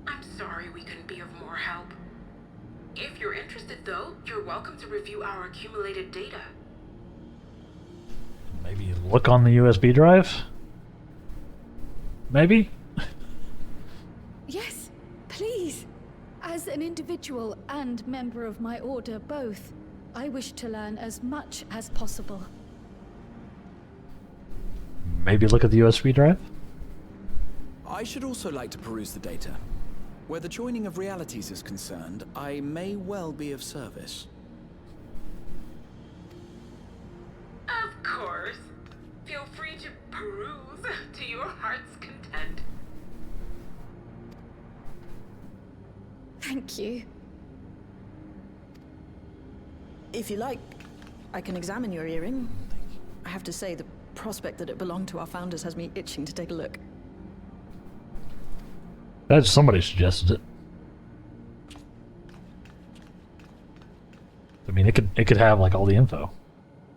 I'm sorry we couldn't be of more help. If you're interested, though, you're welcome to review our accumulated data. Maybe look on the USB drive? Maybe? Yes, please. As an individual and member of my order both, I wish to learn as much as possible. Maybe look at the USB drive? I should also like to peruse the data. Where the joining of realities is concerned, I may well be of service. Of course. Feel free to peruse to your heart's content. Thank you. If you like, I can examine your earring. I have to say, the prospect that it belonged to our founders has me itching to take a look. That somebody suggested it. I mean, it could have like all the info.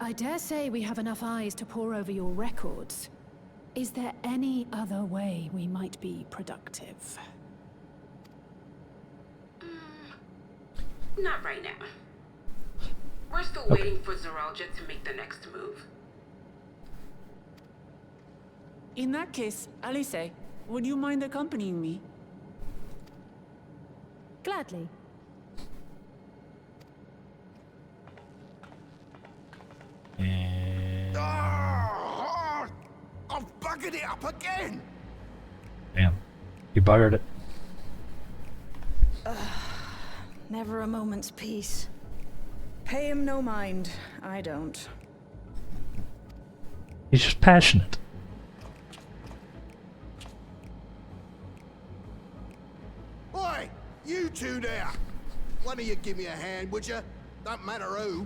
I dare say we have enough eyes to pore over your records. Is there any other way we might be productive? Not right now. We're still waiting for Zoralja to make the next move. In that case, Alice, would you mind accompanying me? Gladly. And... I've buggered it up again! Damn. You buggered it. Never a moment's peace. Pay him no mind. I don't. He's just passionate. Oi! You two there! One of you give me a hand, would you? Don't matter who.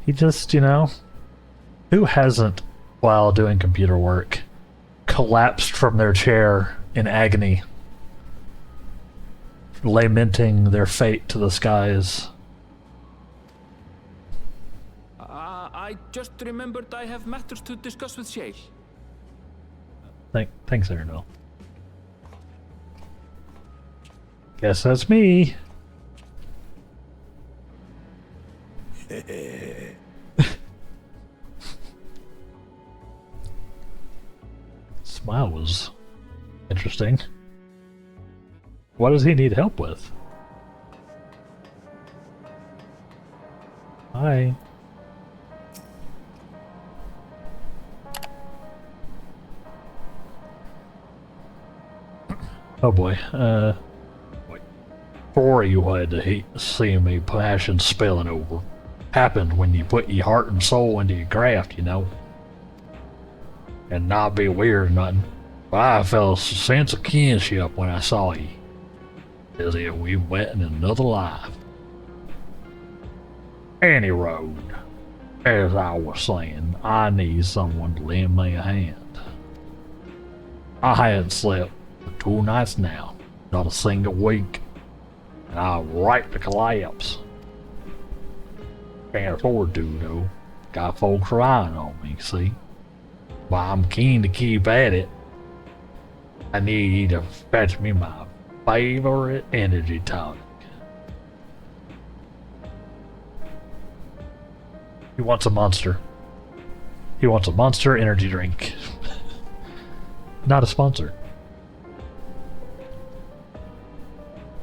He just, you know, who hasn't, while doing computer work, collapsed from their chair in agony, lamenting their fate to the skies? I just remembered I have matters to discuss with Shay. Thanks, Arendelle. Guess that's me. Smile was interesting. What does he need help with? Hi. Oh boy, for you had to see me passion spilling over. Happened when you put your heart and soul into your craft, you know. And not be weird or nothing, but I felt a sense of kinship when I saw you. As if we met in another life. Any road, as I was saying, I need someone to lend me a hand. I hadn't slept for 2 nights now, not a single week, and I'm right to collapse. Can't afford to, though. Got folks relying on me, see? But I'm keen to keep at it. I need you to fetch me my favorite energy tonic. He wants a monster. He wants a monster energy drink. Not a sponsor.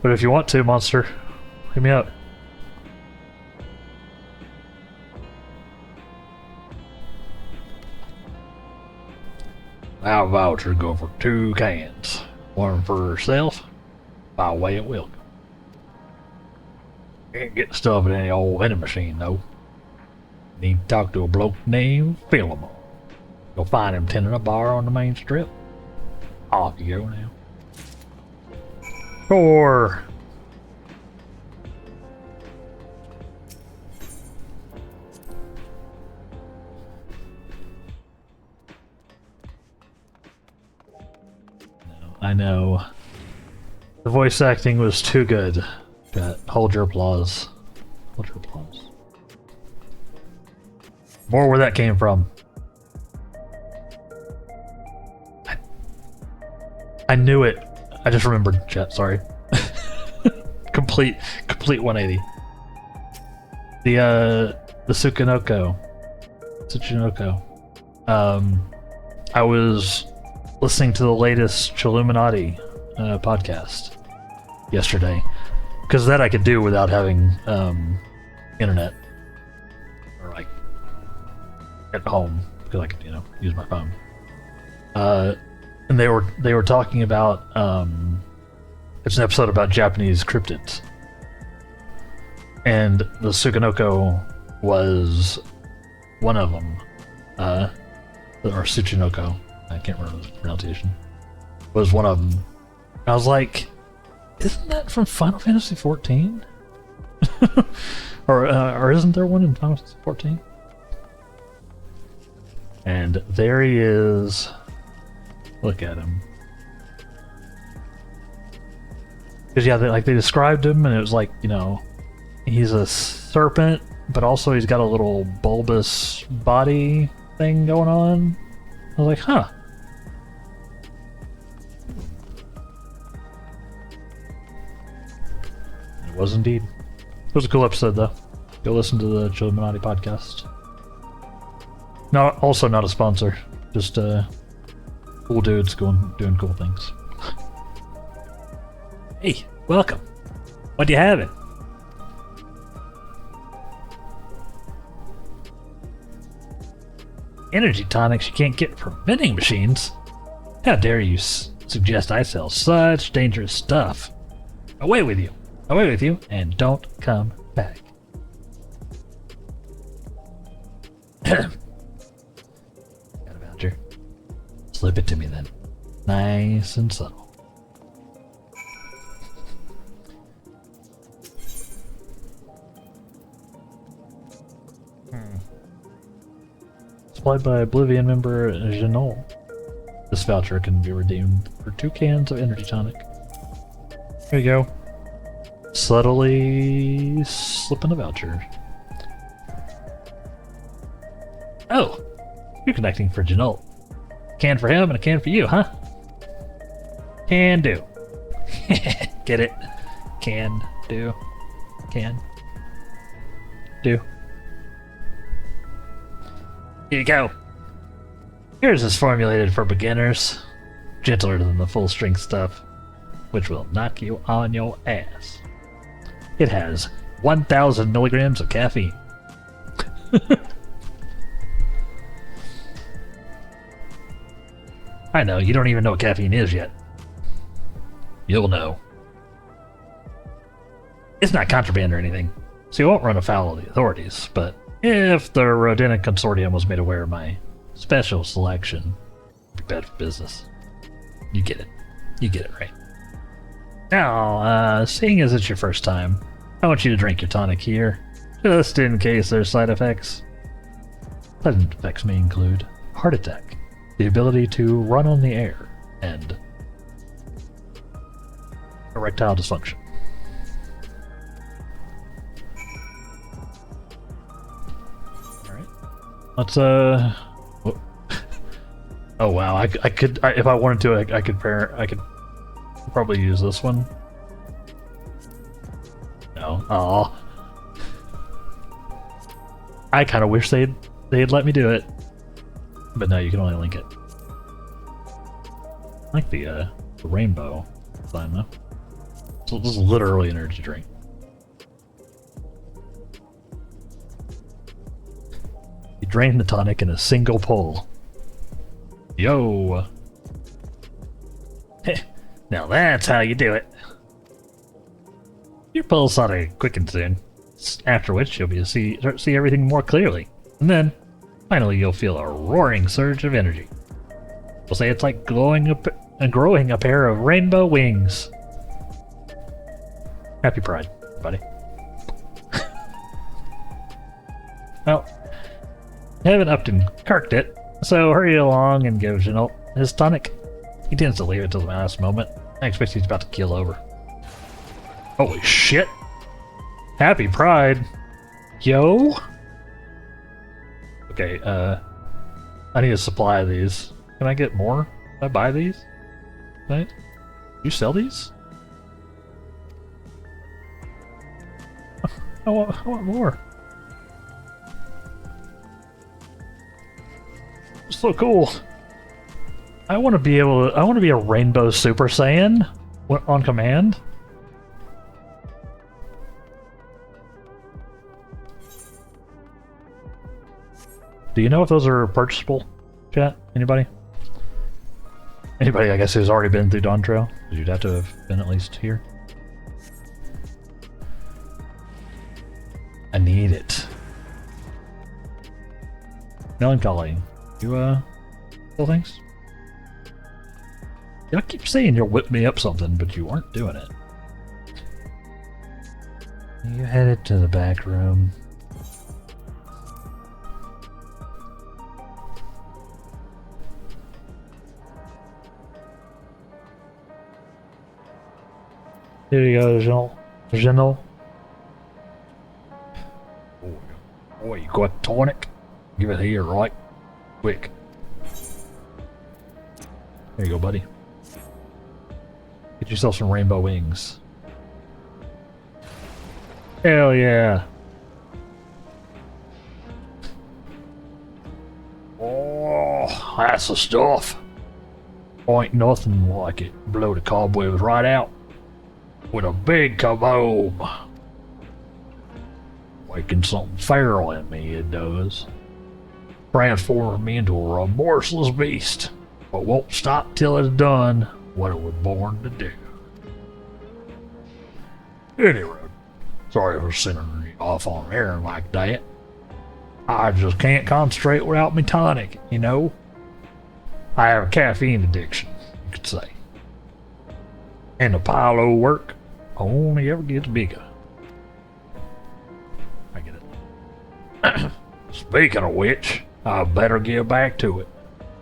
But if you want to, Monster, hit me up. Our voucher go for 2 cans. One for herself, by way of welcome. Can't get stuff at any old vending machine, though. Need to talk to a bloke named Philemon. You'll find him tending a bar on the main strip. Off you go now. Sure. I know. The voice acting was too good. Hold your applause. Hold your applause. More where that came from. I knew it. I just remembered, chat, sorry. complete 180. The Tsuchinoko. I was listening to the latest Chilluminati podcast yesterday, because that I could do without having internet, or like at home, because I could use my phone. And they were talking about it's an episode about Japanese cryptids, and the Tsuchinoko was one of them, or Tsuchinoko. I can't remember the pronunciation. Was one of them. I was like, isn't that from Final Fantasy XIV? or isn't there one in Final Fantasy XIV? And there he is. Look at him. Because yeah, they described him, and it was like, he's a serpent, but also he's got a little bulbous body thing going on. I was like, huh. It was indeed. It was a cool episode, though. Go listen to the Chilluminati podcast. Also not a sponsor. Just cool dudes doing cool things. Hey, welcome. What do you have? Energy tonics you can't get from vending machines? How dare you suggest I sell such dangerous stuff? Away with you. Away with you, and don't come back. Got a voucher. Slip it to me then. Nice and subtle. Supplied by Oblivion member Janol. This voucher can be redeemed for 2 cans of energy tonic. Here you go. Subtly slipping a voucher. Oh, you're connecting for Janol. Can for him and a can for you, huh? Can do. Get it? Can do. Can do. Here you go. Yours is formulated for beginners, gentler than the full-strength stuff, which will knock you on your ass. It has 1,000 milligrams of caffeine. I know, you don't even know what caffeine is yet. You'll know. It's not contraband or anything, so you won't run afoul of the authorities, but if the Rodina Consortium was made aware of my special selection, it'd be bad for business. You get it. You get it right. Now, seeing as it's your first time, I want you to drink your tonic here, just in case there's side effects. Side effects may include heart attack, the ability to run on the air, and erectile dysfunction. Alright. Let's, oh wow, I could, if I wanted to, I could probably use this one. No. Aw. I kind of wish they'd let me do it. But no, you can only link it. I like the rainbow sign though. So this is literally an energy drink. You drain the tonic in a single pull. Yo! Now that's how you do it. Your pulse ought to quicken soon, after which you'll be able to start to see everything more clearly. And then, finally you'll feel a roaring surge of energy. We'll say it's like growing a pair of rainbow wings. Happy Pride, buddy. Well, I haven't upped and carked it, so hurry along and give Janelle his tonic. He tends to leave it till the last moment. I expect he's about to keel over. Holy shit! Happy Pride! Yo! Okay, I need a supply of these. Can I get more? Can I buy these? Can you sell these? I want more. So cool. I want to be a Rainbow Super Saiyan on command. Do you know if those are purchasable, chat? Anybody? Anybody, I guess, who's already been through Dawtrail? You'd have to have been at least here. I need it. Melancholy. You, sell things? I keep saying you'll whip me up something, but you aren't doing it. You headed to the back room. Here you go, General. Oh, you got a tonic? Give it here, right? Quick. There you go, buddy. Get yourself some rainbow wings. Hell yeah. Oh, that's the stuff. Ain't nothing like it. Blow the cobwebs right out. With a big kaboom. Waking something feral in me, it does. Transforming me into a remorseless beast. But won't stop till it's done what it was born to do. Anyway, sorry for sending you off on an errand like that. I just can't concentrate without me tonic, you know? I have a caffeine addiction, you could say. And the pile of work only ever gets bigger. I get it. Speaking of which, I better get back to it.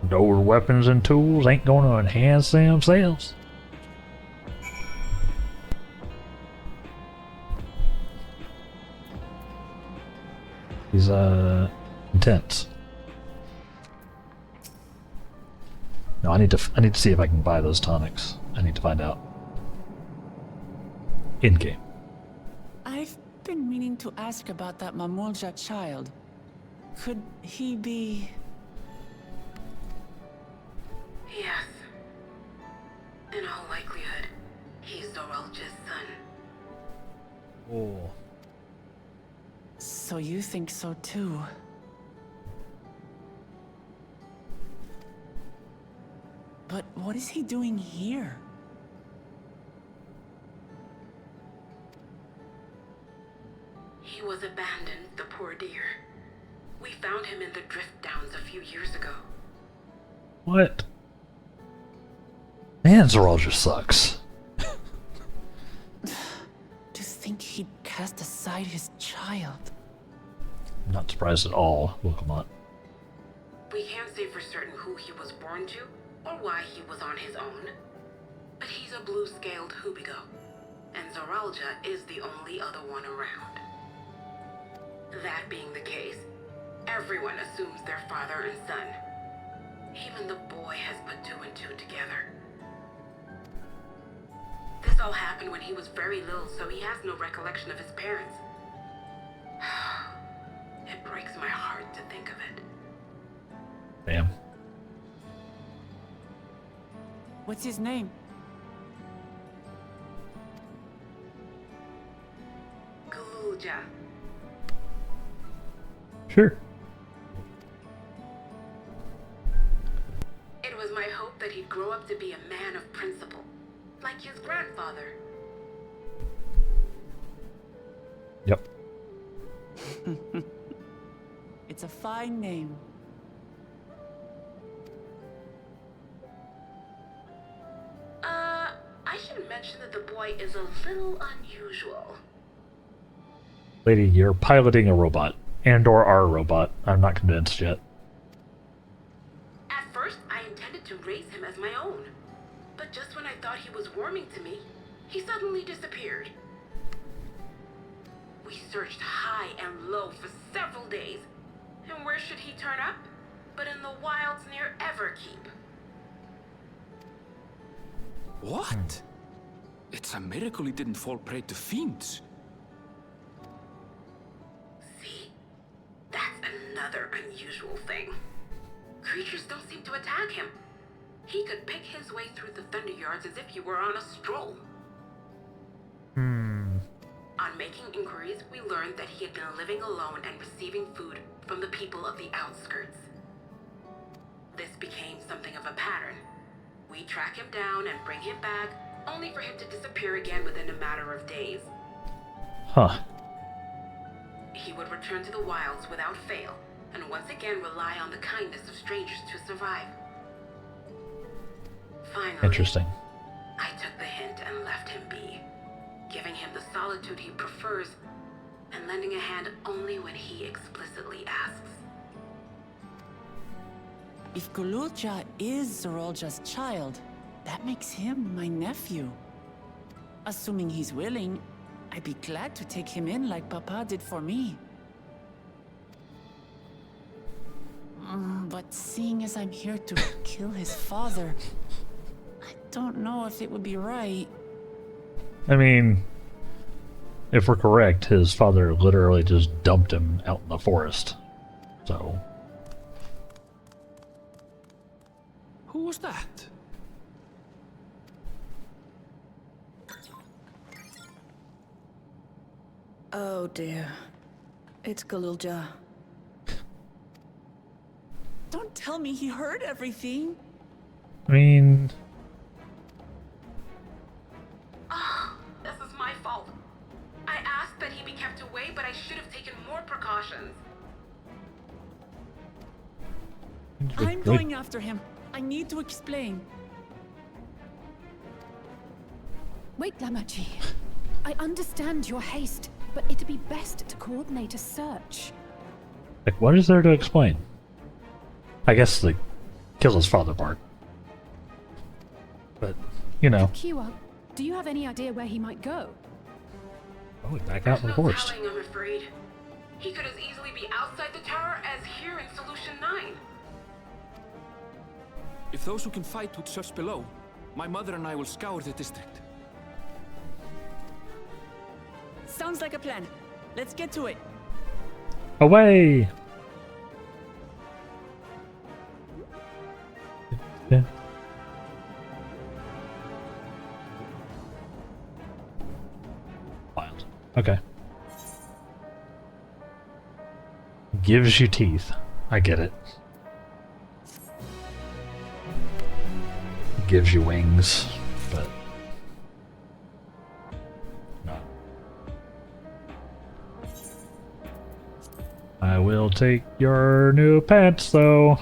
Those weapons and tools ain't gonna enhance themselves. He's intense. No, I need to see if I can buy those tonics. I need to find out. In game. I've been meaning to ask about that Mamulja child. Could he be... Yes. In all likelihood, he's Zoralja's son. Oh. So you think so too? But what is he doing here? He was abandoned, the poor dear. We found him in the Drift Downs a few years ago. What? Man, Zoralja sucks. To think he'd cast aside his child. I'm not surprised at all, Wilcomot. We can't say for certain who he was born to, or why he was on his own. But he's a blue-scaled Hubigo, and Zoralja is the only other one around. That being the case, everyone assumes they're father and son. Even the boy has put two and two together. This all happened when he was very little, so he has no recollection of his parents. It breaks my heart to think of it. Damn. What's his name? Gulja. Sure. It I hoped that he'd grow up to be a man of principle, like his grandfather. Yep. It's a fine name. I should mention that the boy is a little unusual. Lady, you're piloting a robot. And/or our robot. I'm not convinced yet. At first, I intended to raise him as my own. But just when I thought he was warming to me, he suddenly disappeared. We searched high and low for several days. And where should he turn up? But in the wilds near Everkeep. What? It's a miracle he didn't fall prey to fiends. See? That's another unusual thing. Creatures don't seem to attack him. He could pick his way through the Thunder Yards as if he were on a stroll. On making inquiries, we learned that he had been living alone and receiving food from the people of the outskirts. This became something of a pattern. We track him down and bring him back, only for him to disappear again within a matter of days. Huh. He would return to the wilds without fail, and once again rely on the kindness of strangers to survive. Finally, Interesting. I took the hint and left him be, giving him the solitude he prefers, and lending a hand only when he explicitly asks. If Gululja is Zorolja's child, that makes him my nephew. Assuming he's willing, I'd be glad to take him in like Papa did for me. But seeing as I'm here to kill his father, I don't know if it would be right. I mean, if we're correct, his father literally just dumped him out in the forest. So... Who was that? Oh dear. It's Gululja. Don't tell me he heard everything. I mean... Oh, this is my fault. I asked that he be kept away, but I should have taken more precautions. I'm going after him. I need to explain. Wait, Lamachi. I understand your haste, but it'd be best to coordinate a search. Like, what is there to explain? I guess the kill his father part. But, you know. Kiwa, do you have any idea where he might go? Probably back out in the forest. Telling, I'm afraid. He could as easily be outside the tower as here in Solution 9. If those who can fight would search below, my mother and I will scour the district. Sounds like a plan. Let's get to it. Away! Yeah. Wild. Okay. Gives you teeth. I get it. Gives you wings, but no. I will take your new pants, though.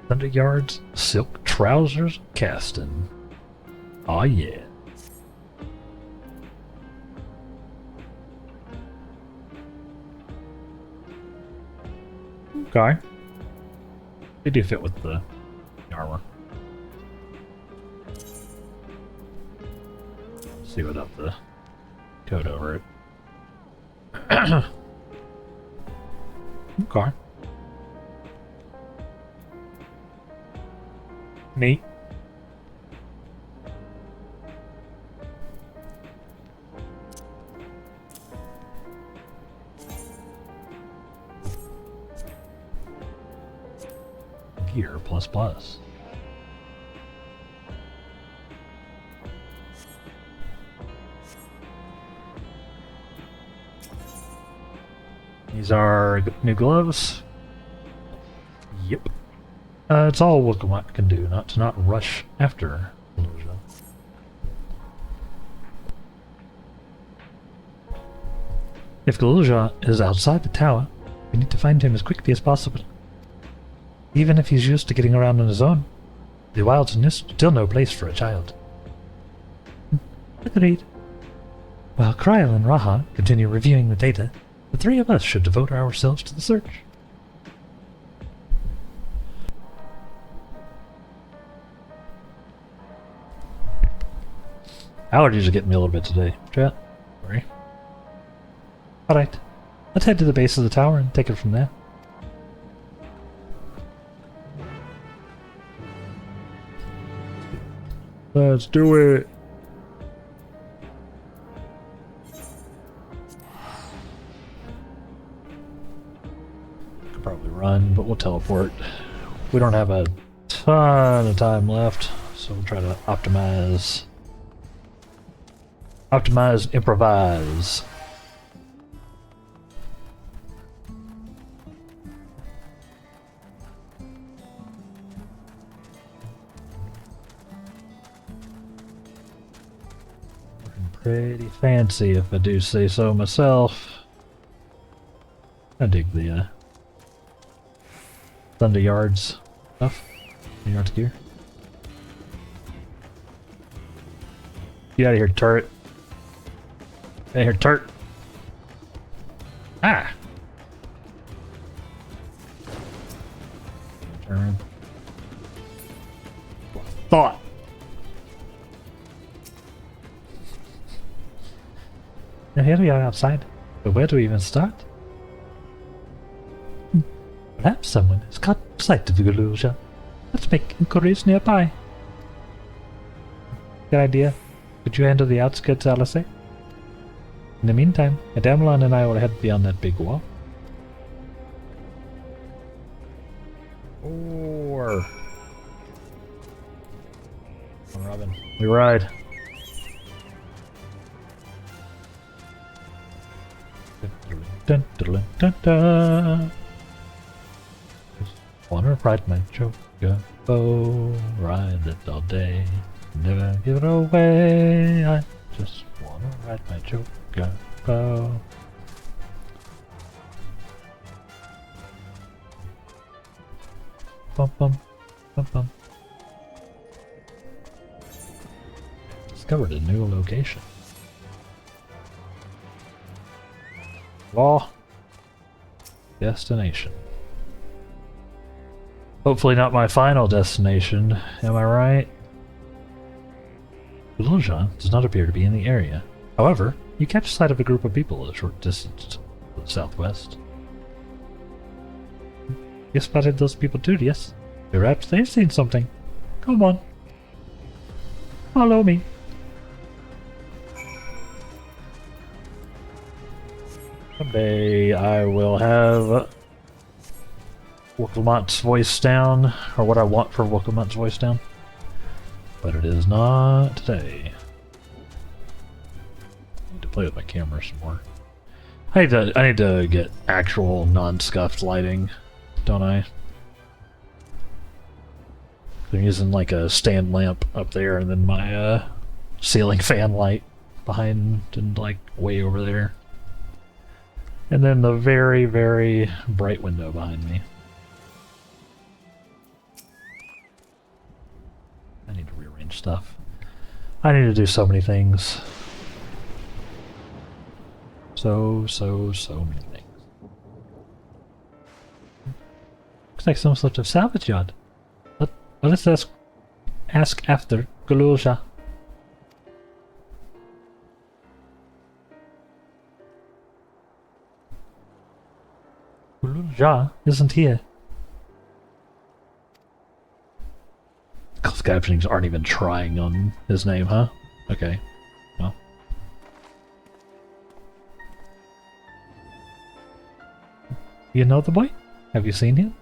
Thunder Yards, silk trousers, casting. Aw, yeah. Okay. They do fit with the armor. See what up the coat over it. Okay. Neat. Gear ++. These are new gloves. Yep. It's all Wokomat can do, not to not rush after Galuja. If Galuja is outside the tower, we need to find him as quickly as possible. Even if he's used to getting around on his own, the wilds is still no place for a child. Agreed. While Kryl and Raha continue reviewing the data, the three of us should devote ourselves to the search. Allergies are getting me a little bit today, chat. Sorry. Alright. Let's head to the base of the tower and take it from there. Let's do it! Could probably run, but we'll teleport. We don't have a ton of time left, so we'll try to optimize. Optimize, improvise. Looking pretty fancy, if I do say so myself. I dig the Thunder Yards stuff. Yards gear. Get out of here, turret. Get out of here, turret. Ah! Turn. Thought. Now here we are outside, but where do we even start? Perhaps someone has caught sight of the Galuja. Let's make inquiries nearby. Good idea. Could you handle the outskirts, Alice? In the meantime, Adamlan and I will head beyond that big wall. Or... Come on, Robin. We ride. Dun, dun, dun, dun. Just wanna ride my Joker bow, ride it all day, never give it away. I just wanna ride my Joker bow. Bum bum bum bum. Discovered a new location. Law. Destination. Hopefully not my final destination, am I right? Galuja does not appear to be in the area. However, you catch sight of a group of people a short distance to the southwest. You spotted those people too, yes? Perhaps they've seen something. Come on. Follow me. Someday I will have Wokomat's voice down, or what I want for Wokomat's voice down. But it is not today. I need to play with my camera some more. I need to get actual non-scuffed lighting, don't I? I'm using like a stand lamp up there and then my ceiling fan light behind and like way over there. And then the very, very bright window behind me. I need to rearrange stuff. I need to do so many things. So many things. Looks like some sort of salvage yard. Let's ask after Galuja. Galuja isn't here. Closed captionings aren't even trying on his name, huh? Okay. Well. You know the boy? Have you seen him?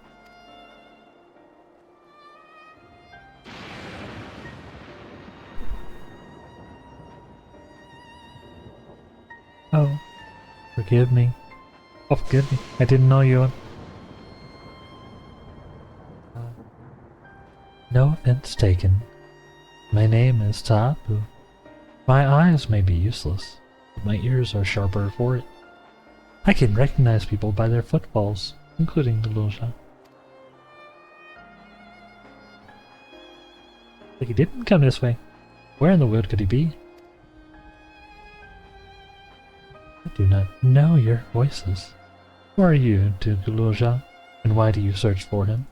Oh, forgive me. Oh, forgive me. I didn't know you. No offense taken. My name is Tapu. My eyes may be useless, but my ears are sharper for it. I can recognize people by their footfalls, including the Lulja. But he didn't come this way. Where in the world could he be? I do not know your voices. Who are you, Lulja, and why do you search for him?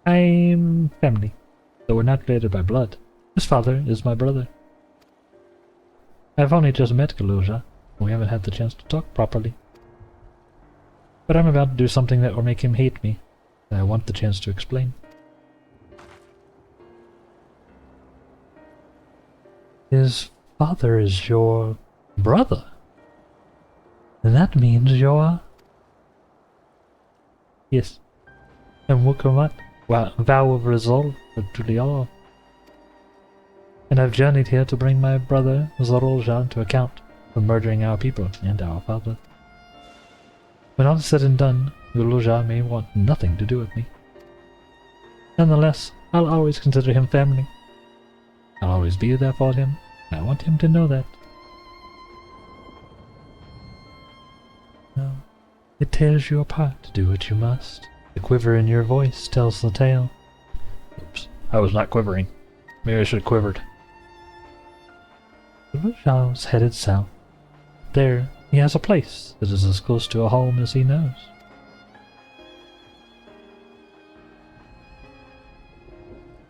I'm family, though we're not related by blood. His father is my brother. I've only just met Galuja, and we haven't had the chance to talk properly. But I'm about to do something that will make him hate me, and I want the chance to explain. His father is your brother. And that means you're... Yes. And Wukamat, vow of resolve for Tulialo. And I've journeyed here to bring my brother Zorolja to account for murdering our people and our father. When all is said and done, Zululja may want nothing to do with me. Nonetheless, I'll always consider him family. I'll always be there for him, and I want him to know that. No, it tears you apart to do what you must. The quiver in your voice tells the tale. Oops, I was not quivering. Maybe I should have quivered. Zululja's headed south. There, he has a place that is as close to a home as he knows.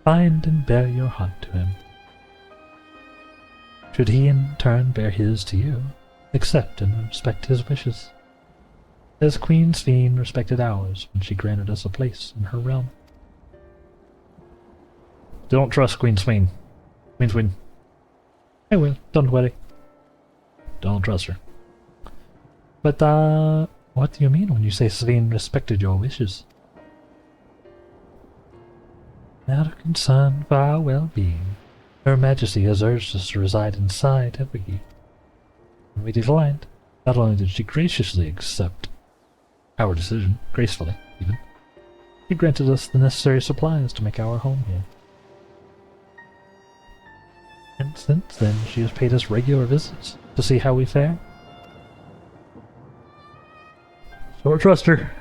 Find and bear your heart to him. Should he in turn bear his to you, accept and respect his wishes, as Queen Sveen respected ours when she granted us a place in her realm. Don't trust Queen Sveen. Queen Sveen. I will, don't worry. Don't trust her. But, what do you mean when you say Sveen respected your wishes? Out of concern for our well-being, Her Majesty has urged us to reside inside Evergy. When we declined, not only did she graciously accept our decision, gracefully even, she granted us the necessary supplies to make our home here. And since then, she has paid us regular visits to see how we fare. So I trust her.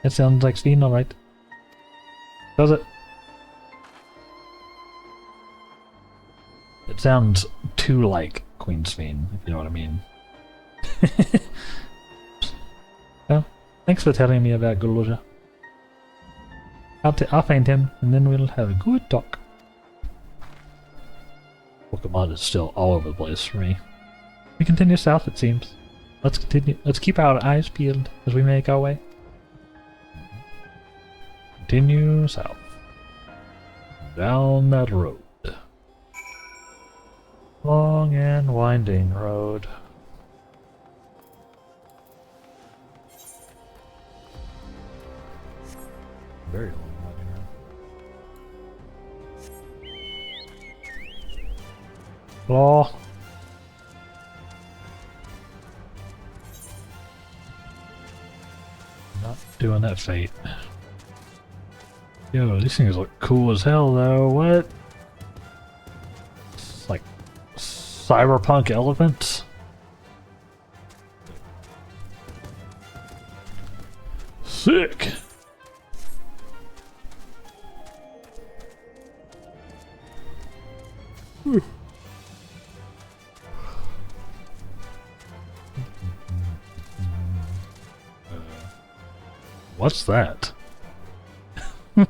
That sounds like Sveen, alright. Does it? It sounds too like Queen Sveen, if you know what I mean. Well, thanks for telling me about Guluja. I'll find him, and then we'll have a good talk. Pokemon is still all over the place for me. We continue south, it seems. Let's keep our eyes peeled as we make our way. Continue south. Down that road. Long and winding road. Very long winding road. Law. Not doing that fate. Yo, these things look cool as hell though, what? It's like cyberpunk elephants? Sick! What's that? Looks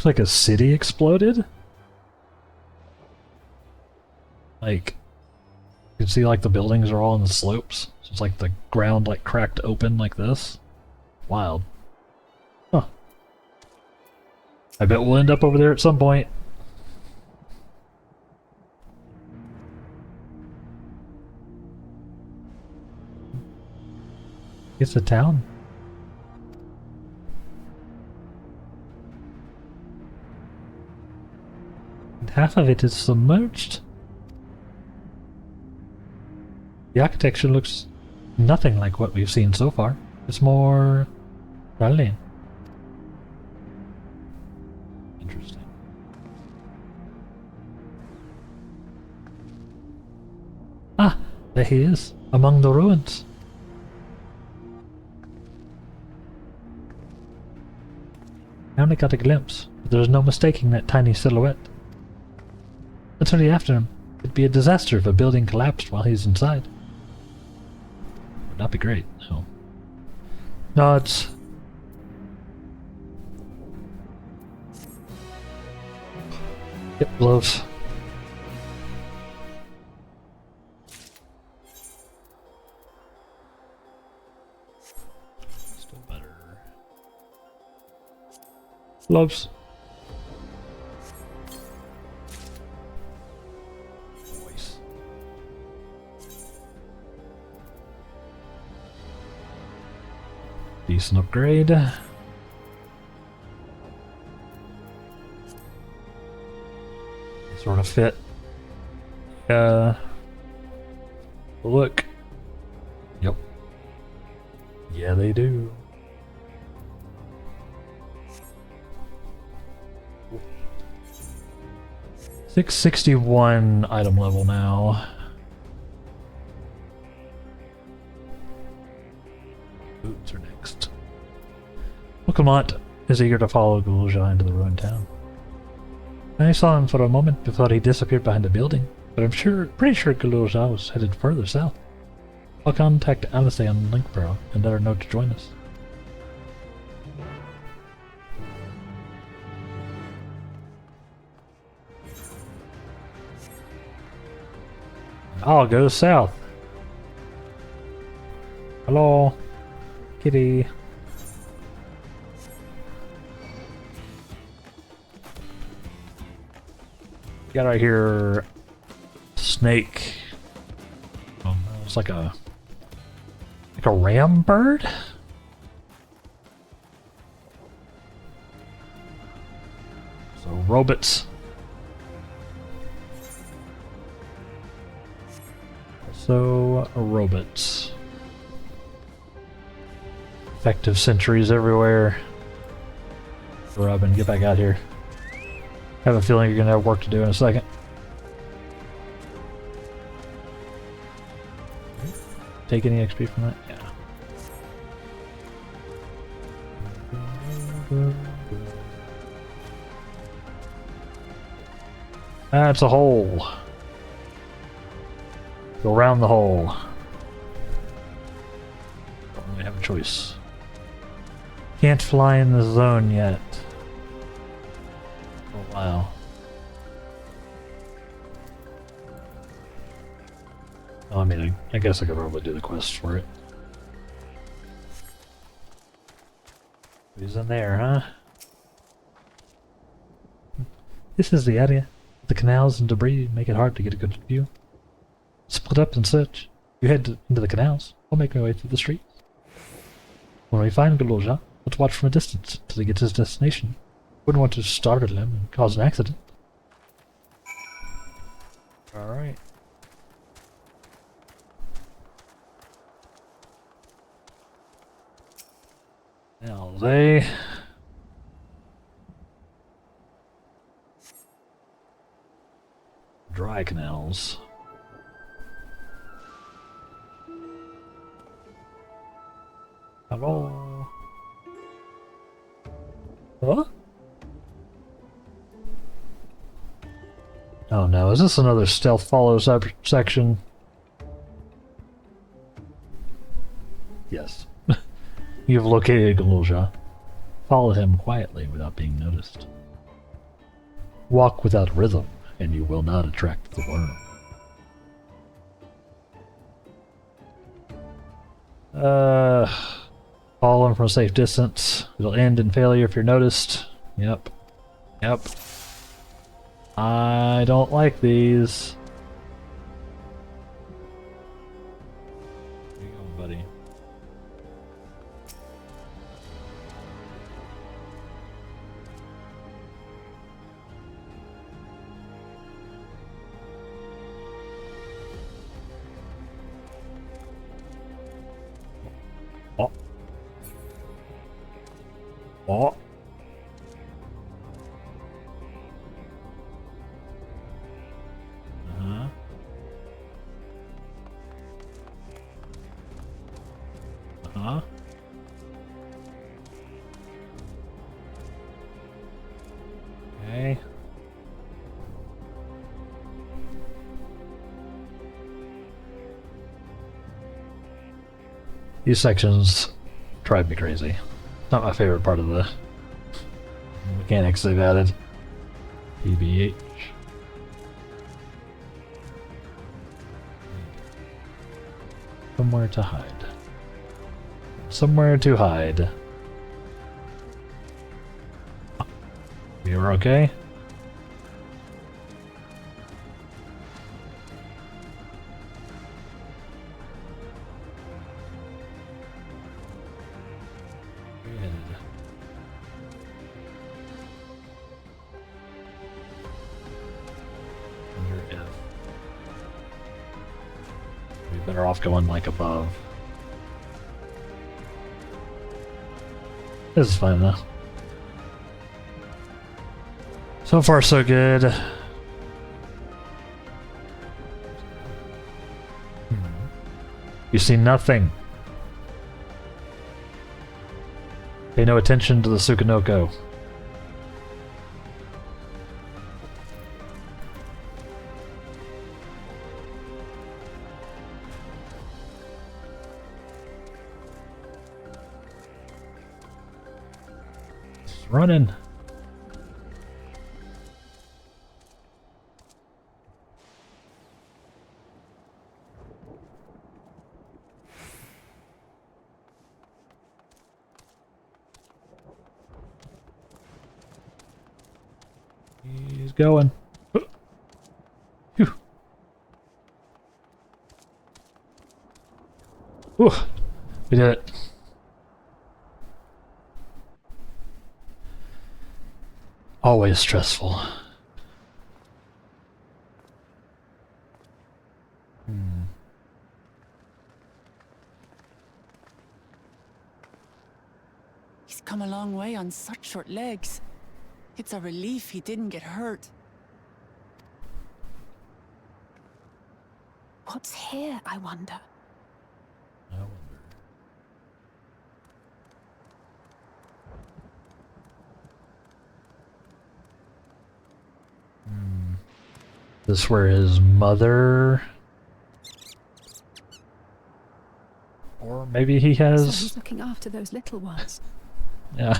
like a city exploded? Like, you can see like the buildings are all on the slopes. So it's like the ground like cracked open like this. Wild. Huh. I bet we'll end up over there at some point. It's a town. half of it is submerged. The architecture looks nothing like what we've seen so far. It's more Italian. Interesting. Ah, there he is, among the ruins. I only got a glimpse, but there's no mistaking that tiny silhouette. Let's hurry after him. It'd be a disaster if a building collapsed while he's inside. Would not be great, no. No, it's... Yep, gloves. Still better. Gloves. Voice. Decent upgrade. Sort of fit. Look. Yep. Yeah, they do. $661 item level now. Boots are next. Pokemon is eager to follow Gulja into the ruined town. I saw him for a moment before he disappeared behind a building, but I'm pretty sure Gulja was headed further south. I'll contact Alice on Linkborough and let her know to join us. I'll go south. Hello, kitty. Got right here, snake. Oh, it's like a ram bird. So robots. So robots. Effective sentries everywhere. Robin, get back out here. I have a feeling you're gonna have work to do in a second. Take any XP from that? Yeah. That's a hole. Go around the hole. Don't really have a choice. Can't fly in the zone yet. Oh wow. Oh, I mean, I guess I could probably do the quest for it. Who's in there, huh? This is the area. The canals and debris make it hard to get a good view. Split up and search. You head into the canals. I'll make my way through the streets. When we find Gulja, let's watch from a distance till he gets his destination. Wouldn't want to startle him and cause an accident. Alright. Now they... Dry canals. Hello? Huh? Oh no, is this another stealth follow section? Yes. You've located Gulja. Follow him quietly without being noticed. Walk without rhythm, and you will not attract the worm. Follow him from a safe distance. It'll end in failure if you're noticed. Yep. Yep. I don't like these. Where you going, buddy? Oh. Uh-huh. Uh-huh. Okay. These sections drive me crazy. Not my favorite part of the mechanics they've added. PBH. Somewhere to hide. Somewhere to hide. You were okay? Better off going like above. This is fine though. So far so good. You see nothing. Pay no attention to the Tsukunoko. Running. He's going. Phew. Ooh, we did it. Always stressful. He's come a long way on such short legs. It's a relief he didn't get hurt. What's here, I wonder? I wonder. Is this where his mother... Or maybe he has... So he's looking after those little ones. Yeah.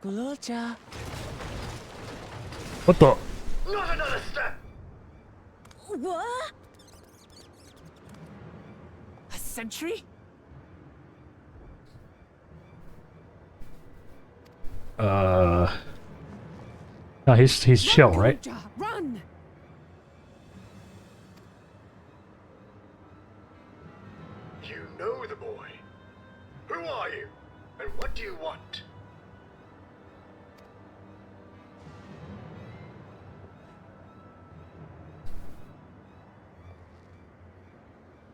Gulolja. What the? Not another step! What? A sentry? No, he's chill, right? Gulolja, run! You know the boy. Who are you? And what do you want?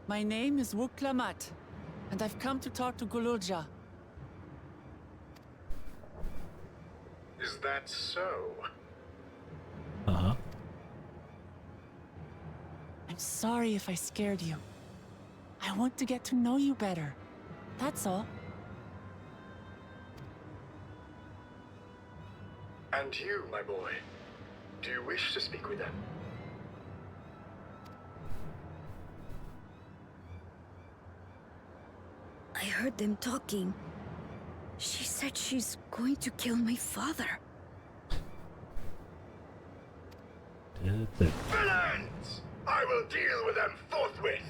My name is Wuklamat, and I've come to talk to Gulolja. Is that so? Uh-huh. I'm sorry if I scared you. I want to get to know you better. That's all. And you, my boy, do you wish to speak with them? I heard them talking. She said she's going to kill my father. Villains! I will deal with them forthwith!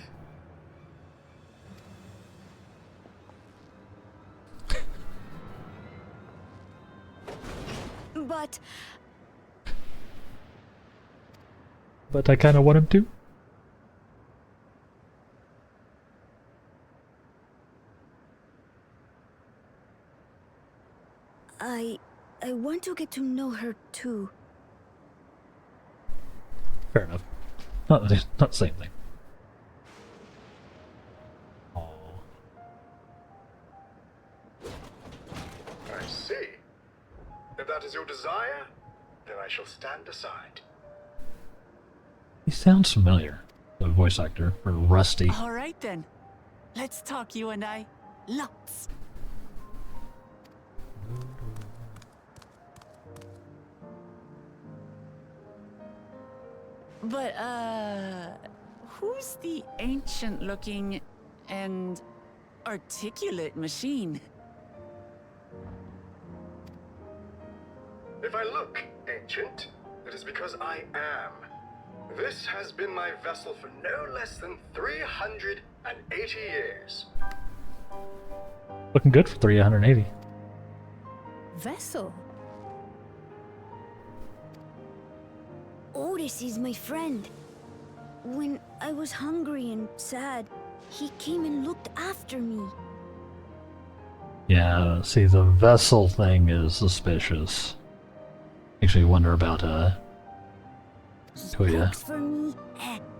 But I kind of want him to. I want to get to know her too. Fair enough. Not the same thing. that is your desire, then I shall stand aside. He sounds familiar, the voice actor, for Rusty. All right then. Let's talk, you and I. Lots. But, who's the ancient-looking and articulate machine? If I look ancient, it is because I am. This has been my vessel for no less than 380 years. Looking good for 380. Vessel? Otis is my friend. When I was hungry and sad, he came and looked after me. Yeah, see, the vessel thing is suspicious. Makes me wonder about, He Kuya. cooks for me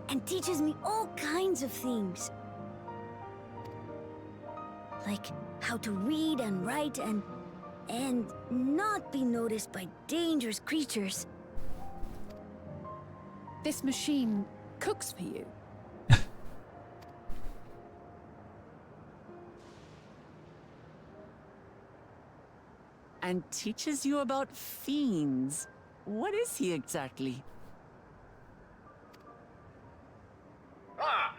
and teaches me all kinds of things. Like how to read and write and not be noticed by dangerous creatures. This machine cooks for you? And teaches you about fiends. What is he exactly? Ah!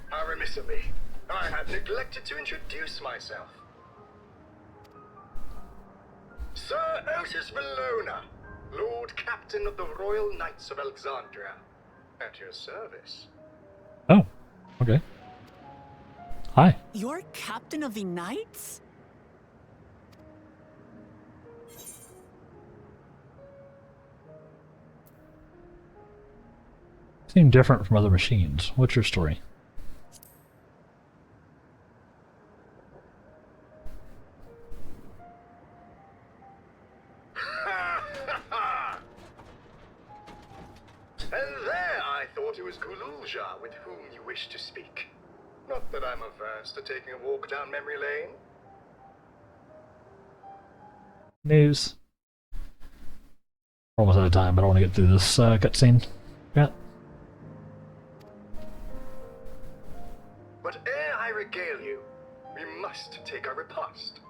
How remiss of me. I had neglected to introduce myself. Sir Otis Valona, Lord Captain of the Royal Knights of Alexandria. At your service. Oh, okay. Hi. You're captain of the knights? Seem different from other machines. What's your story? And there I thought it was Gululja with whom you wished to speak. Not that I'm averse to taking a walk down memory lane. News. We're almost out of time, but I want to get through this cutscene. Yeah. But ere I regale you, we must take our repast.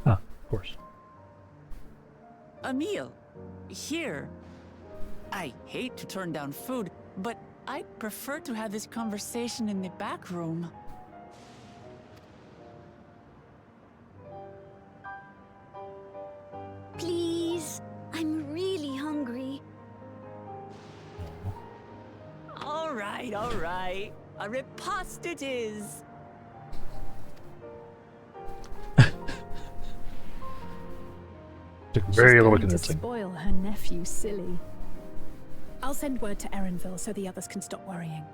Ah, of course. A meal. Here. I hate to turn down food, but I'd prefer to have this conversation in the back room. Please, I'm really hungry. All right. A repast it is. Took very little She's going to convincing. spoil her nephew silly. I'll send word to Erenville so the others can stop worrying.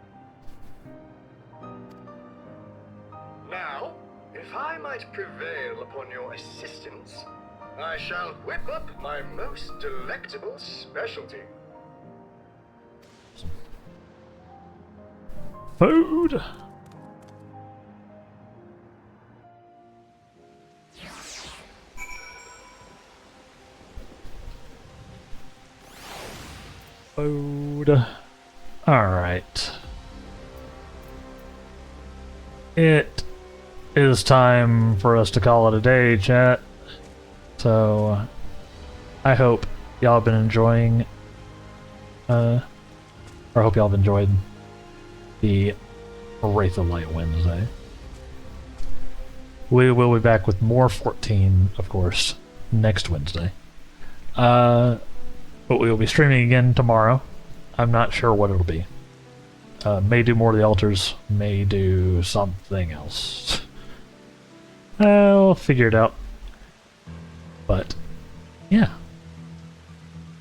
Now, if I might prevail upon your assistance, I shall whip up my most delectable specialty. Food! Food. Alright. It is time for us to call it a day, chat. So, I hope y'all have been enjoying, or I hope y'all have enjoyed the Wraith of Light Wednesday. We will be back with more 14, of course, next Wednesday. But we will be streaming again tomorrow. I'm not sure what it'll be. May do more of the altars, may do something else. I'll figure it out. But, yeah.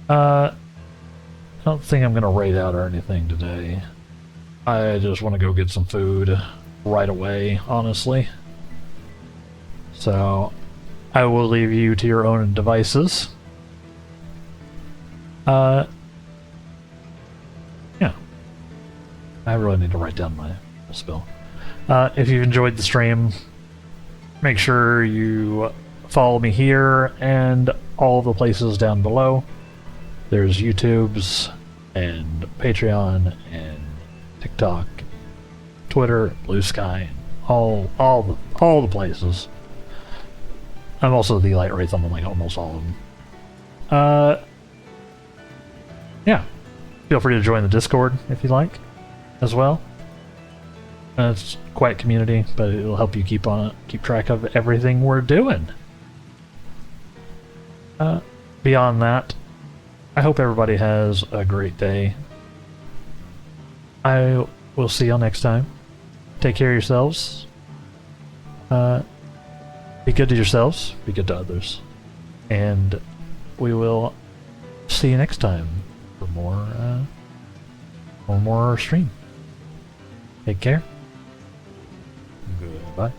I don't think I'm gonna raid out or anything today. I just want to go get some food right away, honestly. So, I will leave you to your own devices. Yeah. I really need to write down my spell. If you've enjoyed the stream, make sure you follow me here and all the places down below. There's YouTube's and Patreon and TikTok, Twitter, Blue Sky, all the places. I'm also the Light Wraith on like almost all of them. Yeah. Feel free to join the Discord if you like, as well. It's a quiet community, but it'll help you keep track of everything we're doing. Beyond that, I hope everybody has a great day. I will see y'all next time. Take care of yourselves. Be good to yourselves. Be good to others. And we will see you next time for more stream. Take care. Goodbye.